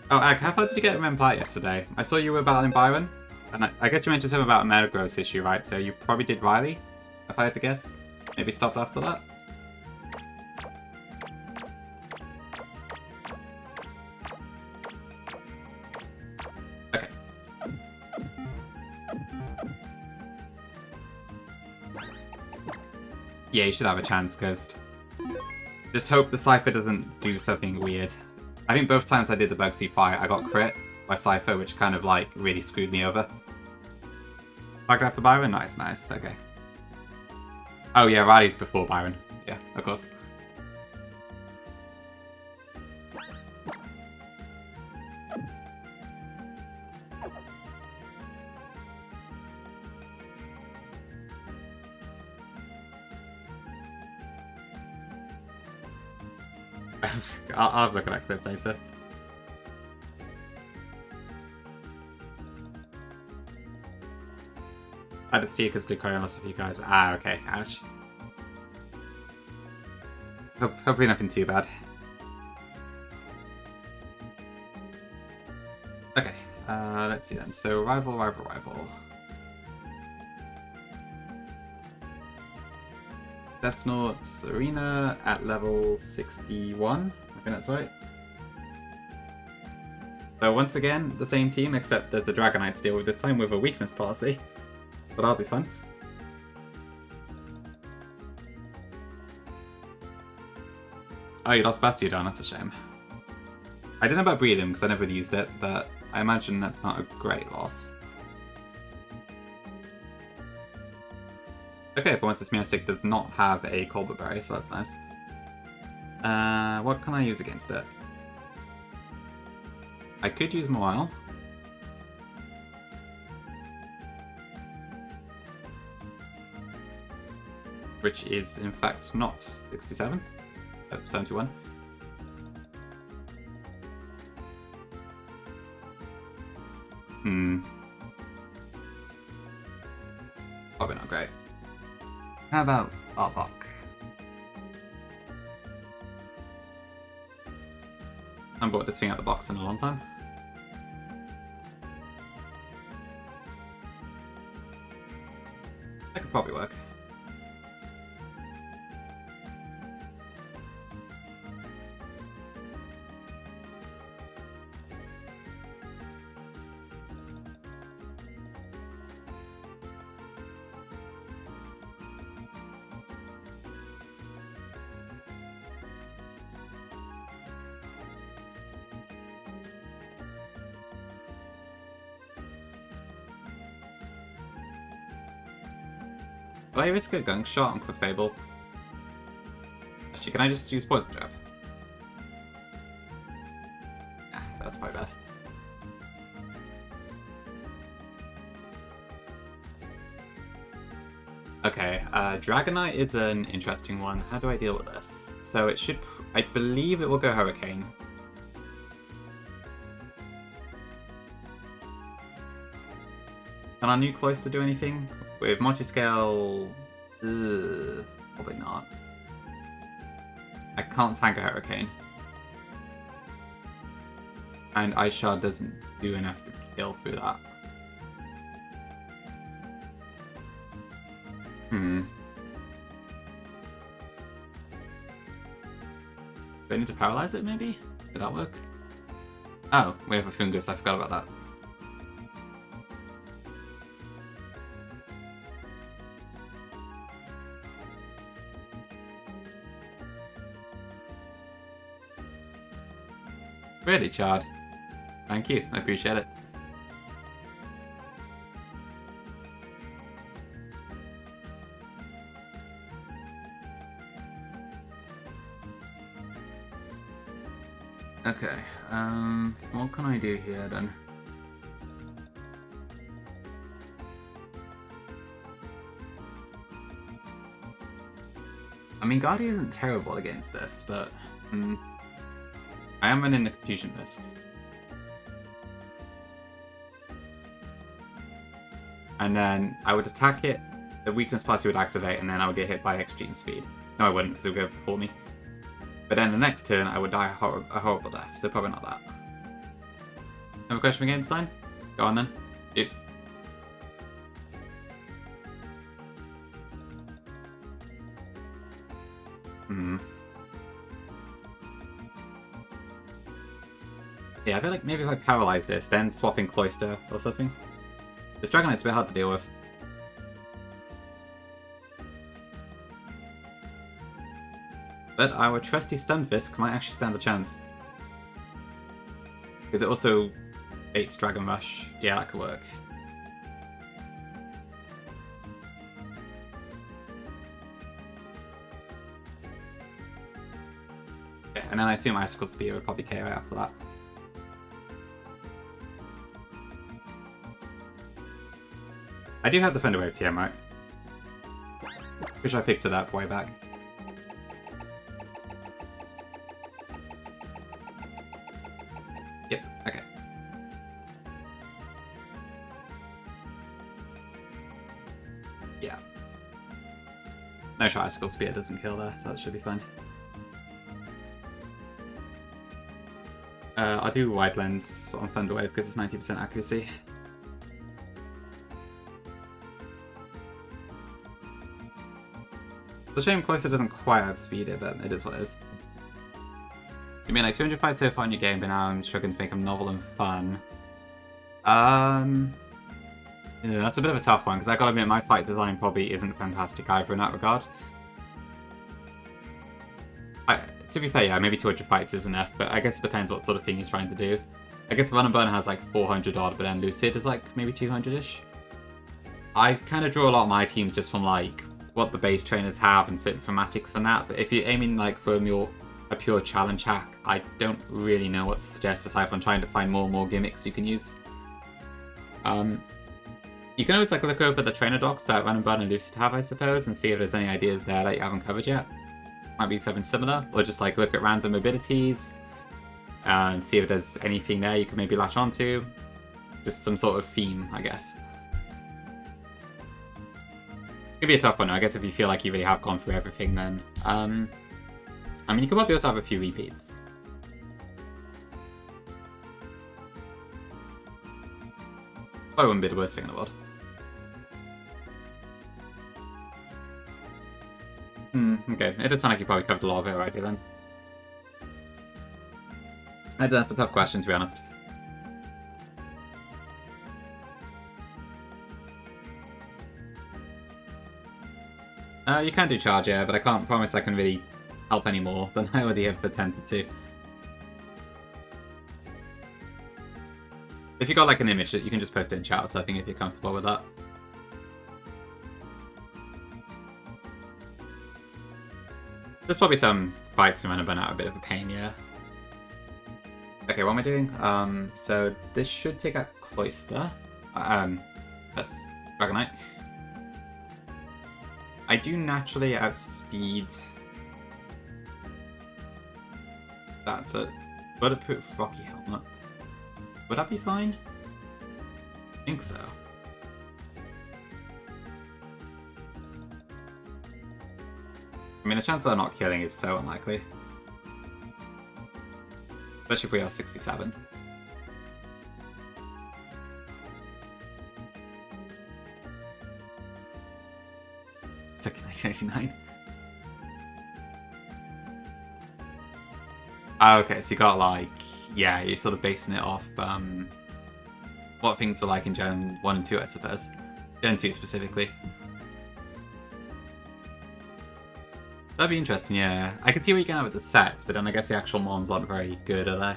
Oh, Egg, how far did you get in Empire yesterday? I saw you were battling Byron, and I guess you mentioned something about a Metagross issue, right? So you probably did Riley, if I had to guess. Maybe stopped after that? Okay. Yeah, you should have a chance, because just hope the Cypher doesn't do something weird. I think both times I did the Bugsy fight, I got crit by Cypher, which kind of like really screwed me over. Back after Byron? Nice, okay. Oh yeah, Riley's before Byron. Yeah, of course. I'll have a look at that clip later. I had Steakers to carry on lots of you guys. Ah, okay. Ouch. Hopefully nothing too bad. Okay, let's see then. So, rival. Desnort's Arena at level 61. I think that's right. So once again, the same team, except there's the Dragonite to deal with this time with a weakness policy. But that'll be fun. Oh, you lost Bastiodon, that's a shame. I don't know about Breeding because I never used it, but I imagine that's not a great loss. Okay, for once this Meowstic does not have a Colbert Berry, so that's nice. What can I use against it? I could use more oil. Which is, in fact, not 67. 71. Probably not great. How about Arbok? I haven't bought this thing out of the box in a long time. That could probably work. Do I risk a gunk shot on Clefable? Actually, can I just use Poison Jab? Yeah, that's probably better. Okay, Dragonite is an interesting one. How do I deal with this? So it should... I believe it will go Hurricane. Can our new Cloyster do anything? With multi-scale... probably not. I can't tank a Hurricane. And Ice Shard doesn't do enough to kill through that. Do I need to paralyze it, maybe? Did that work? Oh, we have a Fungus, I forgot about that. Really, Chard? Thank you, I appreciate it. Okay, what can I do here then? I mean, Guardian isn't terrible against this, but I am running the Confusion Risk. And then I would attack it, the Weakness Party would activate, and then I would get hit by Extreme Speed. No, I wouldn't, because it would go before me. But then the next turn, I would die a horrible death, so probably not that. Have a question for Game Design? Go on then. Yep. Yeah, I feel like maybe if I paralyze this, then swapping Cloyster or something. This Dragonite's a bit hard to deal with. But our trusty Stunfisk might actually stand a chance. Because it also baits Dragon Rush. Yeah, that could work. Okay, and then I assume Icicle Spear would probably KO after that. I do have the Thunder Wave TM, right? Wish I picked it up way back. Yep, okay. Yeah. No shot Icicle Spear doesn't kill there, so that should be fine. I'll do Wide Lens on Thunder Wave because it's 90% accuracy. It's a shame Cloyster doesn't quite outspeed it, but it is what it is. You mean like 200 fights so far in your game, but now I'm struggling to make them novel and fun. Yeah, that's a bit of a tough one, because I gotta admit my fight design probably isn't fantastic either in that regard. To be fair, yeah, maybe 200 fights is enough, but I guess it depends what sort of thing you're trying to do. I guess Run and Burn has like 400 odd, but then Lucid is like maybe 200-ish. I kind of draw a lot of my teams just from like what the base trainers have and certain thematics and that, but if you're aiming like from your a pure challenge hack, I don't really know what to suggest aside from trying to find more and more gimmicks you can use. You can always like look over the trainer docs that Run and Bun and Lucid have, I suppose, and see if there's any ideas there that you haven't covered yet. Might be something similar, or just like look at random abilities and see if there's anything there you can maybe latch onto. Just some sort of theme, I guess. Could be a tough one, I guess, if you feel like you really have gone through everything, then. I mean, you could probably also have a few repeats. Probably wouldn't be the worst thing in the world. Okay. It did sound like you probably covered a lot of it already then. That's a tough question, to be honest. You can do charge, yeah, but I can't promise I can really help any more than I already have attempted to. If you got like an image, you can just post it in chat or something if you're comfortable with that. There's probably some fights in Run and Bun out a bit of a pain, yeah. Okay, what am I doing? So this should take out Cloister. That's Dragonite. I do naturally outspeed. That's a bulletproof Rocky Helmet. Would that be fine? I think so. I mean, the chance of not killing is so unlikely. Especially if we are 67. It's like 1989. Okay, so you got like, yeah, you're sort of basing it off what things were like in Gen 1 and 2, I suppose. Gen 2 specifically. That'd be interesting, yeah. I can see what you can have with the sets, but then I guess the actual mons aren't very good, are they?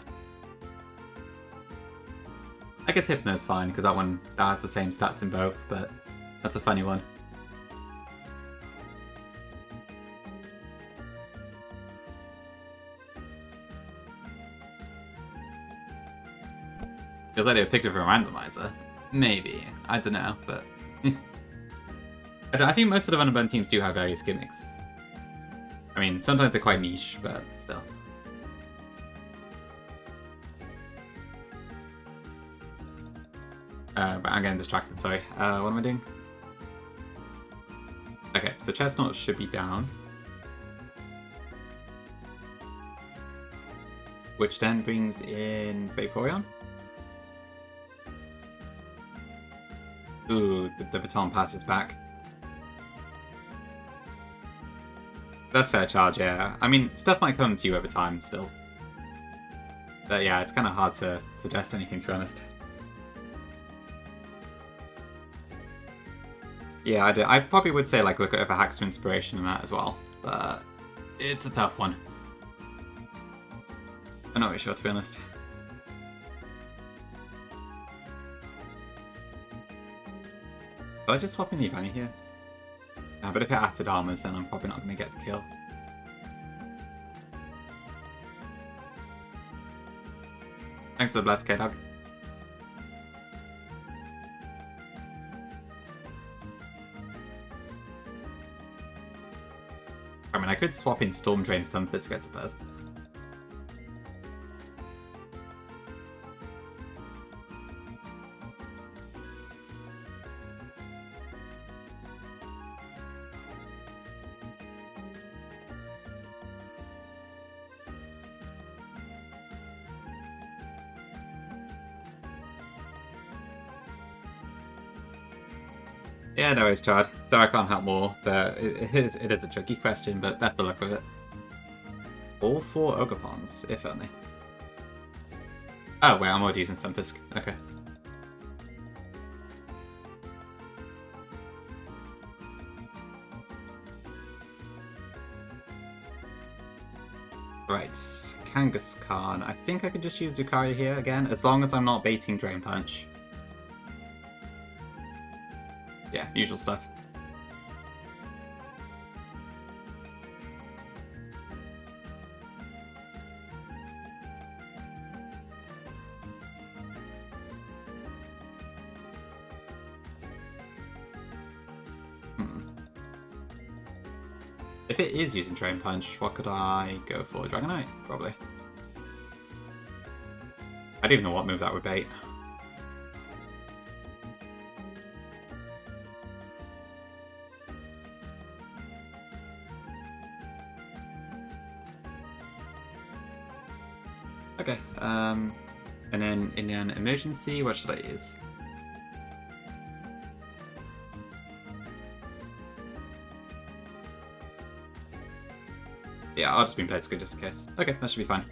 I guess Hypno's fine, because that has the same stats in both, but that's a funny one. Feels like they picked it from a randomizer. Maybe. I don't know, but... I think most of the Run and Bun teams do have various gimmicks. I mean, sometimes they're quite niche, but still. But I'm getting distracted, sorry. What am I doing? Okay, so Chestnut should be down. Which then brings in Vaporeon. Ooh, the baton passes back. That's fair charge, yeah. I mean, stuff might come to you over time still. But yeah, it's kind of hard to suggest anything, to be honest. Yeah, I probably would say, like, look at hacks for inspiration and that as well. But it's a tough one. I'm not really sure, to be honest. Did I just swap in the Ivani here? No, but if it acid armors, then I'm probably not going to get the kill. Thanks for the bless, K-Dog. I mean, I could swap in Storm Drain Stunfisk to get to first. Yeah, no worries, Chad. So I can't help more, but it is a tricky question, but best of luck with it. All 4 Ogopons, if only. Oh, wait, I'm already using Stunfisk. Okay. Right, Kangaskhan. I think I could just use Lucario here again, as long as I'm not baiting Drain Punch. Yeah, usual stuff. If it is using Drain Punch, what could I go for? Dragonite? Probably. I don't even know what move that would bait. Okay, and then in an emergency, what should I use? Yeah, I'll just be Blaze Good just in case. Okay, that should be fine.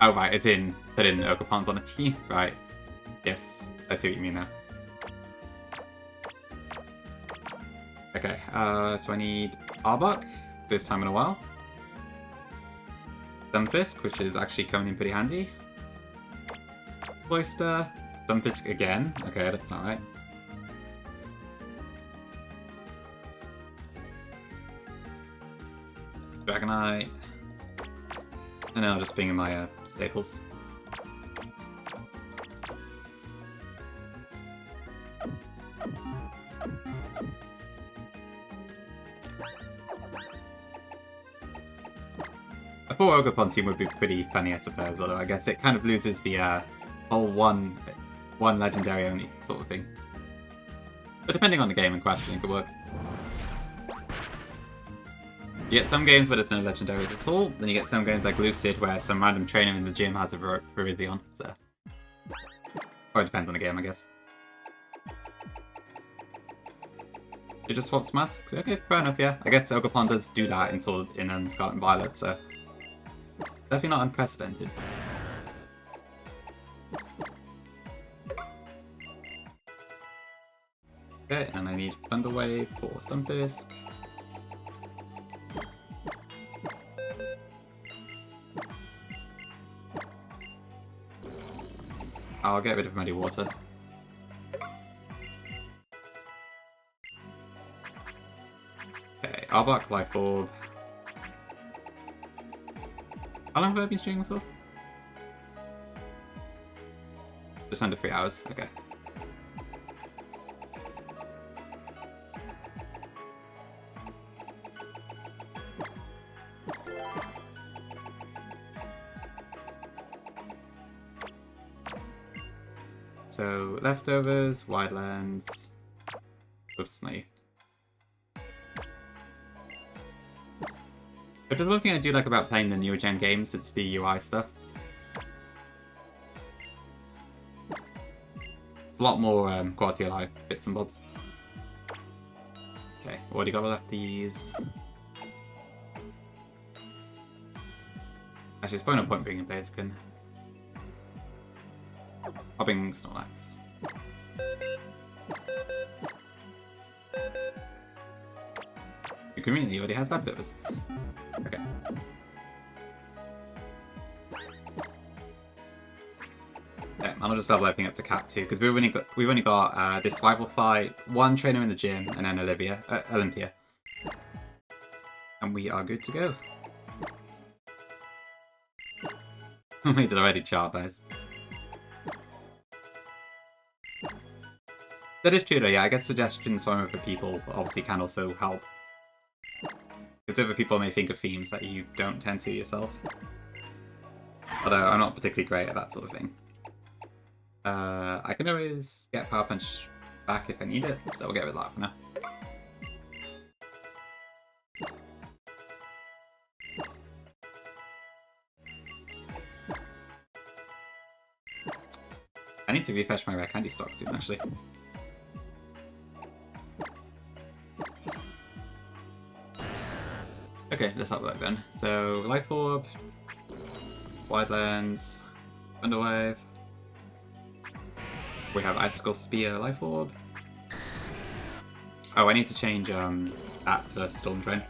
Oh right, it's in putting Ogopons on a team, right? Yes, I see what you mean now. Okay, so I need Arbok, first time in a while. Stunfisk, which is actually coming in pretty handy. Cloyster, Stunfisk again. Okay, that's not right. Dragonite. And then I'll just bring in my staples. I thought Ogopon team would be pretty funny, I suppose, although I guess it kind of loses the whole one legendary only sort of thing. But depending on the game in question, it could work. You get some games where there's no legendaries at all, then you get some games like Lucid where some random trainer in the gym has a Virizion, so... Or it depends on the game, I guess. You just swap Mask? Okay, fair enough, yeah. I guess Ogopon does do that in Scarlet and Violet, so... Definitely not unprecedented. Okay, and I need Thunder Wave for Stunfisk. I'll get rid of Muddy Water. Okay, Arbok, Life Orb. How long have I been streaming for? Just under 3 hours, okay. So, leftovers, Wildlands, oops, no. If there's one thing I do like about playing the newer gen games, it's the UI stuff. It's a lot more quality of life, bits and bobs. Okay, already got lefties. Actually, it's probably no point bringing Blaziken. I'll bring Snorlax. Your community already has leftovers. Okay. Yeah, and I'll just start leveling up to Cap 2 because we've only got this rival fight, one trainer in the gym, and then Olympia, and we are good to go. We did already chart, nice. That is true though, yeah, I guess suggestions from other people obviously can also help. Because other people may think of themes that you don't tend to yourself. Although I'm not particularly great at that sort of thing. I can always get Power Punch back if I need it, so we'll get rid of that for now. I need to refresh my rare candy stock soon, actually. Okay, let's have a look then. So, Life Orb, Wildlands, Thunderwave. We have Icicle Spear, Life Orb. Oh, I need to change that to Storm Drain.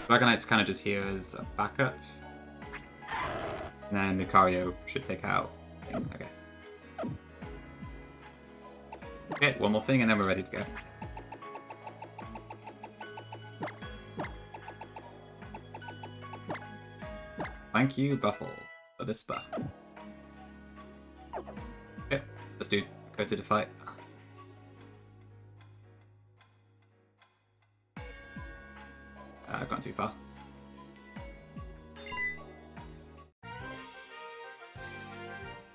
Dragonite's kind of just here as a backup. And then Lucario should take out. Okay. Okay, one more thing and then we're ready to go. Thank you, Buffle, for this buff. Okay, Let's go to the fight. I've gone too far.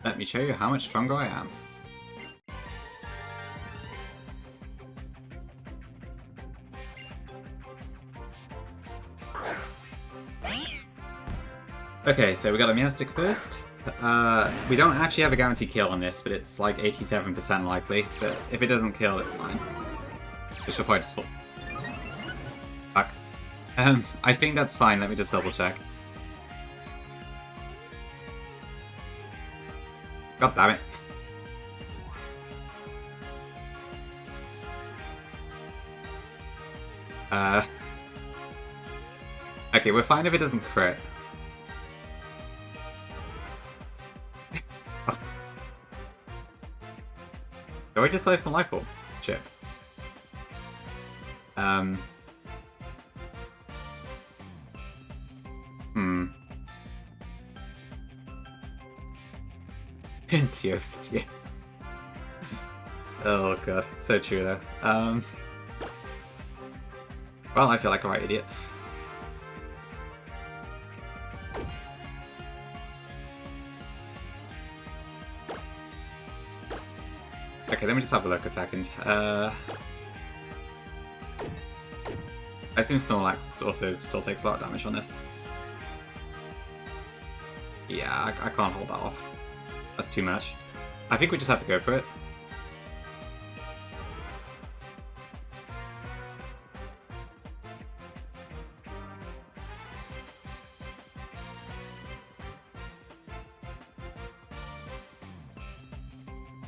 Let me show you how much stronger I am. Okay, so we got a Meowstic first. We don't actually have a guaranteed kill on this, but it's like 87% likely. But if it doesn't kill, it's fine. This will probably just fall. Fuck. I think that's fine. Let me just double check. God damn it. Okay, we're fine if it doesn't crit. What? Do I just die from life orb? Shit. Pentios, yeah. Oh god, so true though. Well, I feel like a right idiot. Okay, let me just have a look a second. I assume Snorlax also still takes a lot of damage on this. Yeah, I can't hold that off. That's too much. I think we just have to go for it.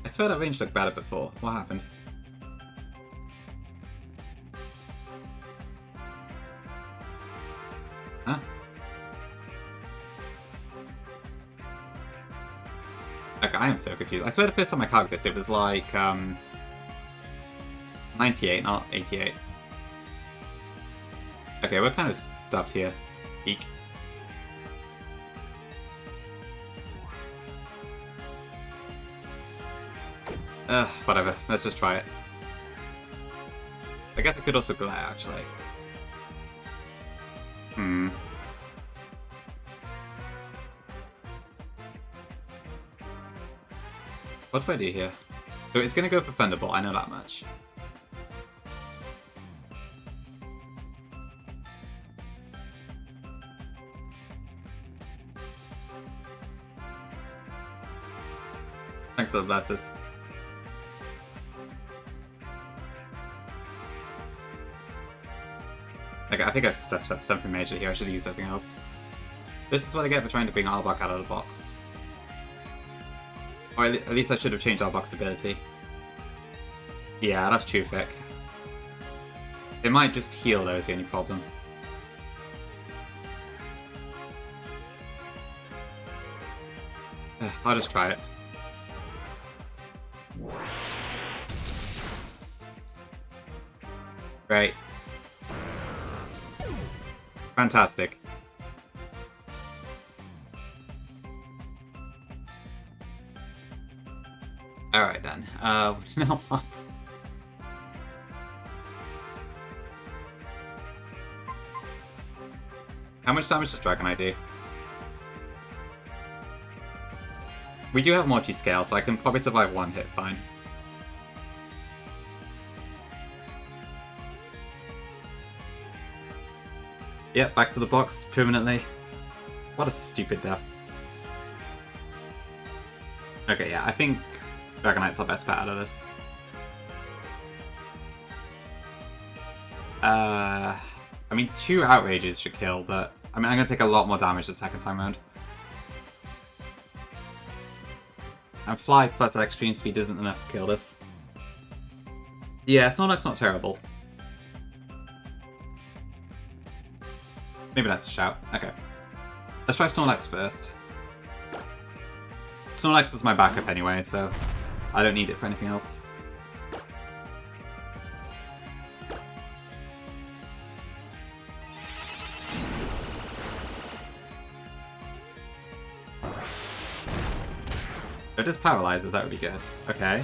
I swear that range looked better before. What happened? Huh? Okay, I am so confused. I swear the first time I calculated this, it was like 98, not 88. Okay, we're kind of stuffed here. Eek. Whatever. Let's just try it. I guess I could also glare, actually. What do I do here? So it's gonna go for Thunderbolt, I know that much. Thanks for the blesses. Okay, I think I've stuffed up something major here. I should have used something else. This is what I get for trying to bring Arbok out of the box. Or at least I should have changed Arbok's ability. Yeah, that's terrific. It might just heal though is the only problem. I'll just try it. Great. Fantastic. Alright then. Now what? How much damage does Dragonite do? We do have multi-scale, so I can probably survive one hit fine. Yep, back to the box permanently. What a stupid death. Okay, yeah, I think Dragonite's our best bet out of this. I mean, 2 Outrages should kill, but I mean, I'm gonna take a lot more damage the second time around. And Fly plus Extreme Speed isn't enough to kill this. Yeah, Snorlax's not terrible. Maybe that's a shout. Okay. Let's try Snorlax first. Snorlax is my backup anyway, so I don't need it for anything else. It just paralyzes, that would be good. Okay.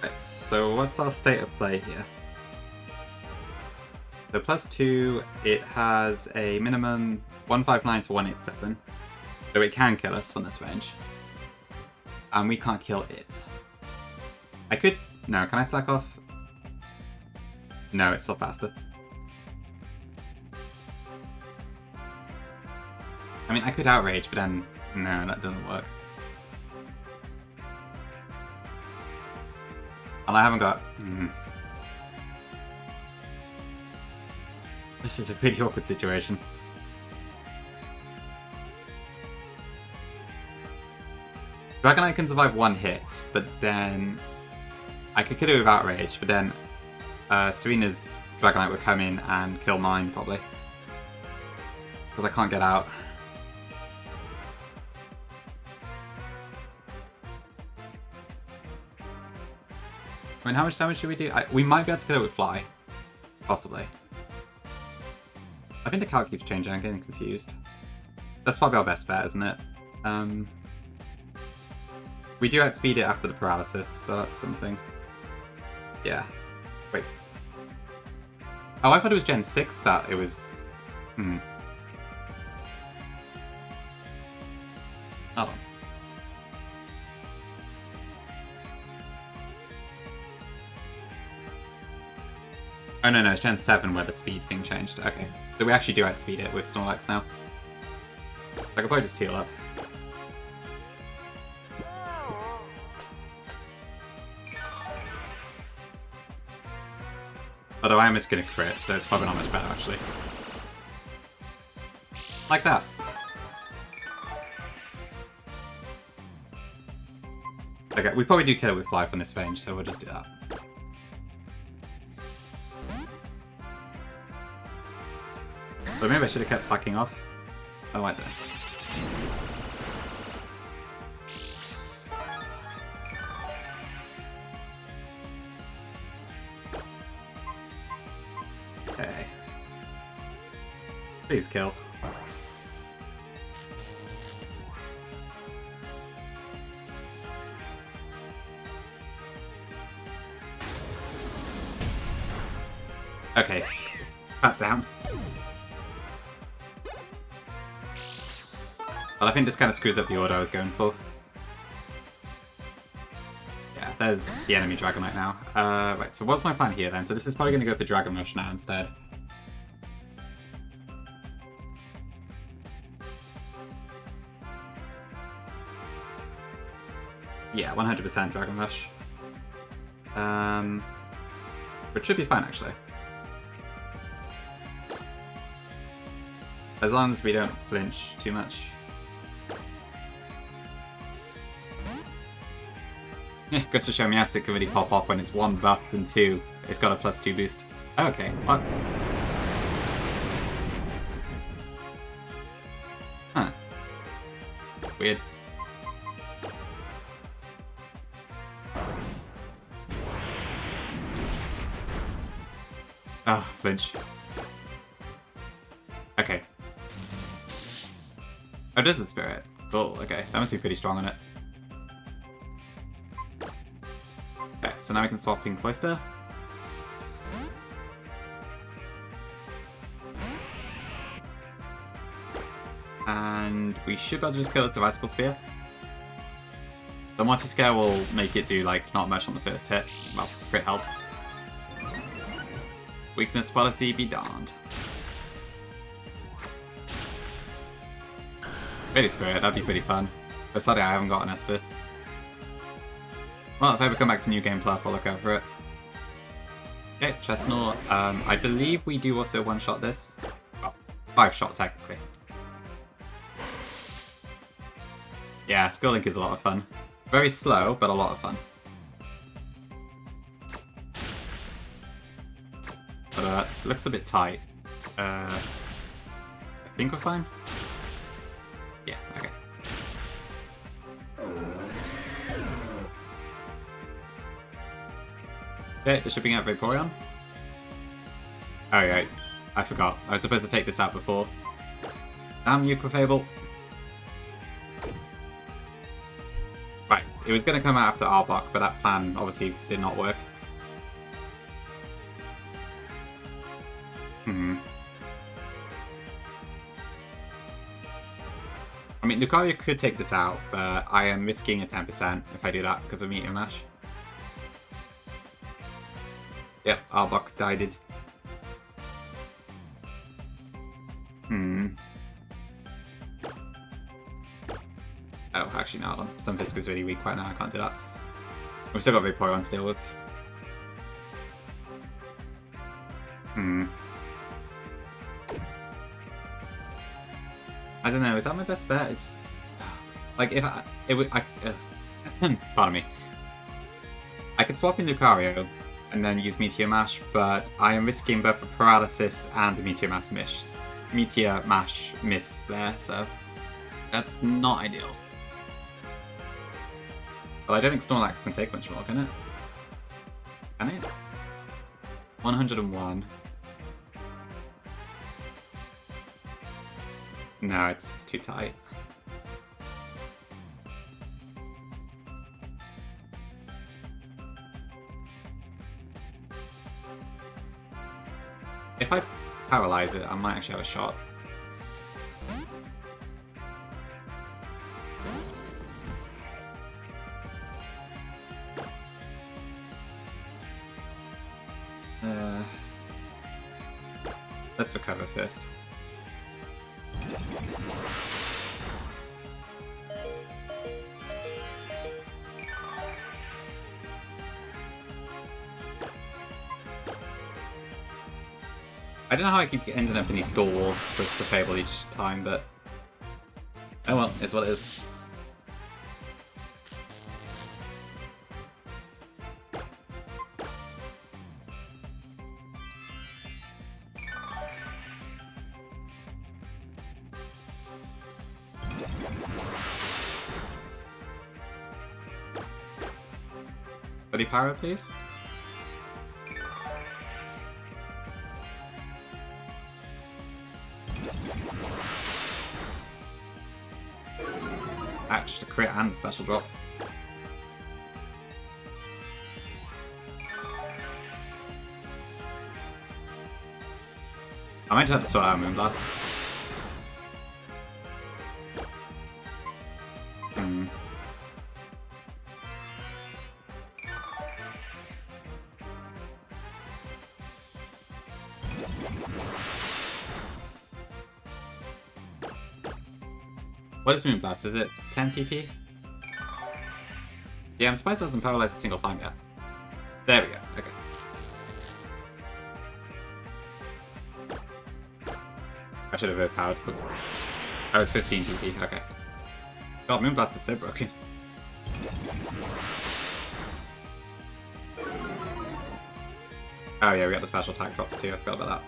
Right, so what's our state of play here? So +2, it has a minimum 159 to 187. So it can kill us from this range. And we can't kill it. I could... No, can I slack off? No, it's still faster. I mean, I could outrage, but then... No, that doesn't work. And I haven't got... This is a really awkward situation. Dragonite can survive one hit, but then... I could kill it with Outrage, but then Serena's Dragonite would come in and kill mine, probably. Because I can't get out. I mean, how much damage should we do? We might be able to kill it with Fly. Possibly. I think the calc keeps changing, I'm getting confused. That's probably our best bet, isn't it? We do outspeed it after the paralysis, so that's something. Yeah. Wait. Oh, I thought it was Gen 6 that it was... Hold on. Oh no, it's Gen 7 where the speed thing changed. Okay. So we actually do outspeed it with Snorlax now. I could probably just heal up. Although I am just gonna crit, so it's probably not much better actually. Like that. Okay, we probably do kill it with Fly from this range, so we'll just do that. But maybe I should have kept slacking off. Oh, I don't. Okay. Please kill. Okay. Pat down. Well, I think this kind of screws up the order I was going for. Yeah, there's the enemy Dragonite now. Right, so what's my plan here then? So this is probably going to go for Dragon Rush now instead. Yeah, 100% Dragon Rush. Which should be fine, actually. As long as we don't flinch too much. Yeah, goes to show Meowstic can really pop off when it's 1 buff and 2. It's got a +2 boost. Oh, okay, what? Huh. Weird. Oh, flinch. Okay. Oh, it is a spirit. Cool, okay. That must be pretty strong on it. Okay, so now we can swap in Cloister. And we should be able to just kill it with Icicle Spear. The multi-scale will make it do, like, not much on the first hit. Well, crit helps. Weakness policy be darned. Really Spirit, that'd be pretty fun. But sadly I haven't got an Esper. Well, if I ever come back to New Game Plus, I'll look out for it. Okay, Chestnut. I believe we do also one-shot this. Well, 5-shot technically. Yeah, Skull Link is a lot of fun. Very slow, but a lot of fun. But it looks a bit tight. I think we're fine. Yeah, okay. Okay, they're shipping out Vaporeon. Oh yeah. I forgot. I was supposed to take this out before. Damn you, Clefable. Right, it was going to come out after Arbok, but that plan obviously did not work. I mean, Lucario could take this out, but I am risking a 10% if I do that because of Meteor Mash. Yep, Arbok died. Oh, actually, no, hold on. Stunfisk is really weak right now, I can't do that. We've still got Vaporeon to deal with. I don't know, is that my best bet? It's... Like, if I... It would... pardon me. I could swap in Lucario and then use Meteor Mash, but I am risking both a Paralysis and a Meteor Mash miss there, so... That's not ideal. Well, I don't think Snorlax can take much more, can it? Can it? 101. No, it's too tight. If I paralyze it, I might actually have a shot. Let's recover first. I don't know how I keep ending up in these stall walls with the Fable each time, but... Oh well, it's what it is. Buddy Pyro, please? Actually, the crit and the special drop. I might just have to sort out Moonblast. What is Moonblast? Is it 10 PP? Yeah, I'm surprised it hasn't paralyzed a single time yet. There we go, okay. I should have overpowered. Oops. I was 15 PP, okay. God, Moonblast is so broken. Oh yeah, we got the special attack drops too, I forgot about that.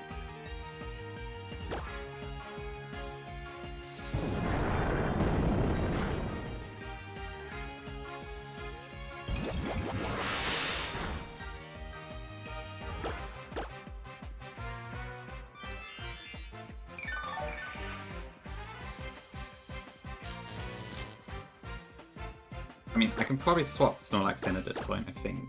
I mean, I can probably swap Snorlax in at this point, I think.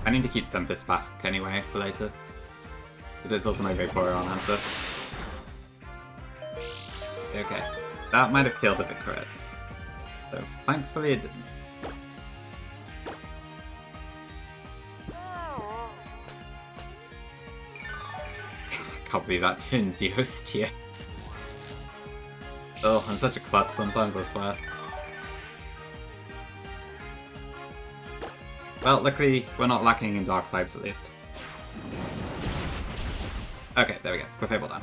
I need to keep Stunfisk back anyway for later. Because it's also my Vaporeon answer. Okay. That might have killed if it crit. So thankfully it didn't. Can't believe that turns Yost here. Oh, I'm such a klutz sometimes, I swear. Well, luckily, we're not lacking in dark types at least. Okay, there we go. Clefable down.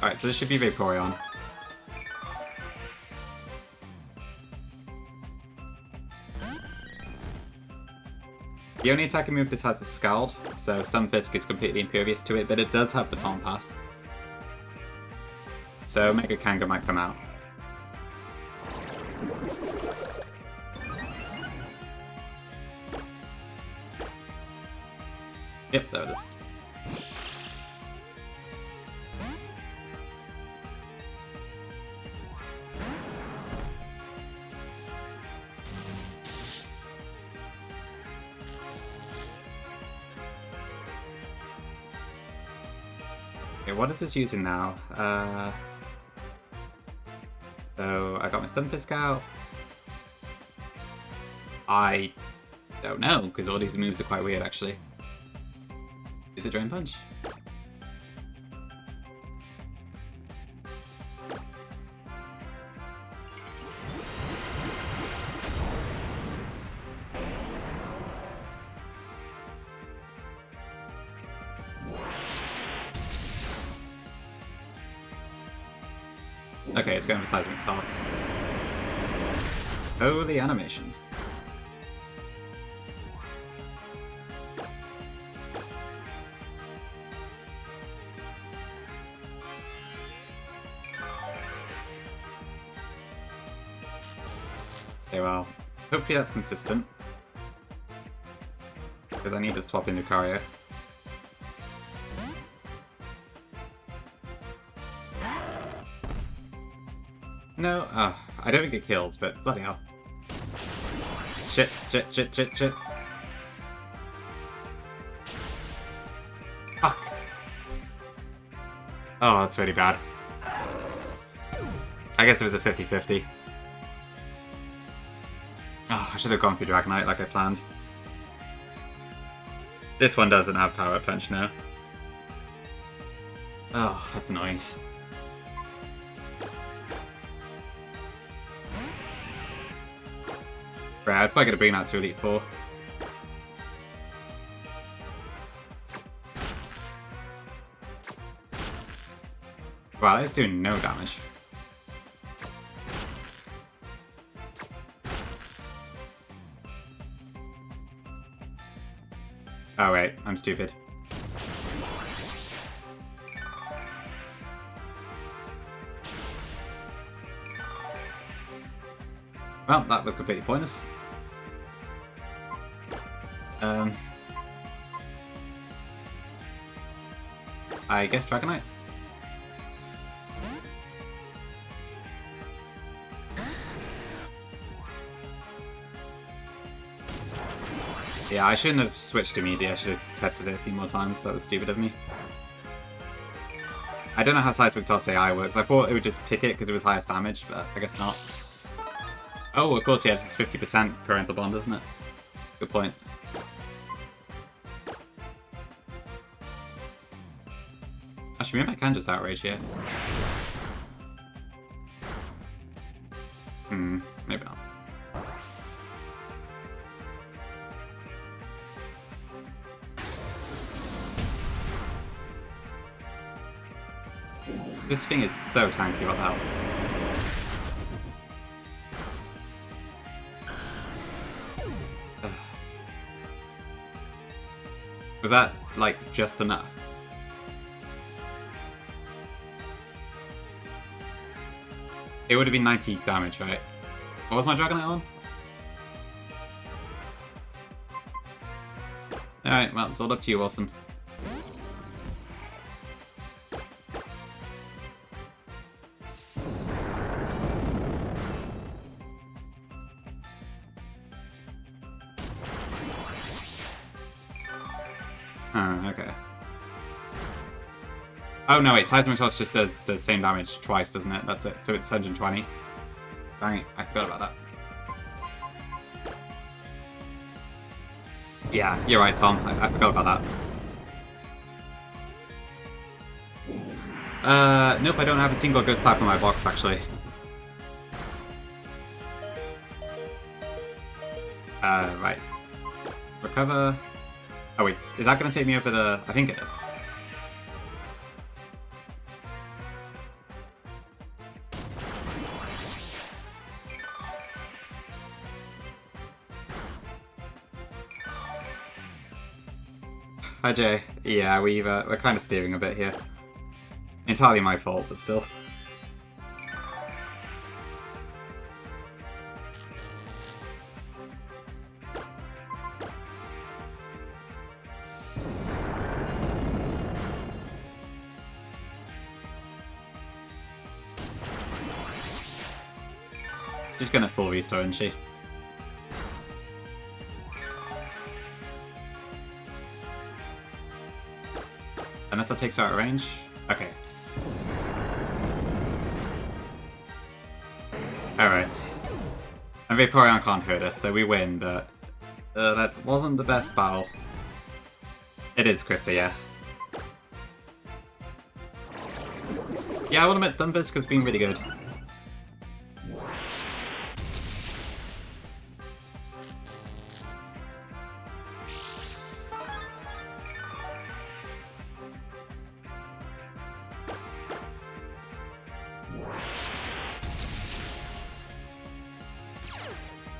Alright, so this should be Vaporeon. The only attacking move this has is Scald, so Stunfisk is completely impervious to it, but it does have Baton Pass. So Mega Kanga might come out. Yep, there it is. Okay, what is this using now? So I got my Stun Pisk out. I don't know, because all these moves are quite weird actually. Is it Drain Punch? Okay, it's going for Seismic Toss. Oh, the animation. Okay, well, hopefully that's consistent. Because I need to swap in Lucario. No, I don't think it kills, but bloody hell. Shit, shit, shit, shit, shit. Fuck. Oh, that's really bad. I guess it was a 50-50. Oh, I should have gone for Dragonite like I planned. This one doesn't have Power Up Punch now. Oh, that's annoying. Right, I was probably going to bring that to Elite Four. Wow, it's doing no damage. Oh wait, I'm stupid. Well, that was completely pointless. I guess Dragonite? Yeah, I shouldn't have switched immediately. I should have tested it a few more times. That was stupid of me. I don't know how Seismic Toss AI works. I thought it would just pick it because it was highest damage, but I guess not. Oh, of course, yeah, it's 50% parental bond, isn't it? Good point. Actually, maybe I can just outrage here. Maybe not. This thing is so tanky, what the hell? Was that, like, just enough? It would have been 90 damage, right? What was my Dragonite on? Alright, well, it's all up to you, Wilson. Okay. Oh no, wait, Seismic Toss just does the same damage twice, doesn't it? That's it, so it's 120. Dang it, I forgot about that. Yeah, you're right, Tom. I forgot about that. Nope, I don't have a single ghost type in my box, actually. Right. Recover. Oh wait, is that going to take me over the... I think it is. Hi Jay. Yeah, we're kind of steering a bit here. Entirely my fault, but still. She's gonna full restore, isn't she? Unless that takes her out of range? Okay. Alright. And Vaporeon can't hurt us, so we win, but... that wasn't the best battle. It is Krista, yeah. Yeah, I will admit Stunfisk has been really good.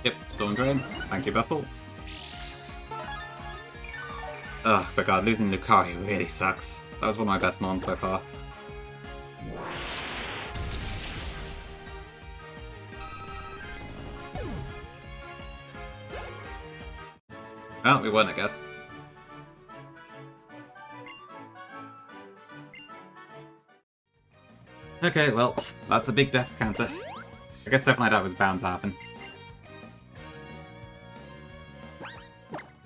Yep, Storm Drain. Thank you, Buffle. Ugh, but god, losing Lucario really sucks. That was one of my best mons by far. Well, we won, I guess. Okay, well, that's a big deaths counter. I guess something like that was bound to happen.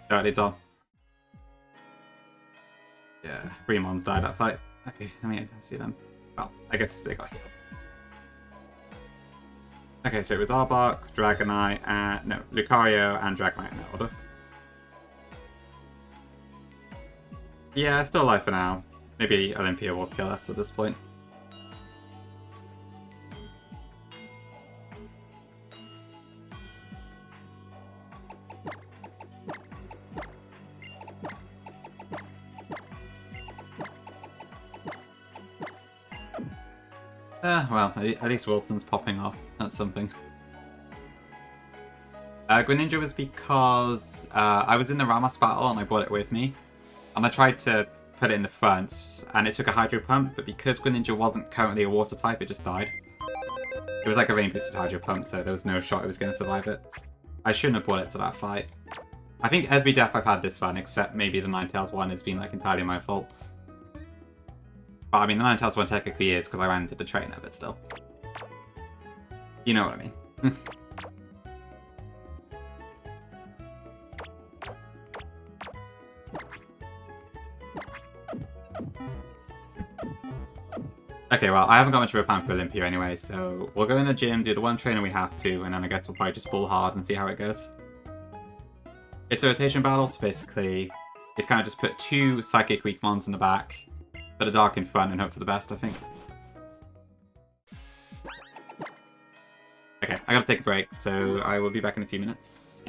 Alright, it's on. Yeah, 3 mons died that fight. Okay, let me see them. Well, I guess they got healed. Okay, so it was Arbok, Dragonite, and... no, Lucario and Dragonite in that order. Yeah, still alive for now. Maybe Olympia will kill us at this point. Well, at least Wilson's popping off. That's something. Greninja was because I was in the Ramos battle and I brought it with me. And I tried to put it in the front, and it took a Hydro Pump, but because Greninja wasn't currently a water type, it just died. It was like a rain boosted Hydro Pump, so there was no shot it was going to survive it. I shouldn't have brought it to that fight. I think every death I've had this run, except maybe the Ninetales one, has been like entirely my fault. But I mean, the Ninetales one technically is because I ran into the trainer, but still. You know what I mean. Okay, well, I haven't got much of a plan for Olympia anyway, so we'll go in the gym, do the one trainer we have to, and then I guess we'll probably just ball hard and see how it goes. It's a rotation battle, so basically it's kind of just put 2 Psychic weak mons in the back, put a Dark in front, and hope for the best, I think. Okay, I gotta take a break, so I will be back in a few minutes.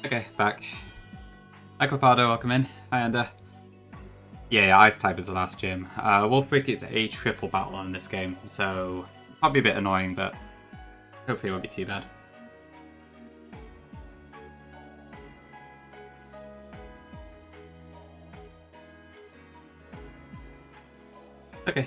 Okay, back. Hi Clapardo, welcome in. Hi Ender. Yeah, Ice type is the last gym. Wolfbrick is a triple battle in this game, so probably a bit annoying, but hopefully it won't be too bad. Okay.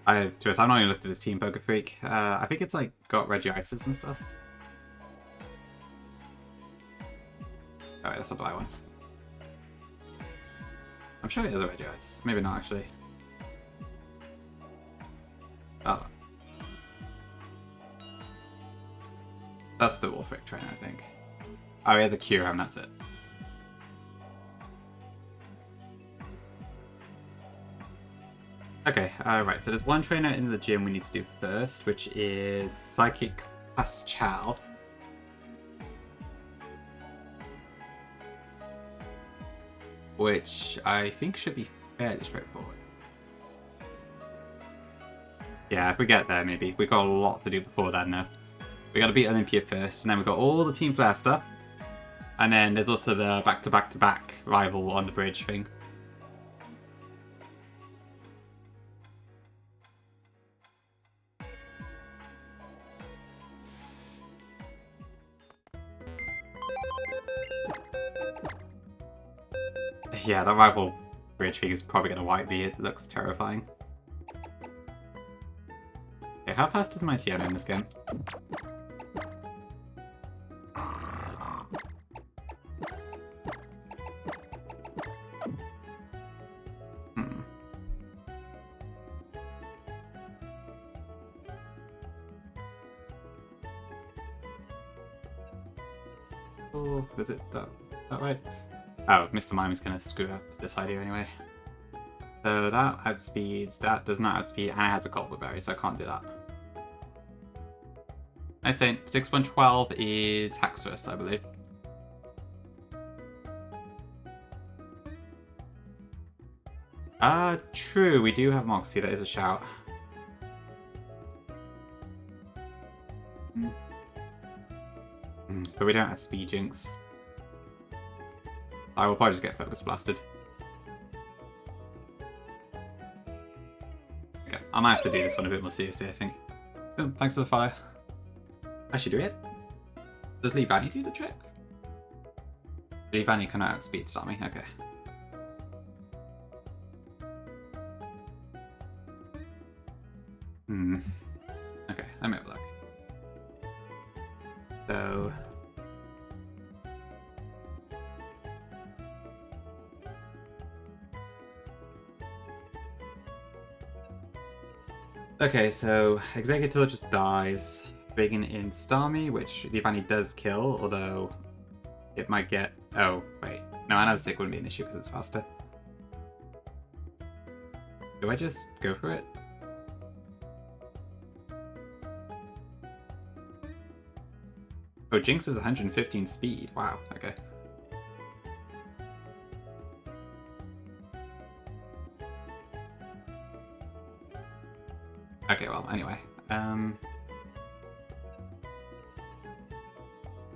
I've not even looked at his team, Poker Freak. I think it's like got Regices and stuff. Alright, that's not the right one. I'm sure it is a Regice. Maybe not actually. Oh. That's the Wolfric trainer, I think. Oh, he has a Cure, and that's it. Okay, right, so there's one trainer in the gym we need to do first, which is Psychic Pascal. Which I think should be fairly straightforward. Yeah, if we get there, maybe. We've got a lot to do before then, though. We gotta beat Olympia first, and then we've got all the Team Flare stuff. And then there's also the back-to-back-to-back rival on the bridge thing. Yeah, that rival bridge thing is probably gonna wipe me. It looks terrifying. Okay, how fast is my Tiana in this game? Oh, is it that right? Oh, Mr. Mime is going to screw up this idea anyway. So that outspeeds, that does not outspeed, and it has a Goblin Berry, so I can't do that. I say 6-1-12 is Haxorus, I believe. True, we do have Moxie, that is a shout. But we don't have Speed Jinx. I will probably just get Focus Blasted. Okay, I might have to do this one a bit more seriously, I think. Oh, thanks for the follow. I should do it. Does Leavanny do the trick? Leavanny cannot outspeed Starmie, okay. Okay, let me have a look. So... Okay, so Executor just dies, bringing in Starmie, which Leavanny does kill, although it might get... Oh, wait. No, Another wouldn't be an issue because it's faster. Do I just go for it? Oh, Jinx is 115 speed. Wow, okay. Okay, well, anyway. No,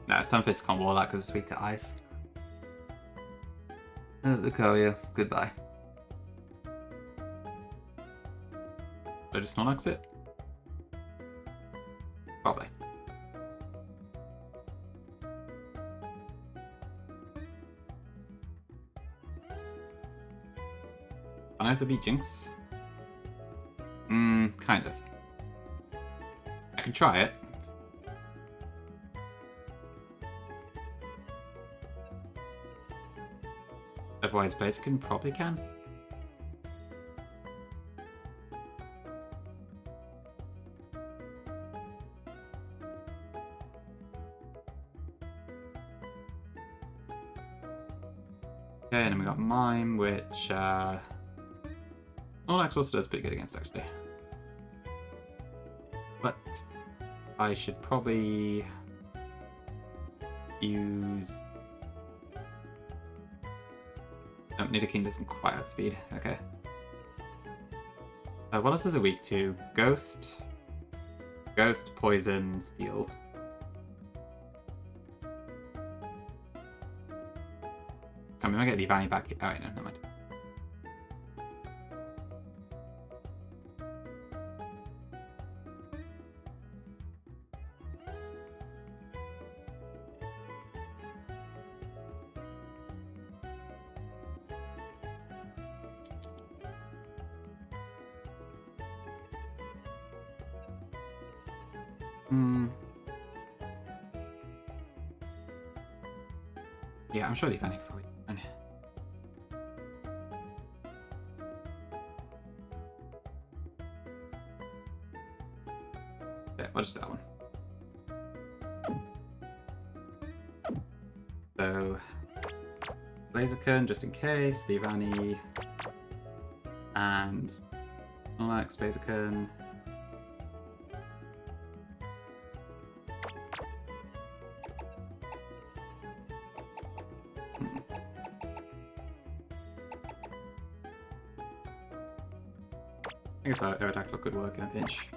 Sunfist can't wall that because it's weak to ice. Lucario, goodbye. Did I just Snorlax it? Probably. Can I also beat Jinx? Kind of. I can try it. Otherwise, Blaziken probably can. Okay, and then we got Mime, which Snorlax also does pretty good against, actually. But I should probably use... Oh, Nidoking doesn't quite have speed. Okay. What else is it weak to? Ghost, Poison, Steel. I mean, I get the Vanny back here. Alright, no, never mind. Yeah, I'm sure the Vanny probably. Yeah, we'll just that one. So, Blaziken, just in case, the Vanny, and Snorlax, Blaziken. I guess Aerodactyl could work in a pinch.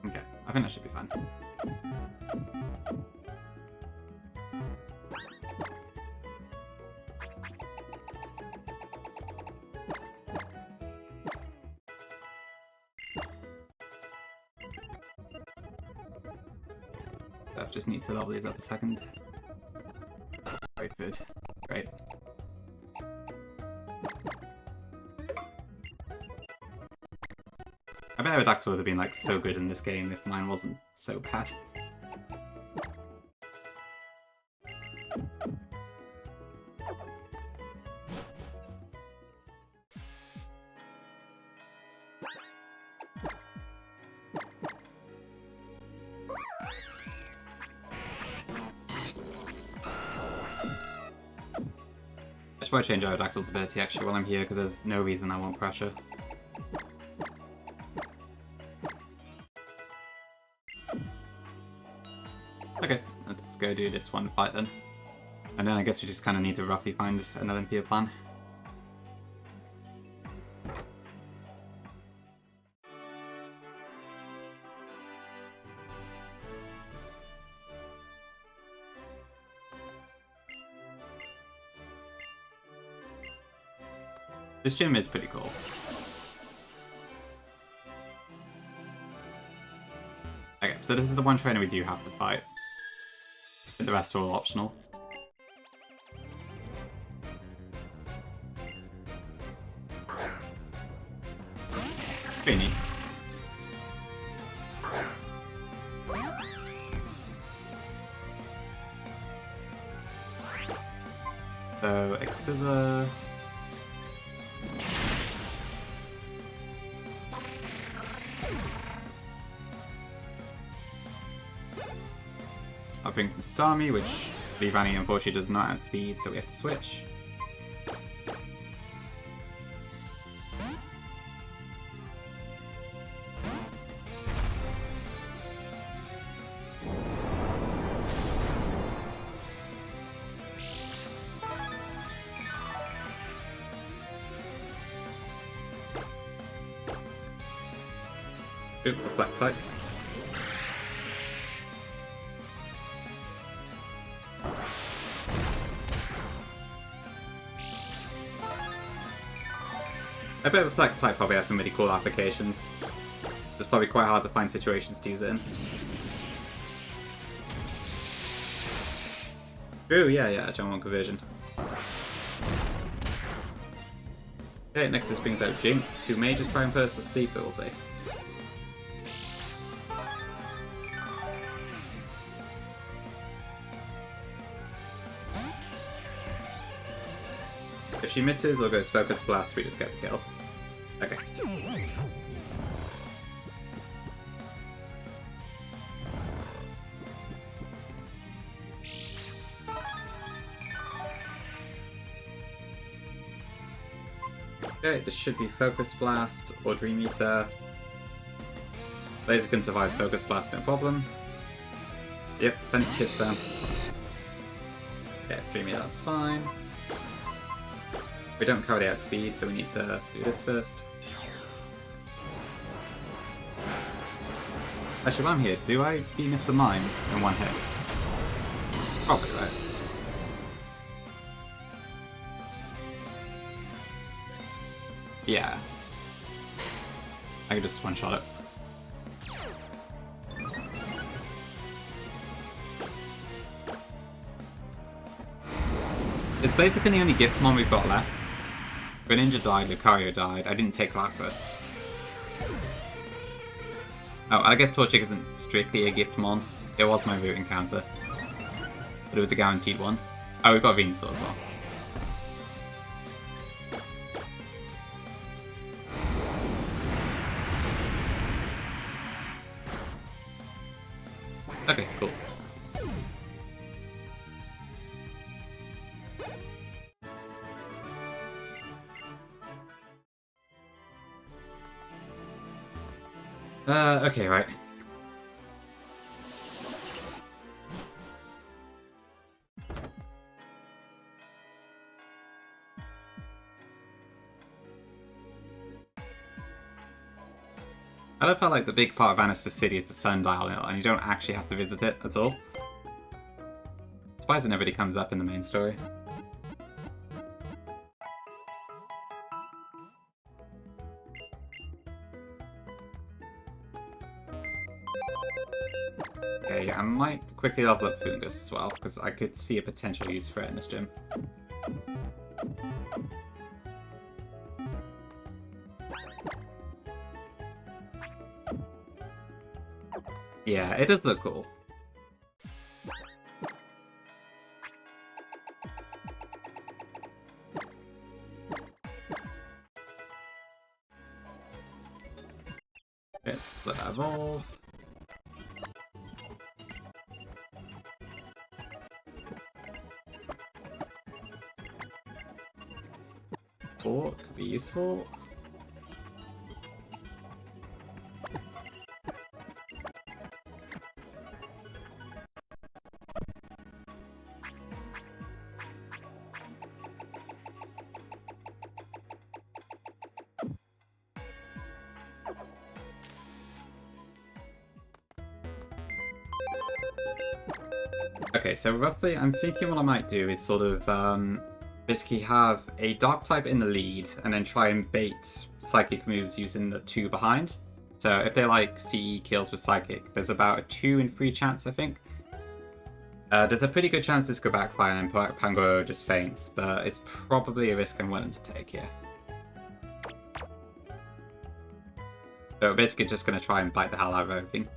Okay, I think that should be fun. I just need to level these up a second. Very good. Great. I bet Aerodactyl would have been like so good in this game if mine wasn't so bad. I should probably change Aerodactyl's ability actually while I'm here because there's no reason I won't pressure. Okay, let's go do this one fight then. And then I guess we just kind of need to roughly find an Olympia plan. This gym is pretty cool. Okay, so this is the one trainer we do have to fight. The rest are all optional. Pretty neat. So, X-Scissor... That brings the Starmie, which Vivani unfortunately does not add speed, so we have to switch. Oop, Reflect type. I bet Reflect type probably has some really cool applications. It's probably quite hard to find situations to use it in. True, yeah, Gen 1 conversion. Okay, next this brings out Jinx, who may just try and put us to sleep, but we'll see. If she misses or goes Focus Blast, we just get the kill. Okay. Okay, this should be Focus Blast or Dream Eater. Blaziken survives Focus Blast, no problem. Yep, funny kiss sounds. Okay, Dream Eater, that's fine. We don't carry out speed, so we need to do this first. Actually, while I'm here, do I beat Mr. Mime in one hit? Probably, right? Yeah. I could just one-shot it. It's basically the only Giftmon we've got left. Greninja died, Lucario died, I didn't take Lapras. Oh, I guess Torchic isn't strictly a Giftmon. It was my root encounter. But it was a guaranteed one. Oh, we've got Venusaur as well. Okay, cool. Okay, right. I don't feel like the big part of Aniston City is the sundial, and you don't actually have to visit it at all. Surprised it never really comes up in the main story. Okay, I might quickly level up Fungus as well, because I could see a potential use for it in this gym. Yeah, it does look cool. Let's let that evolve. Fork could be useful. Okay, so roughly I'm thinking what I might do is sort of basically have a Dark type in the lead and then try and bait Psychic moves using the 2 behind. So if they're like CE kills with Psychic, there's about a 2 in 3 chance, I think. There's a pretty good chance this could backfire and Pangoro just faints, but it's probably a risk I'm willing to take here. So we're basically just going to try and bite the hell out of everything.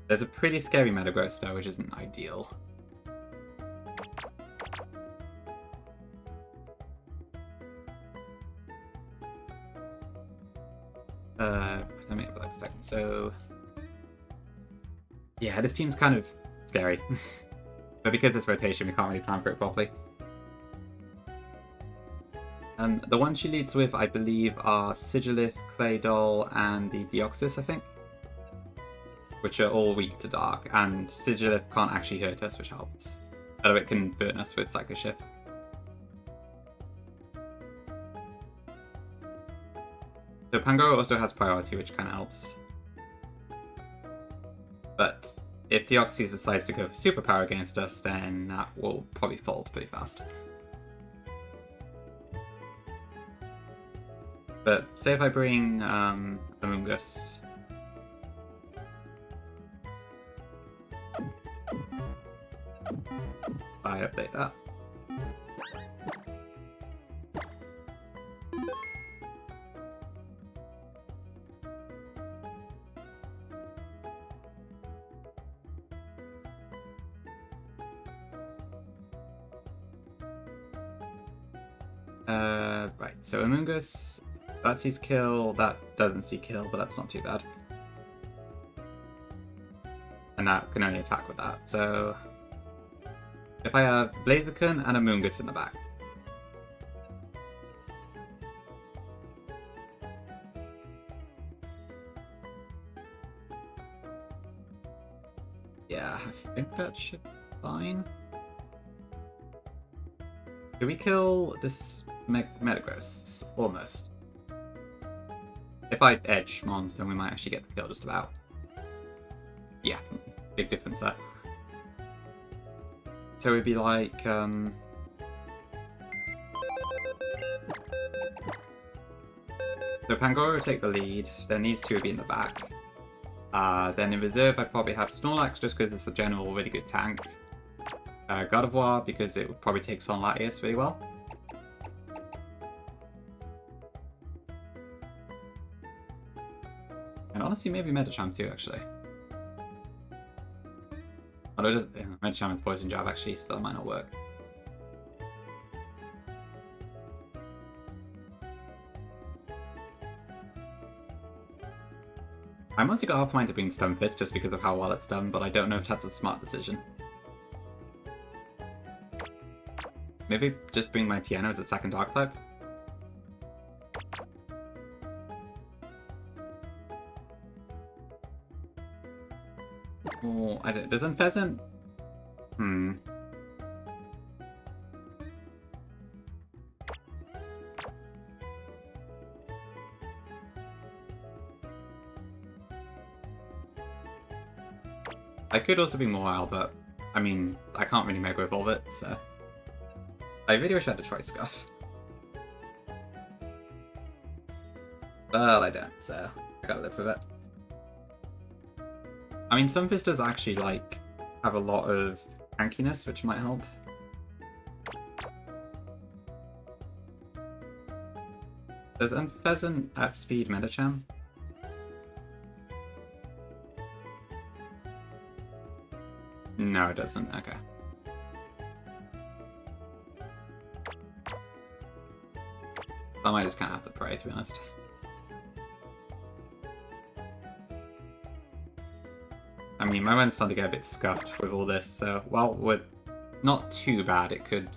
There's a pretty scary Metagross though, which isn't ideal. Let me have a look a second. So, yeah, this team's kind of scary. But because it's rotation, we can't really plan for it properly. The ones she leads with, I believe, are Sigilith, Claydol, and the Deoxys, I think. Which are all weak to Dark, and Sigilith can't actually hurt us, which helps. Although it can burn us with Psycho Shift. So Pangoro also has priority, which kind of helps. But if Deoxys decides to go for superpower against us, then that will probably fold pretty fast. But say if I bring Amoonguss. I update that. Right, so Amoonguss, that sees kill, that doesn't see kill, but that's not too bad. And that can only attack with that, so... If I have Blaziken and a Moongus in the back. Yeah, I think that should be fine. Do we kill this Metagross? Almost. If I edge Mons, then we might actually get the kill just about. Yeah, big difference there. So it'd be like, so Pangoro would take the lead, then these two would be in the back. Then in reserve I'd probably have Snorlax just because it's a general really good tank. Gardevoir because it would probably take on Latias really well. And honestly maybe Medicham too actually. Although Medicham is Poison Jab actually, so that might not work. I mostly got half mind to bring Stunfisk just because of how well it's done, but I don't know if that's a smart decision. Maybe just bring my Tiana as a second Dark type? Oh, I don't, doesn't Pheasant? I could also be Mobile, but I mean, I can't really Mega Evolve it, so. I really wish I had a Choice Scarf. But I don't, so I gotta live with it. I mean, Sunfisk does actually, like, have a lot of tankiness, which might help. Does Pheasant outspeed Medicham? No, it doesn't. Okay. I might just kind of have to pray, to be honest. I mean, my mind's starting to get a bit scuffed with all this, so while we're not too bad, it could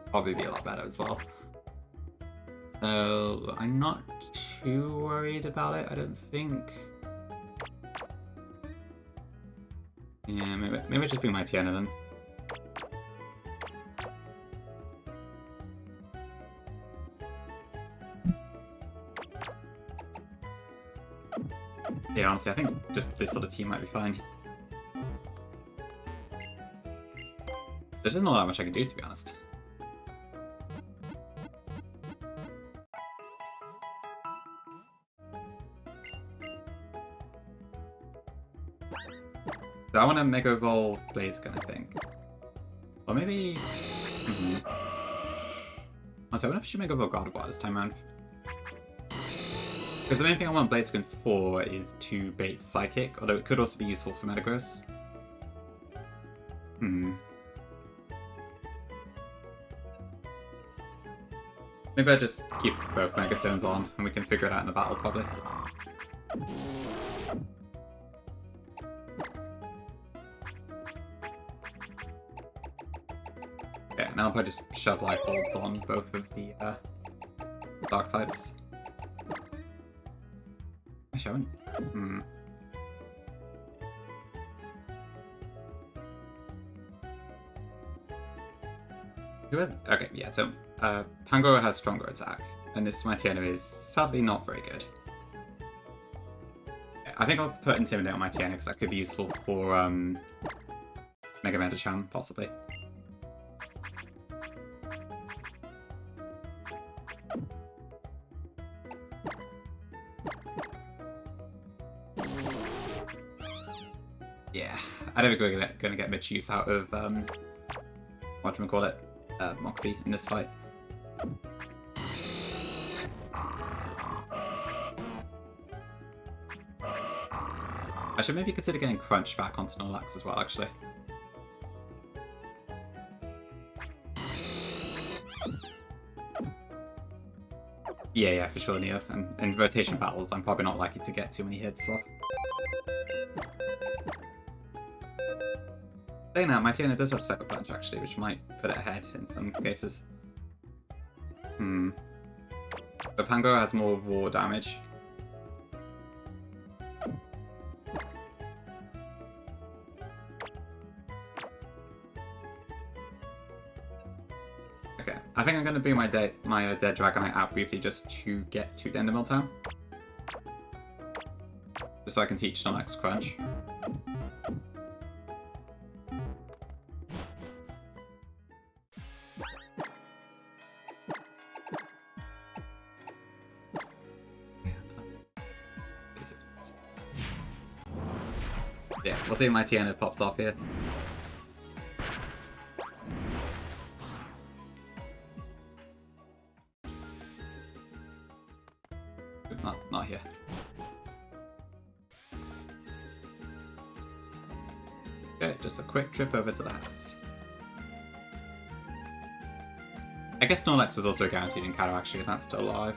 probably be a lot better as well. So I'm not too worried about it, I don't think. Yeah, maybe just bring my Tiana then. Yeah, honestly, I think just this sort of team might be fine. There's just not that much I can do, to be honest. So I want to Mega Evolve Blaziken, I think. Or maybe... Honestly, I wonder if I should Mega Evolve Gardevoir this time around. Because the main thing I want Blaziken for is to bait Psychic, although it could also be useful for Metagross. Maybe I just keep both Mega Stones on, and we can figure it out in the battle, probably. Okay, now I'll probably just shove Life Bulbs on both of the Dark types. Am I showing? Okay, yeah, so Pangoro has stronger attack, and this Tiana is sadly not very good. Yeah, I think I'll put Intimidate on my Tiana because that could be useful for Mega Medicham, possibly. Yeah, I don't think we're gonna get much use out of whatchamacallit, Moxie in this fight. I should maybe consider getting Crunch back on Snorlax as well, actually. Yeah, for sure, Neo. And in rotation battles, I'm probably not likely to get too many hits off. Saying that, my Tiana does have Sucker Punch actually, which might put it ahead in some cases. But Pango has more raw damage. Okay, I think I'm going to bring my Dead Dragonite out briefly just to get to Dendermill Town. Just so I can teach Snorlax Crunch. Yeah, we'll see if my Tiana pops off here. Not here. Okay, just a quick trip over to the house. I guess Snorlax was also a guaranteed encounter actually, and that's still alive.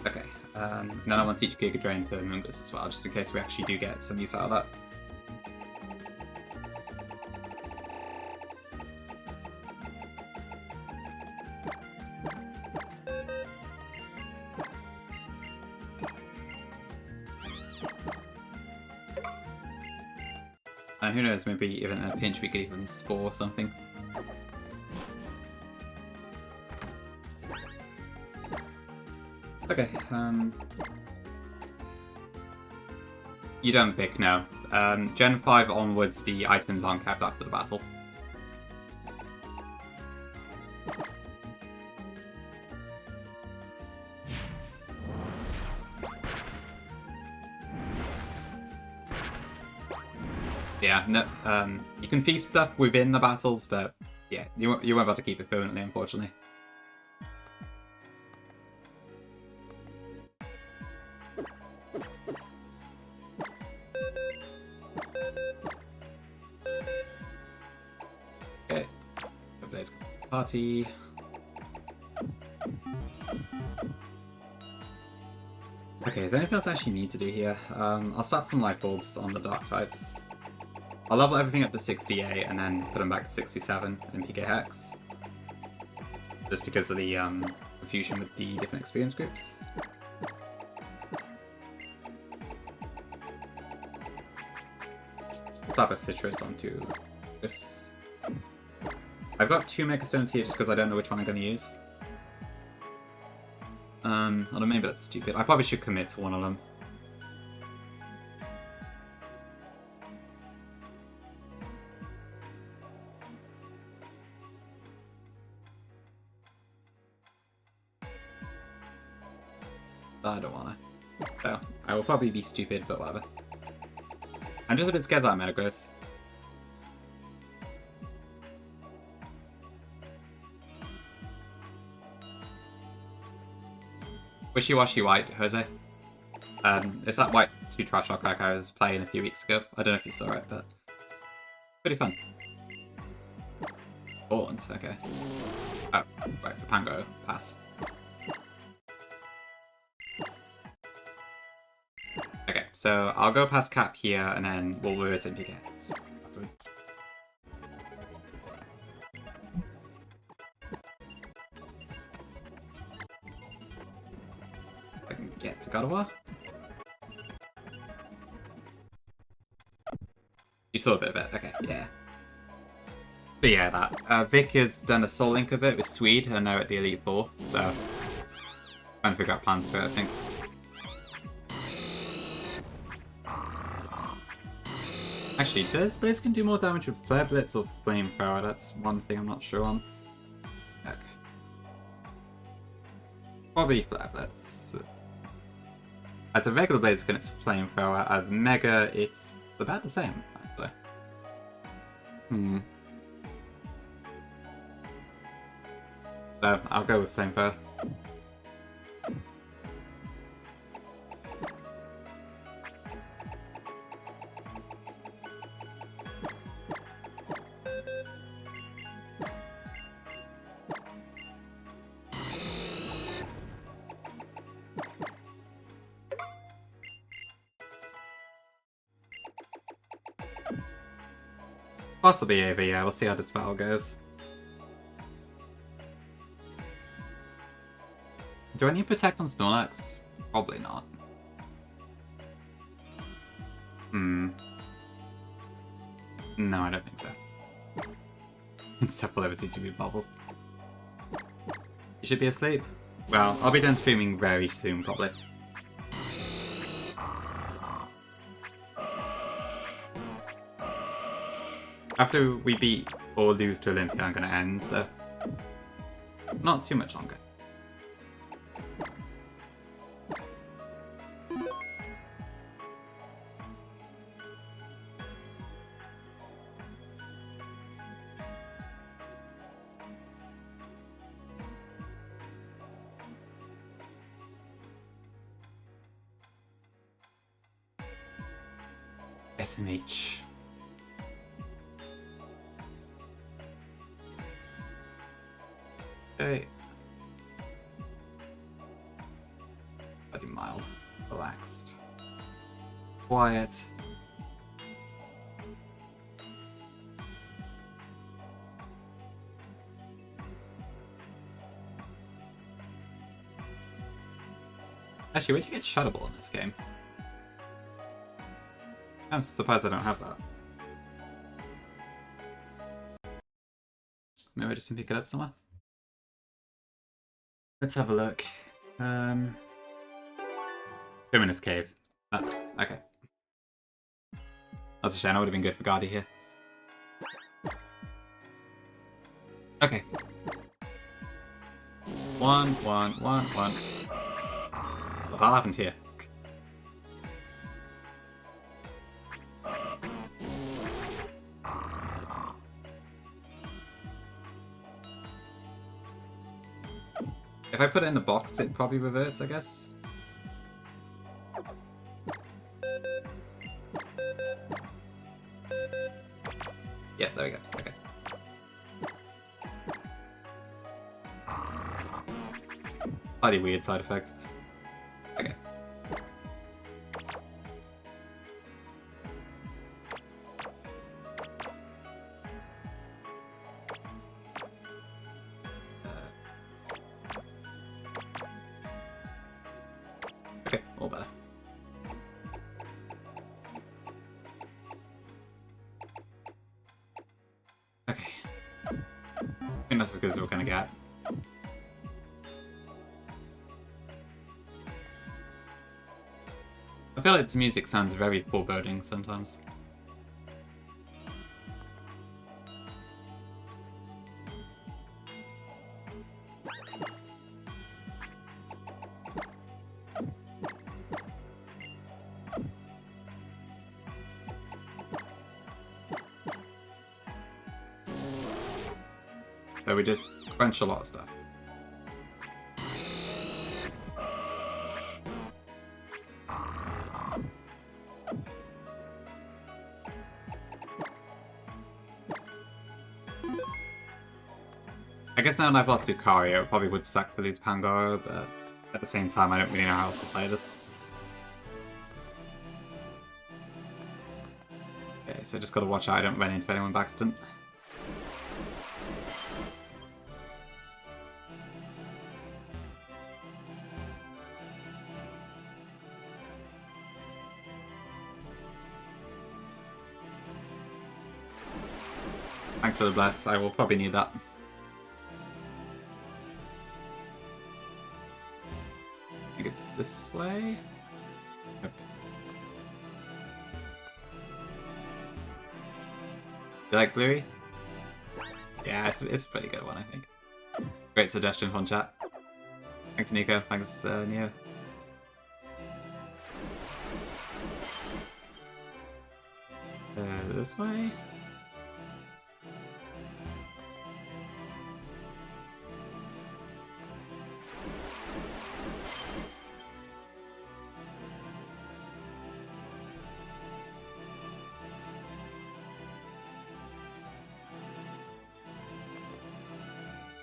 Okay, and then I want to teach Giga Drain to Mungus as well, just in case we actually do get some use out of that. And who knows, maybe even in a pinch we could even spore something. Okay, you don't pick, no. Gen 5 onwards, the items aren't kept after the battle. Yeah, no, you can keep stuff within the battles, but yeah, you won't be able to keep it permanently, unfortunately. Okay, Blaze Party. Okay, is there anything else I actually need to do here? I'll slap some light bulbs on the dark types. I'll level everything up to 68 and then put them back to 67 in PK Hex. Just because of the confusion with the different experience groups. I'll slap a Citrus onto this. I've got 2 Mega Stones here just because I don't know which one I'm going to use. Although maybe that's stupid. I probably should commit to one of them. I don't wanna. So, I will probably be stupid, but whatever. I'm just a bit scared that I'm Metagross. Wishy-washy white, Jose. It's that white 2 trash talk pack I was playing a few weeks ago. I don't know if you saw it, but pretty fun. Baunt, okay. Oh, right, for Pango, pass. Okay, so I'll go past Cap here, and then we'll revert in PK afterwards. I can get to Gardevoir. You saw a bit of it, okay, yeah. But yeah, that. Vic has done a Soul Link of it with Swede, and now at the Elite Four, so trying to figure out plans for it, I think. Actually, does Blaziken do more damage with Flare Blitz or Flamethrower? That's one thing I'm not sure on. Okay. Probably Flare Blitz. As a regular Blaziken, it's Flamethrower. As Mega, it's about the same, actually. So, I'll go with Flamethrower. Possibly Ava, yeah. We'll see how this battle goes. Do I need Protect on Snorlax? Probably not. No, I don't think so. Step all over CGB bubbles. You should be asleep. Well, I'll be done streaming very soon, probably. After we beat or lose to Olympia, I'm going to end, so not too much longer. SMH. Okay. Bloody mild. Relaxed. Quiet. Actually, where do you get Shuttable in this game? I'm surprised I don't have that. Maybe I just can pick it up somewhere. Let's have a look. Feminist Cave. That's okay. That's a shame. I would have been good for Guardy here. Okay. 1, 1, 1, 1. Well, that happens here. If I put it in the box, it probably reverts, I guess. Yeah, there we go. Okay. Slightly weird side effect. Okay. Okay, all better. Okay. I think that's as good as we're gonna get. I feel like its music sounds very foreboding sometimes. So we just crunch a lot of stuff. I guess now that I've lost Lucario, it probably would suck to lose Pangoro, but at the same time I don't really know how else to play this. Okay, so I just gotta watch out I don't run into anyone by accident. Thanks for the bless, I will probably need that. I think it's this way? Yep. You like Bluey? Yeah, it's a pretty good one, I think. Great suggestion from chat. Thanks, Nico. Thanks, Neo. This way?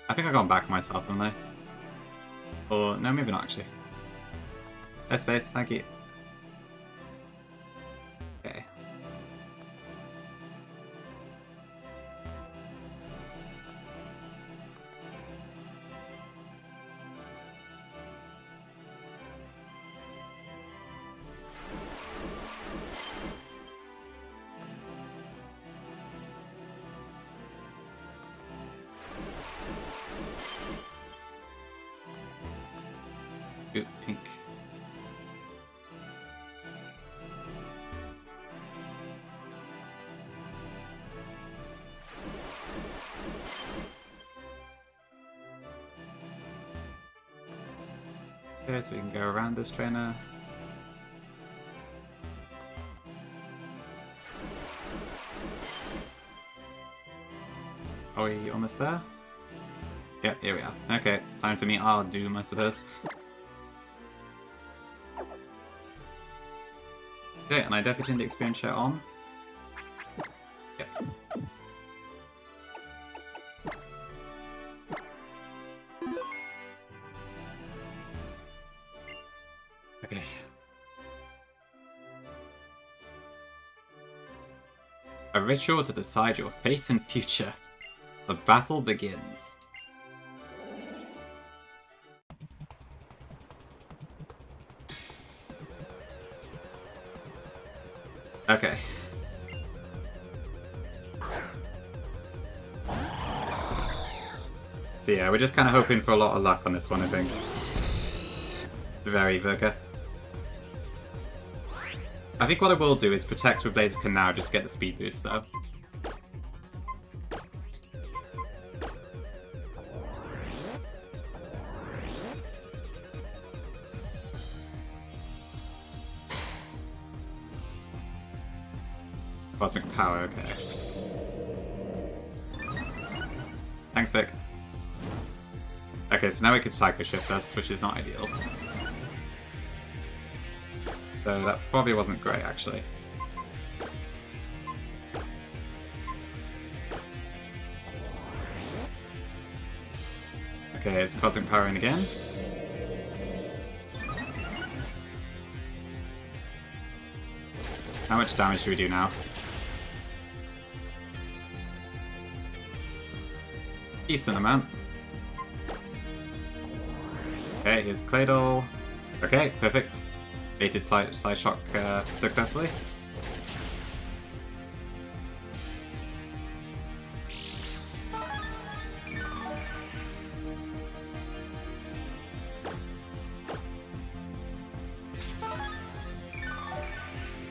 I think I've gone back myself, haven't I? Or, no, maybe not actually. Less space, thank you. Okay. Ooh, pink. Okay, so we can go around this trainer. Are we almost there? Yep, here we are. Okay, time to meet our doom, I suppose. Okay, and I definitely turned the experience share on. Yep. Okay. A ritual to decide your fate and future. The battle begins. Okay. So yeah, we're just kind of hoping for a lot of luck on this one, I think. Very Virga. I think what I will do is protect with Blaziken now, just to get the speed boost though. Cosmic power, okay. Thanks, Vic. Okay, so now we could Psycho Shift us, which is not ideal. So that probably wasn't great, actually. Okay, it's Cosmic Power in again. How much damage do we do now? Decent amount. Okay, here's Claydol. Okay, perfect. Baited side shock successfully.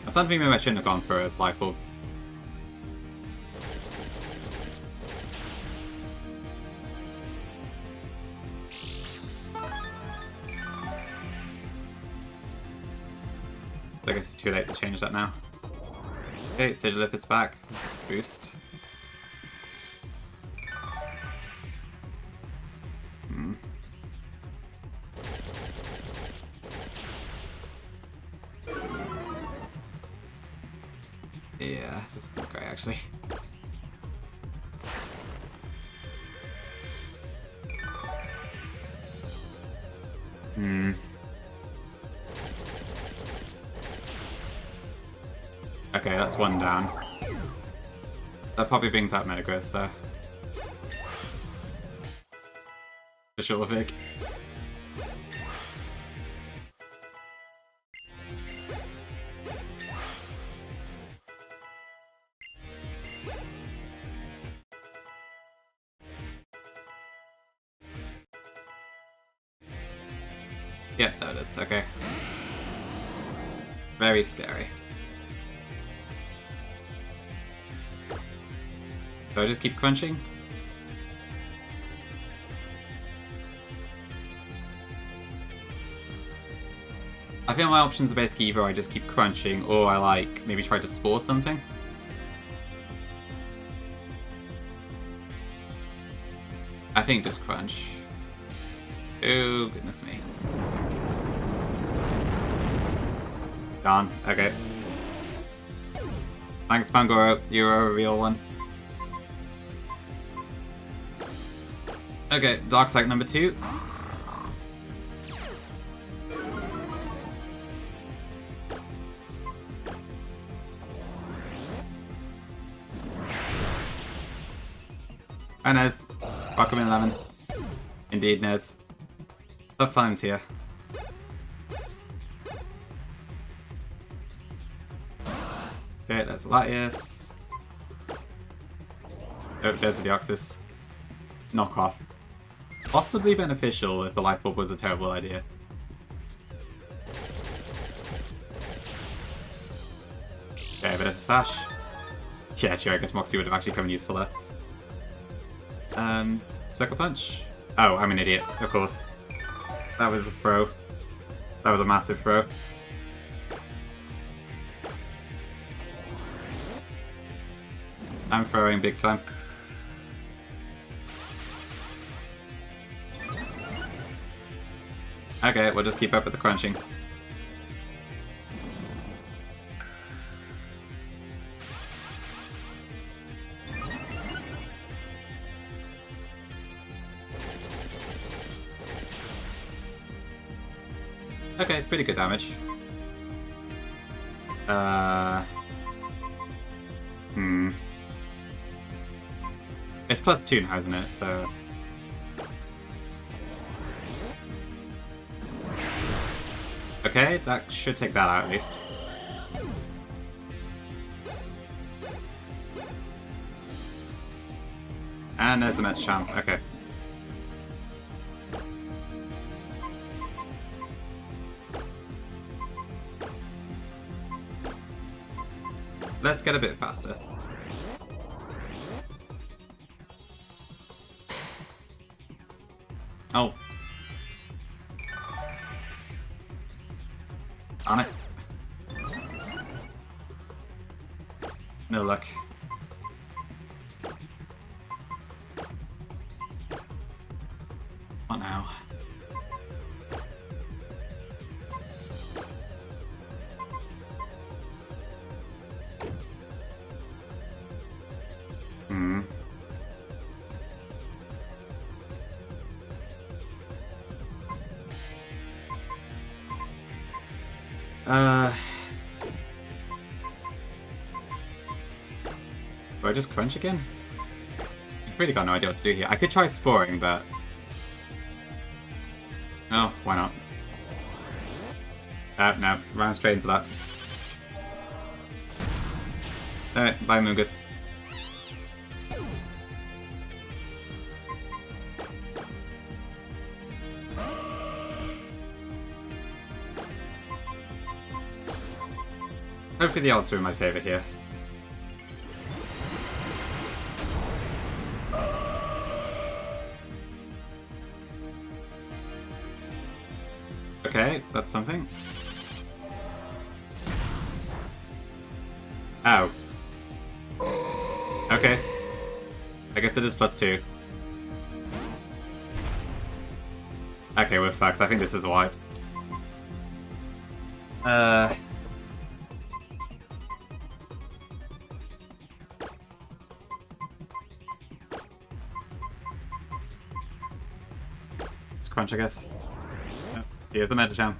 I'm starting to think maybe I shouldn't have gone for a Life Orb. I guess it's too late to change that now. Okay, Sigilif is back. Boost. Yeah, this is not great actually. Okay, that's one down. That probably brings out Metagross, so. For sure, Vic. Yep, there it is, okay. Very scary. Do I just keep crunching? I feel my options are basically either I just keep crunching or I like maybe try to spore something. I think just crunch. Oh goodness me. Done. Okay. Thanks, Pangoro. You're a real one. Okay, Dark Type number 2. Hi, Nez. Welcome in, Lemon. Indeed, Nez. Tough times here. Okay, that's Latias. Oh, there's the Deoxys. Knock off. Possibly beneficial if the Life Orb was a terrible idea. Okay, but there's a sash. Yeah, sure, I guess Moxie would have actually come in useful there. Sucker Punch? Oh, I'm an idiot, of course. That was a throw. That was a massive throw. I'm throwing big time. Okay, we'll just keep up with the crunching. Okay, pretty good damage. It's +2 now, isn't it? So... Okay, that should take that out at least. And there's the Metchamp, okay. Let's get a bit faster. Oh. On it. No luck. What now? Do I just crunch again? I've really got no idea what to do here. I could try sporing, but... Oh, why not? No. Ran straight into that. Alright, bye Moogus. Hopefully the odds are in my favour here. Okay, that's something. Oh. Okay. I guess it is +2. Okay, we're fucked. I think this is a wipe. Let's crunch, I guess. Oh, here's the Metachamp.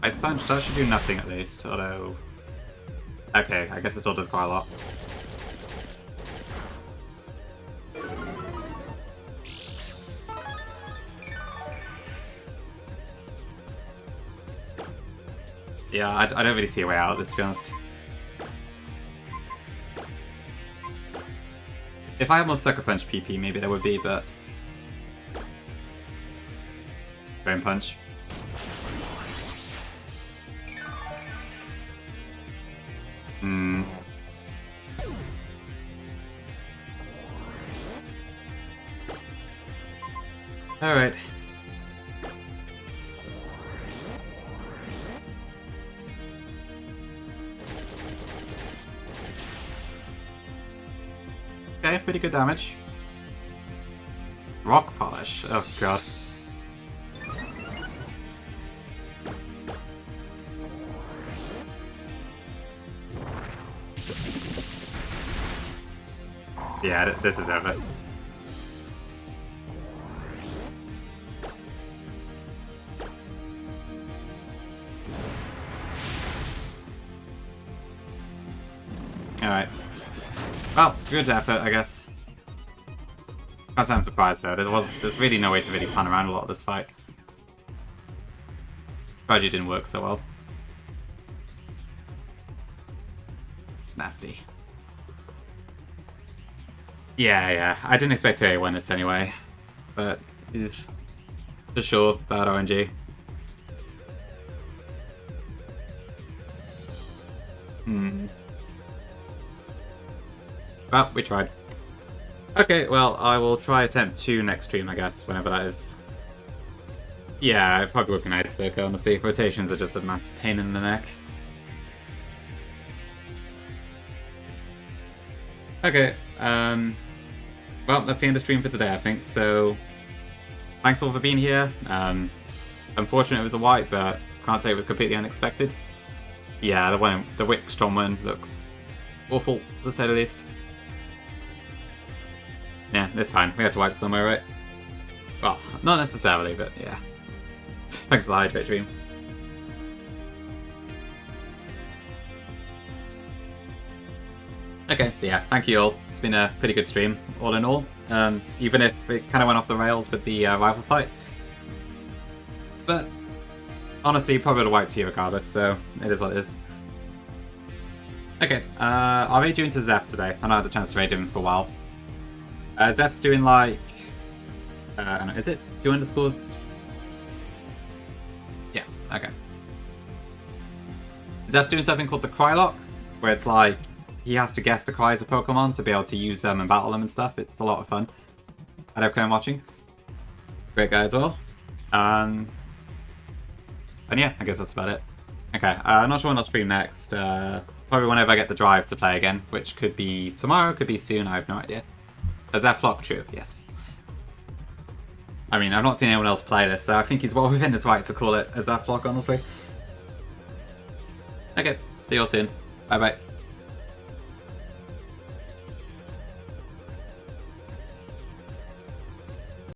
Ice Punch, that should do nothing at least, although... Okay, I guess it still does quite a lot. Yeah, I don't really see a way out of this, to be honest. If I had more Sucker Punch PP, maybe there would be, but... Bone Punch. Alright. Okay, pretty good damage. Rock Polish. Oh god. Yeah, this is over. Alright. Well, good effort, I guess. Can't say I'm surprised though. There's really no way to really plan around a lot of this fight. Strategy didn't work so well. Nasty. Yeah. I didn't expect to win this anyway. But Oof. For sure, bad RNG. Well, we tried. Okay, well, I will try attempt 2 next stream, I guess, whenever that is. Yeah, it probably would be nice for honestly. Rotations are just a massive pain in the neck. Okay, well, that's the end of stream for today, I think, so thanks all for being here. Unfortunate it was a wipe, but can't say it was completely unexpected. Yeah, the Wickstrom one looks awful, to say the least. Yeah, it's fine. We had to wipe somewhere, right? Well, not necessarily, but yeah. Thanks for the hydrate, Dream. Okay, yeah, thank you all. It's been a pretty good stream, all in all. Even if it kind of went off the rails with the rival fight. But, honestly, probably would have wiped you regardless, so it is what it is. Okay, I'll raid you into Zeph today. I not had the chance to raid him for a while. Zeph's doing like... I don't know, is it 2 underscores? Yeah, okay. Zeph's doing something called the Crylock, where it's like he has to guess the cries of Pokemon to be able to use them and battle them and stuff. It's a lot of fun. I hope I'm watching. Great guy as well. And yeah, I guess that's about it. Okay, I'm not sure when I'll stream next. Probably whenever I get the drive to play again, which could be tomorrow, could be soon, I have no idea. Is that Flock true? Yes. I mean, I've not seen anyone else play this, so I think he's well within his right to call it a Zephyr, honestly. Okay, see you all soon. Bye bye.